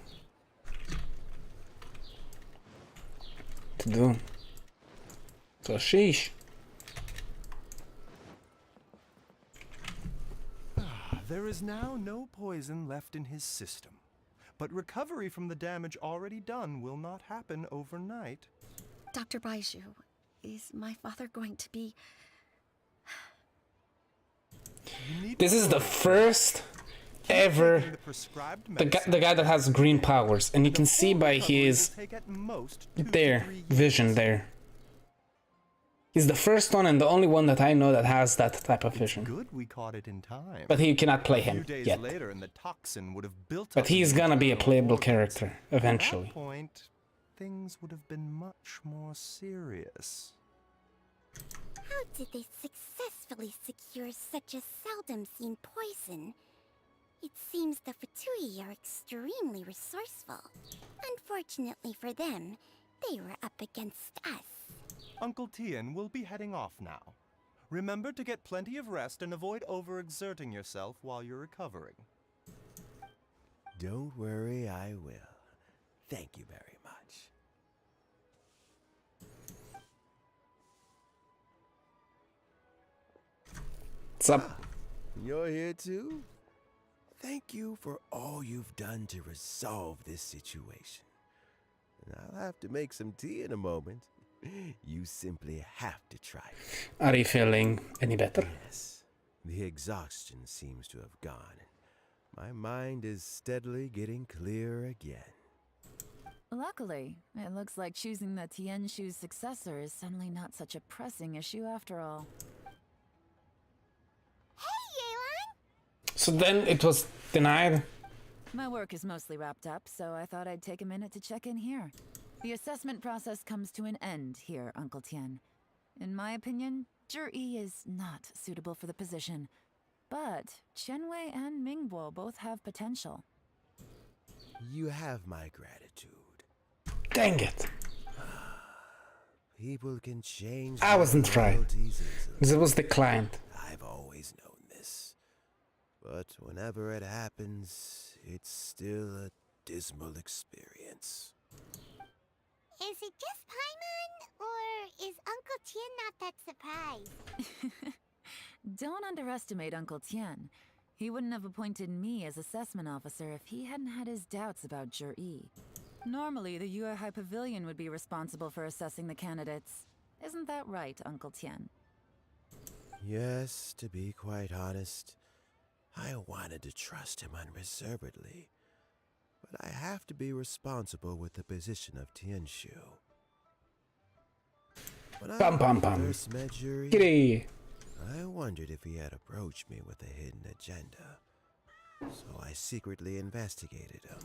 S1: to do. So sheesh.
S6: There is now no poison left in his system, but recovery from the damage already done will not happen overnight.
S15: Dr. Baiju, is my father going to be...
S1: This is the first ever the guy that has green powers, and you can see by his vision there. He's the first one and the only one that I know that has that type of vision.
S6: Good we caught it in time.
S1: But you cannot play him yet.
S6: Later, and the toxin would have built
S1: but he's gonna be a playable character eventually.
S6: At that point, things would have been much more serious.
S5: How did they successfully secure such a seldom-seen poison? It seems the Fatui are extremely resourceful. Unfortunately for them, they were up against us.
S6: Uncle Tien will be heading off now. Remember to get plenty of rest and avoid overexerting yourself while you're recovering.
S4: Don't worry, I will. Thank you very much.
S1: What's up?
S4: You're here too? Thank you for all you've done to resolve this situation. And I'll have to make some tea in a moment. You simply have to try it.
S1: Are you feeling any better?
S4: Yes. The exhaustion seems to have gone. My mind is steadily getting clearer again.
S3: Luckily, it looks like choosing the Tianshu's successor is suddenly not such a pressing issue after all.
S5: Hey, Yelan!
S1: So then it was denied?
S3: My work is mostly wrapped up, so I thought I'd take a minute to check in here. The assessment process comes to an end here, Uncle Tien. In my opinion, Zhi is not suitable for the position. But Qianwei and Mingbo both have potential.
S4: You have my gratitude.
S1: Dang it.
S4: People can change.
S1: I wasn't right. It was declined.
S4: I've always known this. But whenever it happens, it's still a dismal experience.
S5: Is it just Paimon, or is Uncle Tien not that surprised?
S3: Don't underestimate Uncle Tien. He wouldn't have appointed me as assessment officer if he hadn't had his doubts about Zhi. Normally, the Yuehai Pavilion would be responsible for assessing the candidates. Isn't that right, Uncle Tien?
S4: Yes, to be quite honest, I wanted to trust him unreservedly. But I have to be responsible with the position of Tianshu. When I first met Zhi, I wondered if he had approached me with a hidden agenda. So I secretly investigated him.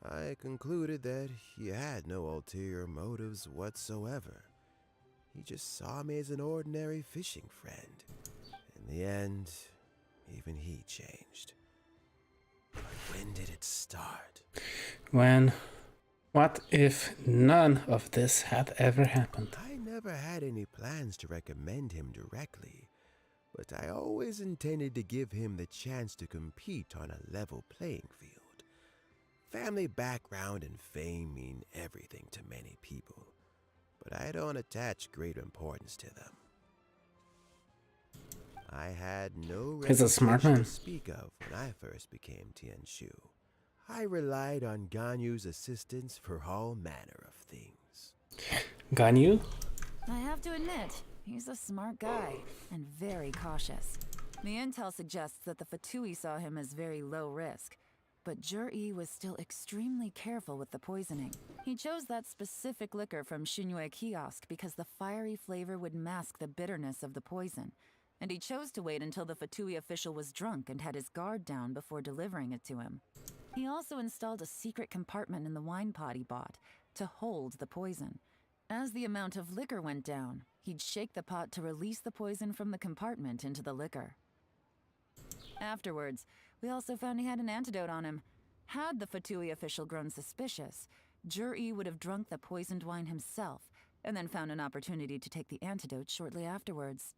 S4: I concluded that he had no ulterior motives whatsoever. He just saw me as an ordinary fishing friend. In the end, even he changed. But when did it start?
S1: When? What if none of this had ever happened?
S4: I never had any plans to recommend him directly, but I always intended to give him the chance to compete on a level playing field. Family background and fame mean everything to many people, but I don't attach great importance to them. I had no
S1: He's a smart
S4: reputation
S1: man.
S4: to speak of when I first became Tianshu. I relied on Ganyu's assistance for all manner of things.
S1: Ganyu?
S3: I have to admit, he's a smart guy, and very cautious. The intel suggests that the Fatui saw him as very low risk, but Jur-E was still extremely careful with the poisoning. He chose that specific liquor from Xinyue Kiosk because the fiery flavor would mask the bitterness of the poison, and he chose to wait until the Fatui official was drunk and had his guard down before delivering it to him. He also installed a secret compartment in the wine pot he bought to hold the poison. As the amount of liquor went down, he'd shake the pot to release the poison from the compartment into the liquor. Afterwards, we also found he had an antidote on him. Had the Fatui official grown suspicious, Jur-E would have drunk the poisoned wine himself, and then found an opportunity to take the antidote shortly afterwards.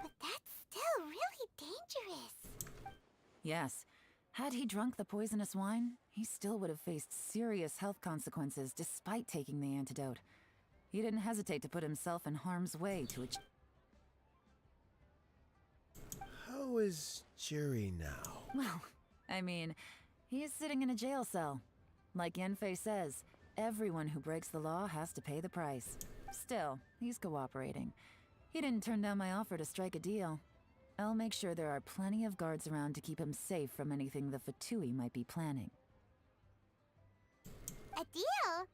S5: But that's still really dangerous.
S3: Yes. Had he drunk the poisonous wine, he still would have faced serious health consequences despite taking the antidote. He didn't hesitate to put himself in harm's way to achieve.
S4: How is Jury now?
S3: Well, I mean, he's sitting in a jail cell. Like Yanfei says, everyone who breaks the law has to pay the price. Still, he's cooperating. He didn't turn down my offer to strike a deal. I'll make sure there are plenty of guards around to keep him safe from anything the Fatui might be planning.
S5: A deal?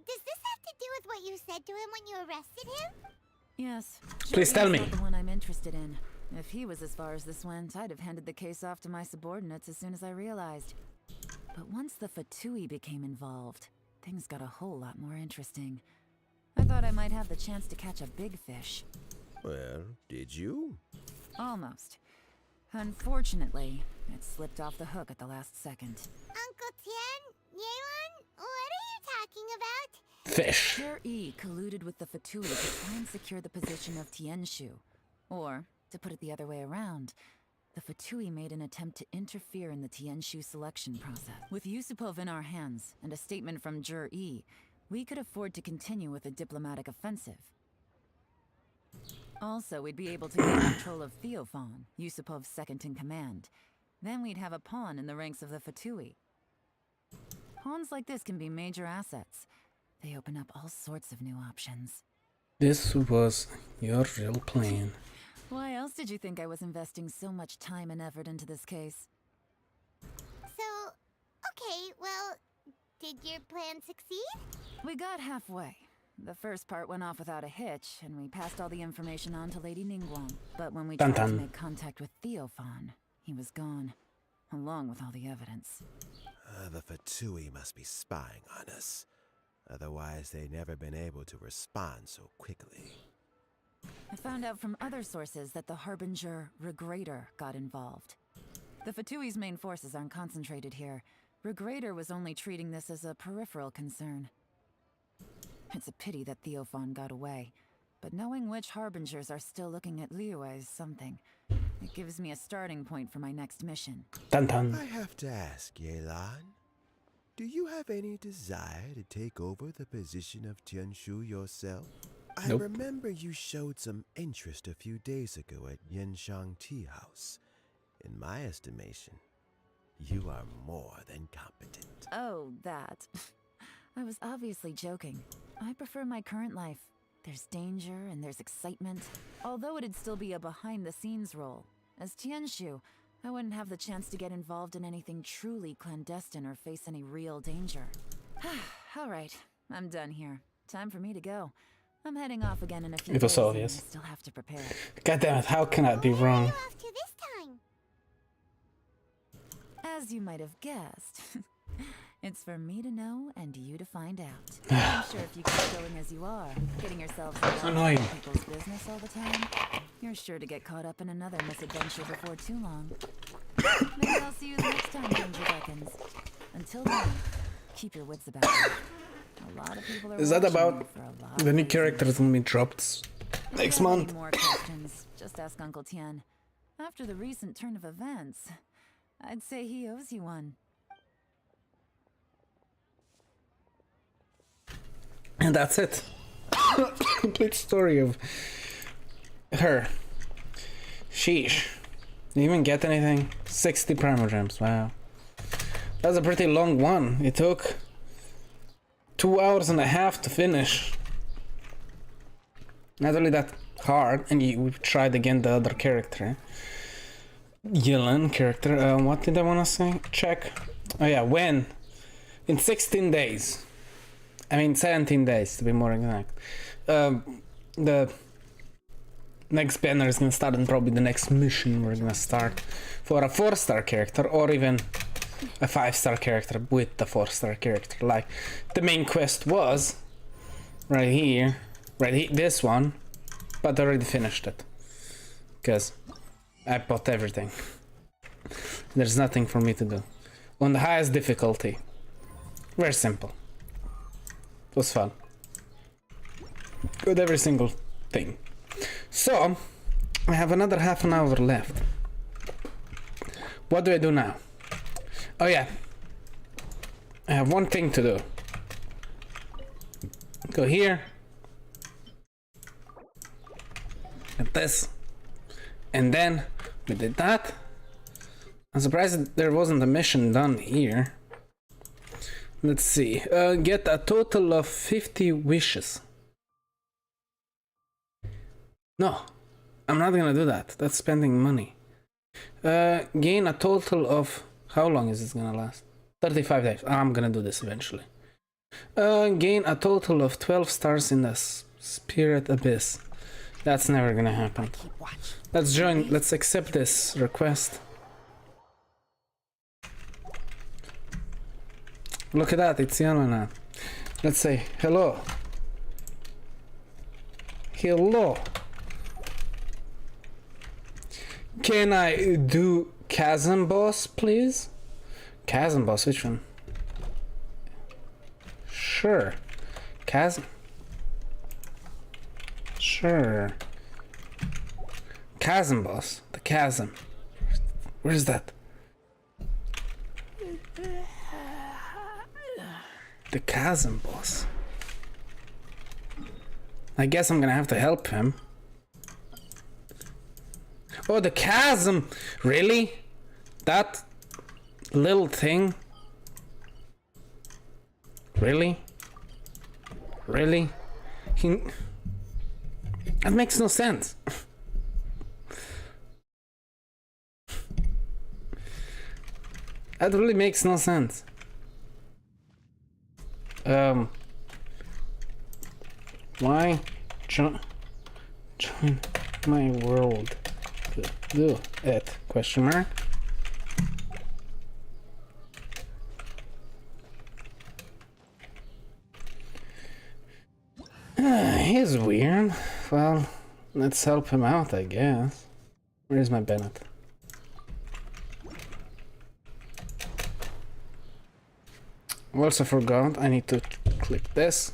S5: Does this have to do with what you said to him when you arrested him?
S3: Yes.
S1: Please tell
S3: He's
S1: me.
S3: not the one I'm interested in. If he was as far as this went, I'd have handed the case off to my subordinates as soon as I realized. But once the Fatui became involved, things got a whole lot more interesting. I thought I might have the chance to catch a big fish.
S4: Well, did you?
S3: Almost. Unfortunately, it slipped off the hook at the last second.
S5: Uncle Tien? Yelan? What are you talking about?
S1: Fish.
S3: Jur-E colluded with the Fatui to try and secure the position of Tianshu. Or, to put it the other way around, the Fatui made an attempt to interfere in the Tianshu selection process. With Yusupov in our hands and a statement from Jur-E, we could afford to continue with a diplomatic offensive. Also, we'd be able to gain control of Theophan, Yusupov's second-in-command. Then we'd have a pawn in the ranks of the Fatui. Pawns like this can be major assets. They open up all sorts of new options.
S1: This was your real plan.
S3: Why else did you think I was investing so much time and effort into this case?
S5: So, okay, well, did your plan succeed?
S3: We got halfway. The first part went off without a hitch, and we passed all the information on to Lady Ningguang. But when we tried to make contact with Theophan, he was gone, along with all the evidence.
S4: The Fatui must be spying on us. Otherwise, they'd never been able to respond so quickly.
S3: I found out from other sources that the Harbinger Regrator got involved. The Fatui's main forces aren't concentrated here. Regrator was only treating this as a peripheral concern. It's a pity that Theophan got away, but knowing which Harbingers are still looking at Liyue is something. It gives me a starting point for my next mission.
S1: Dun dun.
S4: I have to ask, Yelan, do you have any desire to take over the position of Tianshu yourself?
S1: Nope.
S4: I remember you showed some interest a few days ago at Yenshang Tea House. In my estimation, you are more than competent.
S3: Oh, that. I was obviously joking. I prefer my current life. There's danger and there's excitement. Although it'd still be a behind-the-scenes role. As Tianshu, I wouldn't have the chance to get involved in anything truly clandestine or face any real danger. All right, I'm done here. Time for me to go. I'm heading off again in a few
S1: It was
S3: days, and
S1: obvious.
S3: I still have to prepare.
S1: God damn it, how can I be wrong?
S5: Off to this time.
S3: As you might have guessed, It's for me to know and you to find out. I'm sure if you keep going as you are, getting yourselves involved in people's business all the time, you're sure to get caught up in another misadventure before too long. Maybe I'll see you the next time danger beckons. Until then, keep your wits about you. A lot of people are
S1: Is that about
S3: for a lot
S1: the new
S3: of
S1: characters will be dropped
S3: If
S1: next
S3: you have
S1: month?
S3: any more questions, just ask Uncle Tien. After the recent turn of events, I'd say he owes you one.
S1: And that's it. Complete story of her. Sheesh. Did you even get anything? 60 primogems, wow. That's a pretty long one. It took 2 hours and a half to finish. Not really that hard, and we tried again the other character. Yelan character, what did I want to say? Check. Oh yeah, when? In 16 days. I mean 17 days to be more exact. The next banner is gonna start, and probably the next mission we're gonna start for a 4-star character, or even a 5-star character with the 4-star character. Like the main quest was right here, this one, but I already finished it because I bought everything. There's nothing for me to do on the highest difficulty. Very simple. It was fun. With every single thing. So, I have another half an hour left. What do I do now? Oh yeah. I have one thing to do. Go here. Get this. And then we did that. I'm surprised that there wasn't a mission done here. Let's see. Get a total of 50 wishes. No, I'm not gonna do that. That's spending money. Gain a total of... How long is this gonna last? 35 days. I'm gonna do this eventually. Gain a total of 12 stars in the Spirit Abyss. That's never gonna happen. Let's join. Let's accept this request. Look at that, it's Yelan now. Let's say hello. Hello. Can I do Chasm Boss, please? Chasm Boss, which one? Sure. Chasm. Sure. Chasm Boss. The chasm. Where's that? The chasm boss. I guess I'm gonna have to help him. Oh, the chasm! Really? That little thing? Really? Really? That makes no sense. That really makes no sense. Why join my world to do it? Question mark. He's weird. Well, let's help him out, I guess. Where's my Bennett? Also forgot, I need to click this.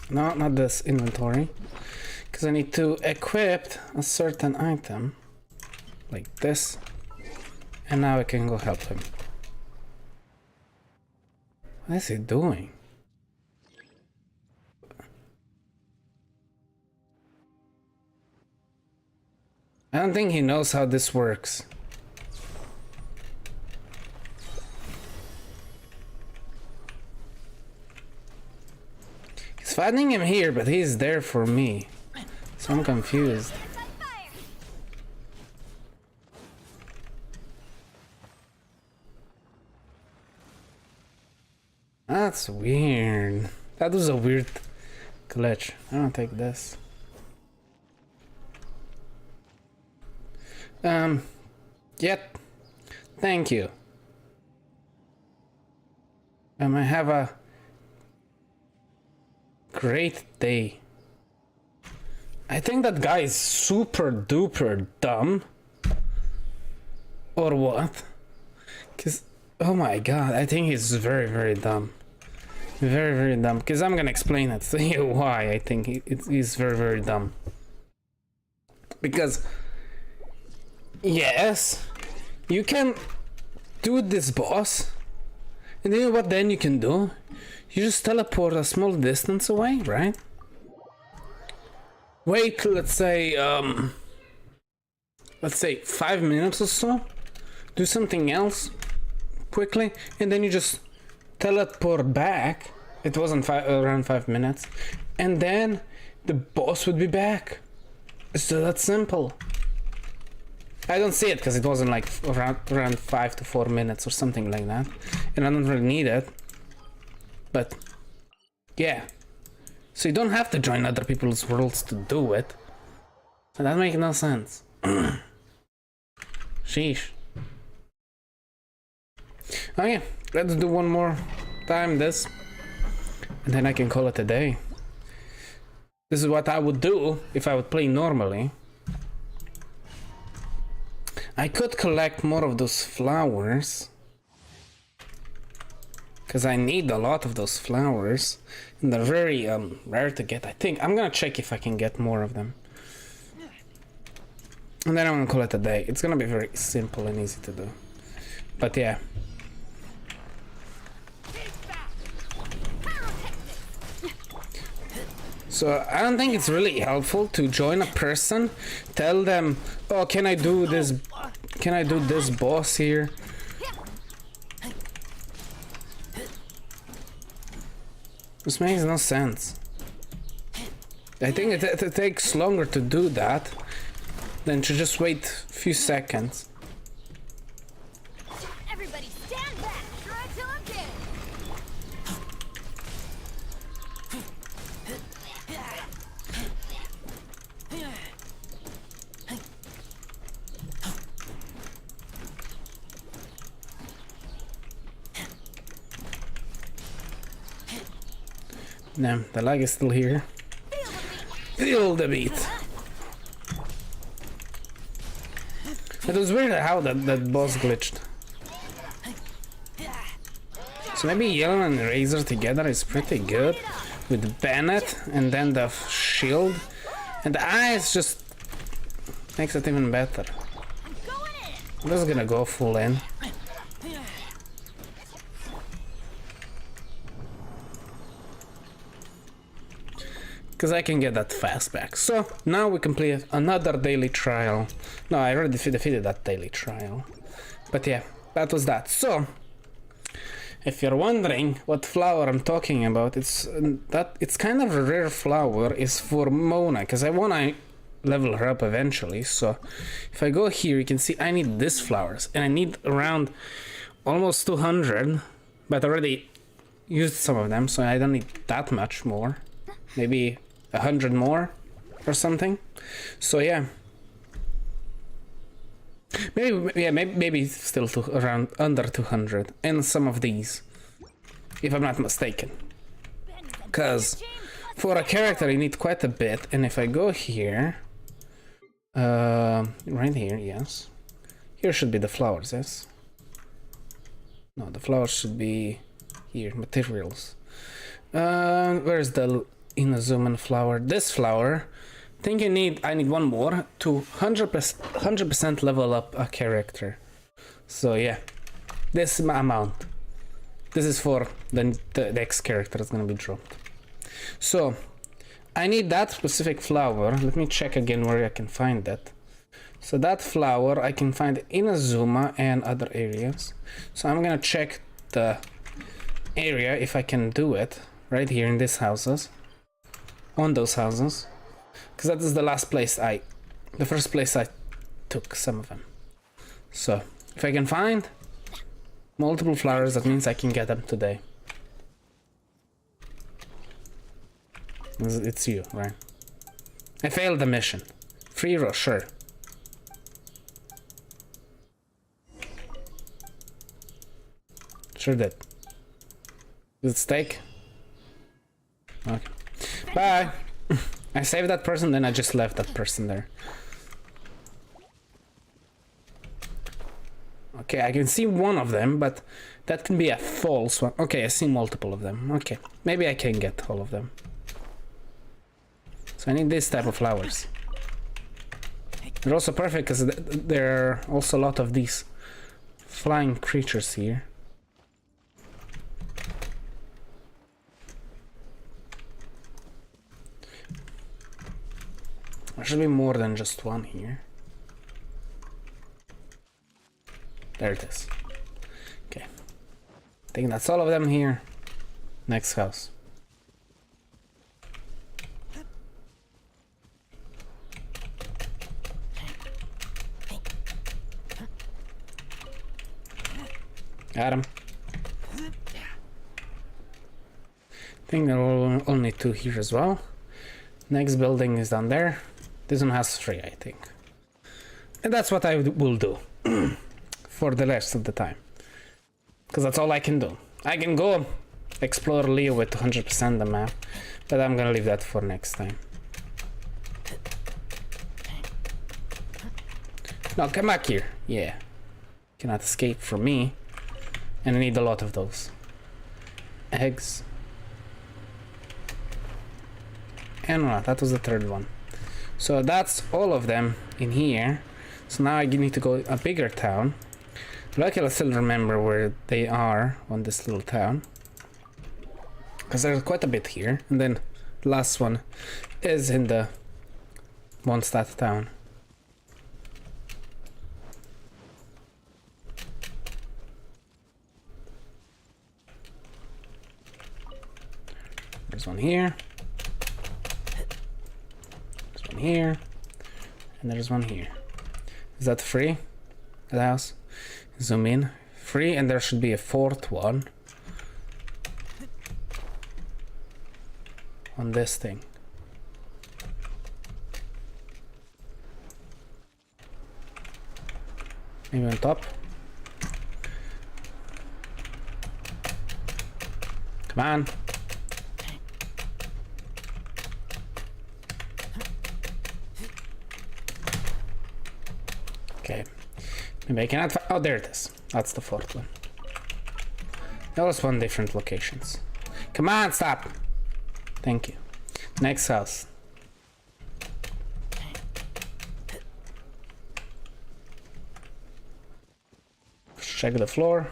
S1: No, not this, inventory. Because I need to equip a certain item. Like this. And now I can go help him. What is he doing? I don't think he knows how this works. He's finding him here, but he's there for me. So I'm confused. That's weird. That was a weird glitch. I don't take this. Yep. Thank you. I might have a great day. I think that guy is super duper dumb. Or what? Cause, oh my god, I think he's very, very dumb. Very, very dumb. Because I'm gonna explain it to you why I think he's very, very dumb. Because, yes, you can do this boss, and you know what then you can do? You just teleport a small distance away, right? Wait, let's say 5 minutes or so. Do something else quickly, and then you just teleport back. It wasn't around 5 minutes, and then the boss would be back. It's that simple. I don't see it because it wasn't like around 5 to 4 minutes or something like that, and I don't really need it. But yeah, so you don't have to join other people's worlds to do it. So that makes no sense. Sheesh. Okay, let's do one more time this, and then I can call it a day. This is what I would do if I would play normally. I could collect more of those flowers, because I need a lot of those flowers, and they're very rare to get. I think I'm gonna check if I can get more of them, and then I'm gonna call it a day. It's gonna be very simple and easy to do, but yeah. So I don't think it's really helpful to join a person, tell them, oh, can I do this boss here? This makes no sense. I think it takes longer to do that than to just wait a few seconds.
S5: Everybody stand back! Try till I'm dead!
S1: No, the lag is still here. Feel the beat. It was weird how that boss glitched. So maybe Yelan and Razor together is pretty good with Bennett and then the shield, and the eyes just makes it even better. I'm just gonna go full in. Because I can get that fast back. So now we complete another daily trial. No, I already defeated that daily trial. But yeah, that was that. So if you're wondering what flower I'm talking about, it's kind of a rare flower. It's for Mona, because I want to level her up eventually. So if I go here, you can see I need these flowers, and I need around almost 200, but I already used some of them, so I don't need that much more. Maybe 100 more or something. So yeah, maybe still around under 200, and some of these, if I'm not mistaken, because for a character you need quite a bit. And if I go here, right here, yes, here should be the flowers. Yes, no, the flowers should be here. Materials. Where's the Inazuman flower? This flower. I think I need one more to 100% level up a character. So yeah, this amount. This is for the next character that's gonna be dropped. So I need that specific flower. Let me check again where I can find that. So that flower I can find in Azuma and other areas. So I'm gonna check the area if I can do it right here in these houses. On those houses, because that is the first place I took some of them. So if I can find multiple flowers, that means I can get them today. It's you, right? I failed the mission. Free roll, sure. Sure did. Is it steak? Okay. Bye! I saved that person, then I just left that person there. Okay, I can see one of them, but that can be a false one. Okay, I see multiple of them. Okay, maybe I can get all of them. So I need this type of flowers. They're also perfect because there are also a lot of these flying creatures here. There should be more than just one here. There it is. Okay. I think that's all of them here. Next house. Got him. I think there are only 2 here as well. Next building is down there. This one has 3, I think. And that's what I will do for the rest of the time. Because that's all I can do. I can go explore Leo with 100% the map, but I'm gonna leave that for next time. No, come back here. Yeah. Cannot escape from me. And I need a lot of those. Eggs. And no, that was the 3rd one. So that's all of them in here. So now I need to go a bigger town. Luckily I still remember where they are on this little town. Because there's quite a bit here. And then the last one is in the Mondstadt town. There's one here. There's one here. And there's one here. Is that free? The house? Zoom in. Free, and there should be a 4th one. On this thing. Maybe on top. Come on. Okay. Maybe I cannot. Oh, there it is. That's the 4th one. That was 1 different locations. Come on, stop. Thank you. Next house. Check the floor.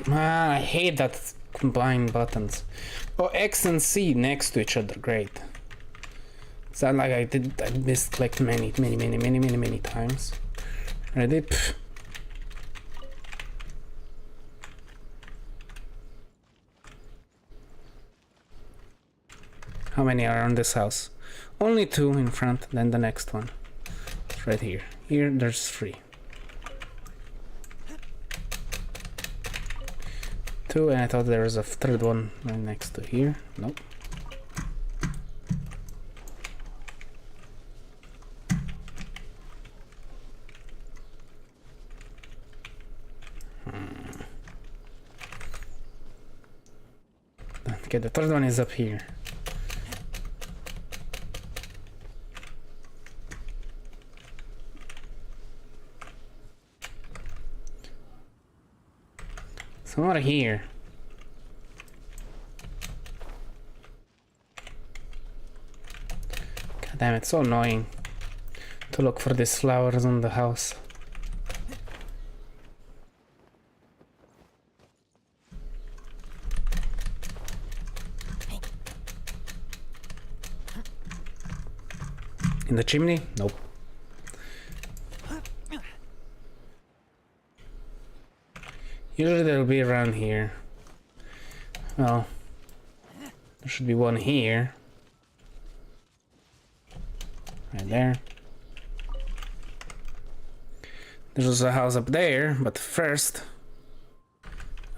S1: I hate that combined buttons. Oh, X and C next to each other, great. Sound like I missed like many times. Ready? Pff. How many are on this house? Only 2 in front, then the next one. It's right here. Here, there's 3. 2, and I thought there was a 3rd one right next to here. Nope. Okay, the 3rd one is up here. Somewhere here. God damn, it's so annoying to look for these flowers on the house. In the chimney? Nope. Usually they'll be around here. Well, there should be one here. Right there. There's a house up there, but first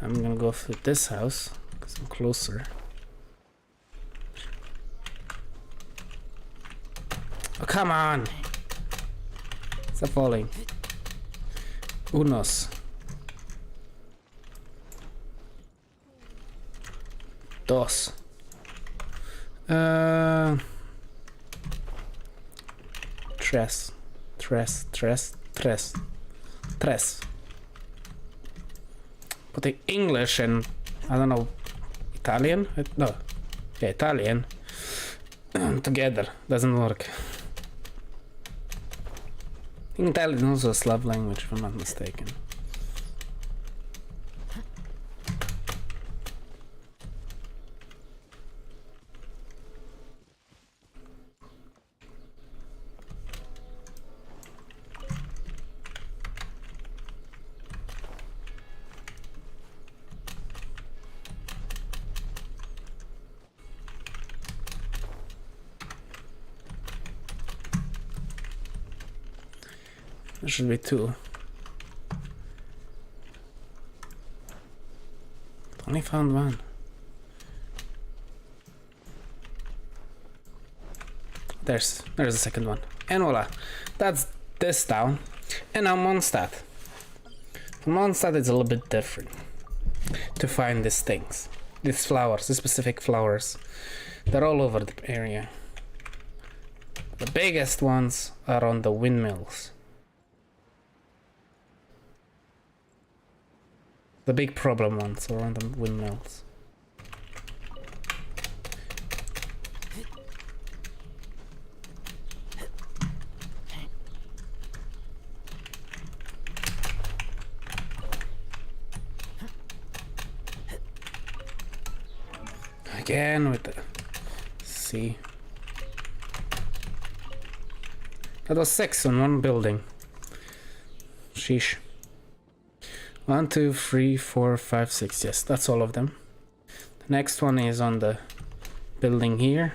S1: I'm gonna go through this house because I'm closer. Oh, come on! Stop falling. Unos. Dos. Tres. Putting English and I don't know, Italian? No. Yeah, Italian. Together. Doesn't work. I think Italian is also a Slav language, if I'm not mistaken. There should be two. Only found one. There's the second one. And voila. That's this town. And now Mondstadt. For Mondstadt it's a little bit different. To find these things. These flowers, these specific flowers. They're all over the area. The biggest ones are on the windmills. The big problem ones are on the windmills. Again with the C. That was 6 on one building. Sheesh. 1, 2, 3, 4, 5, 6. Yes, that's all of them. The next one is on the building here.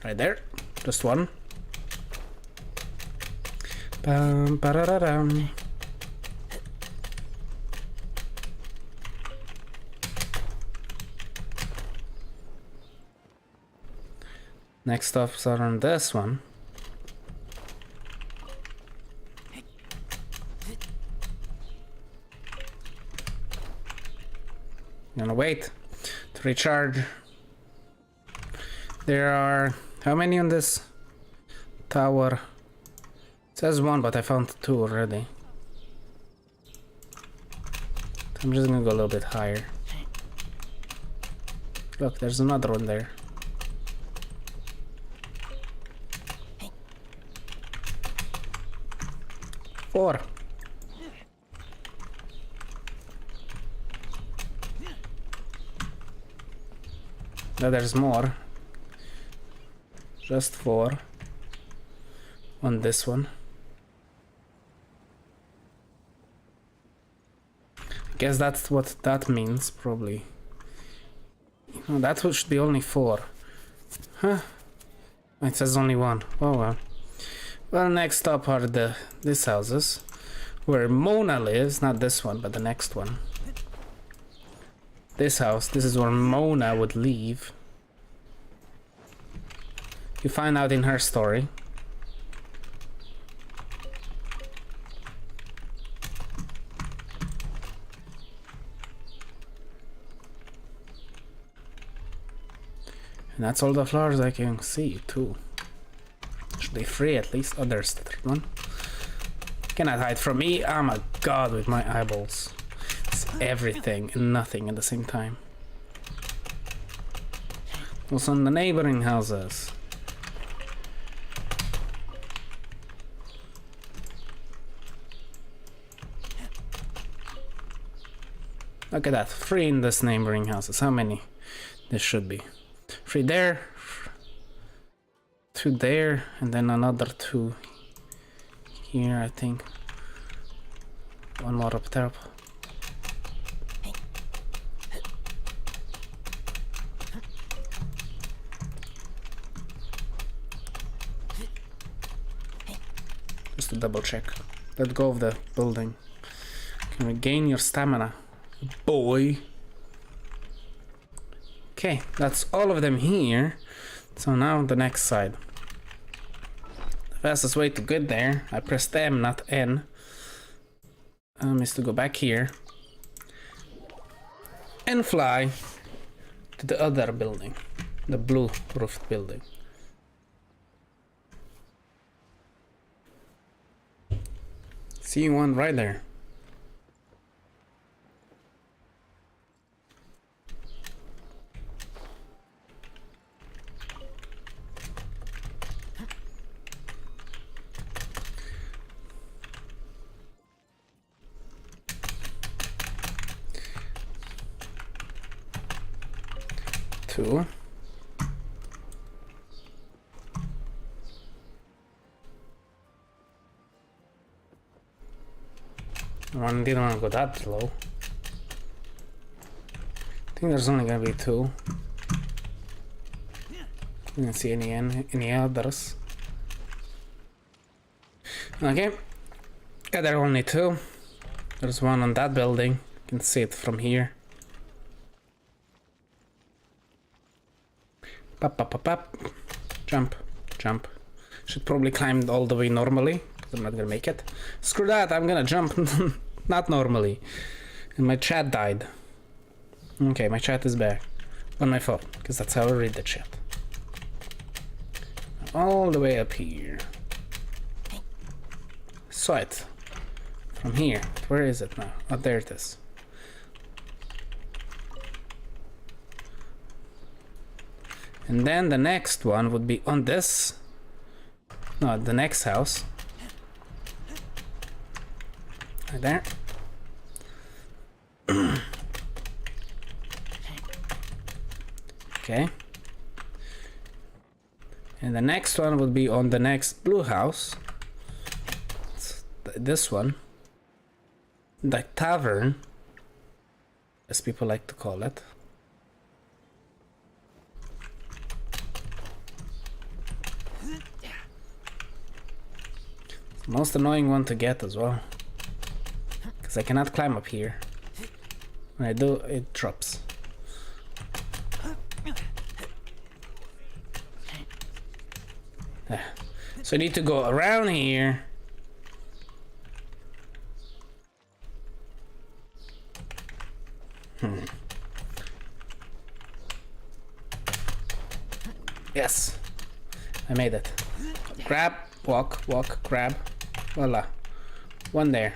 S1: Right there. Just one. Bam, ba-da-da-dam. Next stops are on this one. I'm gonna wait to recharge. There are how many on this tower? It says 1, but I found 2 already. I'm just gonna go a little bit higher. Look, there's another one there. Four. Now there's more. Just 4 on this one. Guess that's what that means, probably. No, that should be only 4. Huh? It says only 1. Oh well. Well, next up are these houses, where Mona lives. Not this one, but the next one. This house. This is where Mona would live. You find out in her story. And that's all the flowers I can see, too. Should be free at least. Oh, there's the third one. Cannot hide from me. I'm a god with my eyeballs. It's everything and nothing at the same time. Also in the neighboring houses. Look at that. 3 in this neighboring houses. How many? This should be 3 there. 2 there, and then another 2 here, I think. 1 more up top. Just to double check. Let go of the building. Can regain your stamina boy. Okay, that's all of them here. So now the next side. The fastest way to get there, I pressed M, not N, is to go back here and fly to the other building, the blue roofed building. See one right there. Two. One didn't want to go that low. I think there's only gonna be two. Didn't see any others. Okay. Yeah, there are only two. There's one on that building. You can see it from here. Pop, pop, pop, pop. Jump, jump. Should probably climb all the way normally, because I'm not gonna make it. Screw that, I'm gonna jump. Not normally. And my chat died. Okay, my chat is back. On my phone, because that's how I read the chat. All the way up here. Saw it. From here. Where is it now? Oh, there it is. And then the next one would be on this. No, the next house. Right there. Okay. And the next one would be on the next blue house. It's this one. The tavern, as people like to call it. Most annoying one to get as well, because I cannot climb up here. When I do, it drops. So I need to go around here. Yes, I made it. Grab, walk, walk, grab. Voila. One there.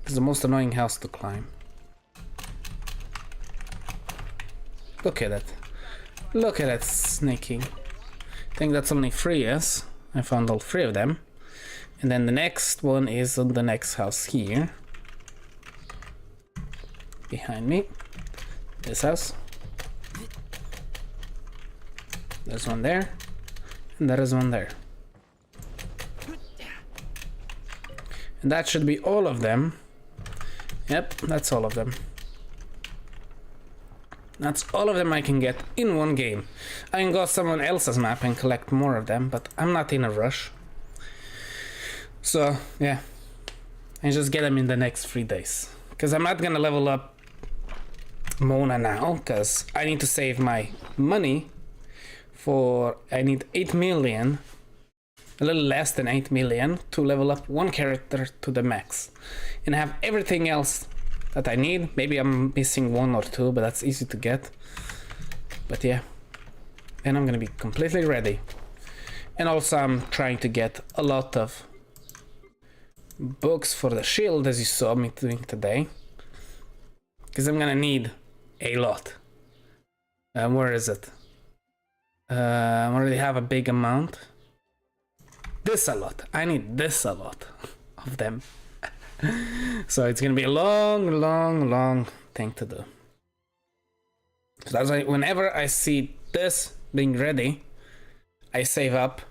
S1: This is the most annoying house to climb. Look at it. Look at it snaking. I think that's only 3, yes. I found all 3 of them. And then the next one is on the next house here. Behind me. This house. There's one there. And there is one there. And that should be all of them. Yep, that's all of them. That's all of them I can get in one game. I can go someone else's map and collect more of them, but I'm not in a rush. So, yeah. I just get them in the next 3 days. Because I'm not gonna level up Mona now, because I need to save my money for... I need 8 million, a little less than 8 million, to level up one character to the max. And have everything else that I need. Maybe I'm missing 1 or 2, but that's easy to get. But yeah, then I'm gonna be completely ready. And also I'm trying to get a lot of books for the shield, as you saw me doing today, because I'm gonna need a lot. Where is it? I already have a big amount. This a lot. I need this a lot of them. So it's gonna be a long thing to do. So that's why whenever I see this being ready, I save up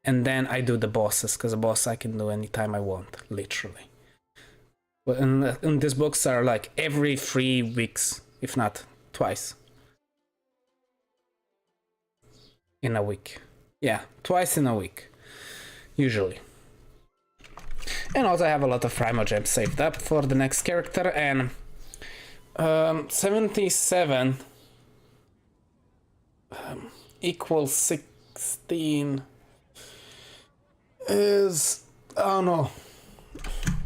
S1: and then I do the bosses, because the boss I can do anytime I want, literally. But and these books are like every 3 weeks, if not twice. In a week. Yeah, twice in a week. Usually. And also I have a lot of Primogems saved up for the next character, and 77 equals 16 is, I don't know,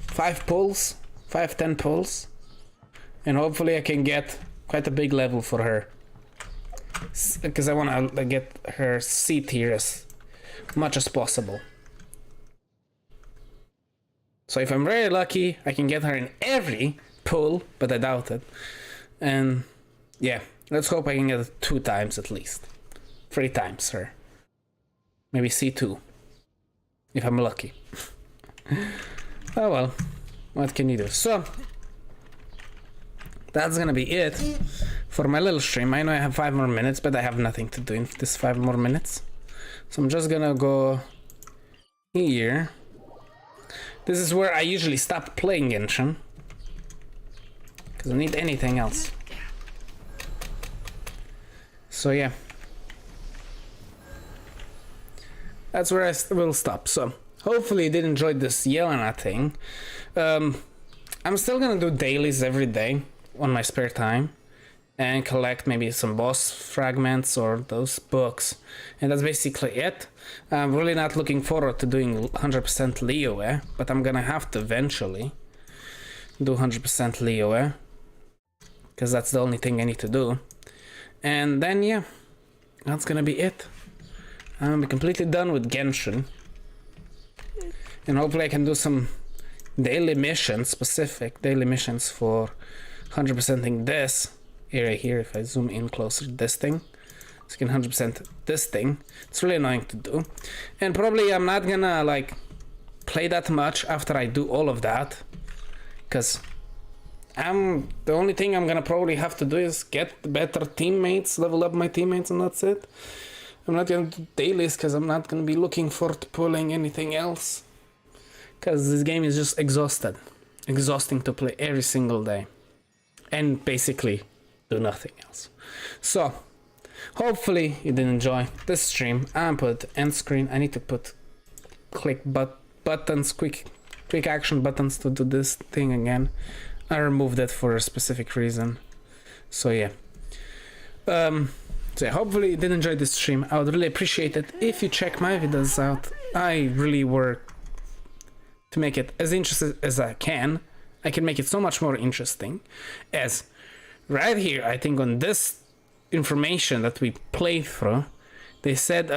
S1: 5 pulls, 10 pulls, and hopefully I can get quite a big level for her, because I want to get her C tier as much as possible. So if I'm very lucky, I can get her in every pull, but I doubt it. And yeah, let's hope I can get it 2 times at least. 3 times her. Maybe C2. If I'm lucky. Oh well, what can you do? So, that's gonna be it for my little stream. I know I have 5 more minutes, but I have nothing to do in this 5 more minutes. So I'm just gonna go here. This is where I usually stop playing Genshin, because I don't need anything else. So yeah, that's where I will stop. So hopefully you did enjoy this Yelan thing. I'm still gonna do dailies every day on my spare time and collect maybe some boss fragments or those books, and that's basically it. I'm really not looking forward to doing 100% Liyue, but I'm gonna have to eventually do 100% Liyue, because that's the only thing I need to do. And then yeah, that's gonna be it. I'm completely done with Genshin, and hopefully I can do some daily missions, specific daily missions for 100%ing this area here. If I zoom in closer to this thing, so you can 100% this thing. It's really annoying to do, and probably I'm not gonna like play that much after I do all of that, because the only thing I'm gonna probably have to do is get better teammates, level up my teammates, and that's it. I'm not gonna do dailies because I'm not gonna be looking forward to pulling anything else, because this game is just exhausting to play every single day and basically do nothing else. So hopefully you did enjoy this stream. I'm put end screen. I need to put buttons, quick action buttons to do this thing again. I removed that for a specific reason. So yeah. So yeah, hopefully you did enjoy this stream. I would really appreciate it if you check my videos out. I really work to make it as interesting as I can. I can make it so much more interesting, as right here, I think on this information that we played through, they said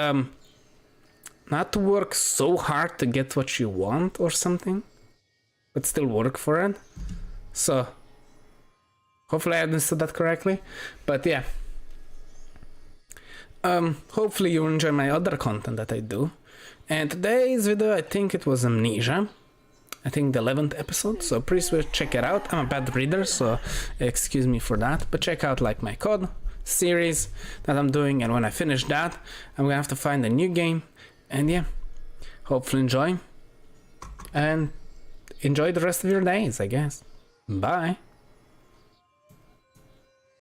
S1: not to work so hard to get what you want or something, but still work for it. So hopefully I understood that correctly. But yeah, hopefully you enjoy my other content that I do. And today's video, I think it was Amnesia. I think the 11th episode, so please check it out. I'm a bad reader, so excuse me for that, but check out like my COD series that I'm doing, and when I finish that, I'm gonna have to find a new game. And yeah, hopefully enjoy, and enjoy the rest of your days, I guess. Bye.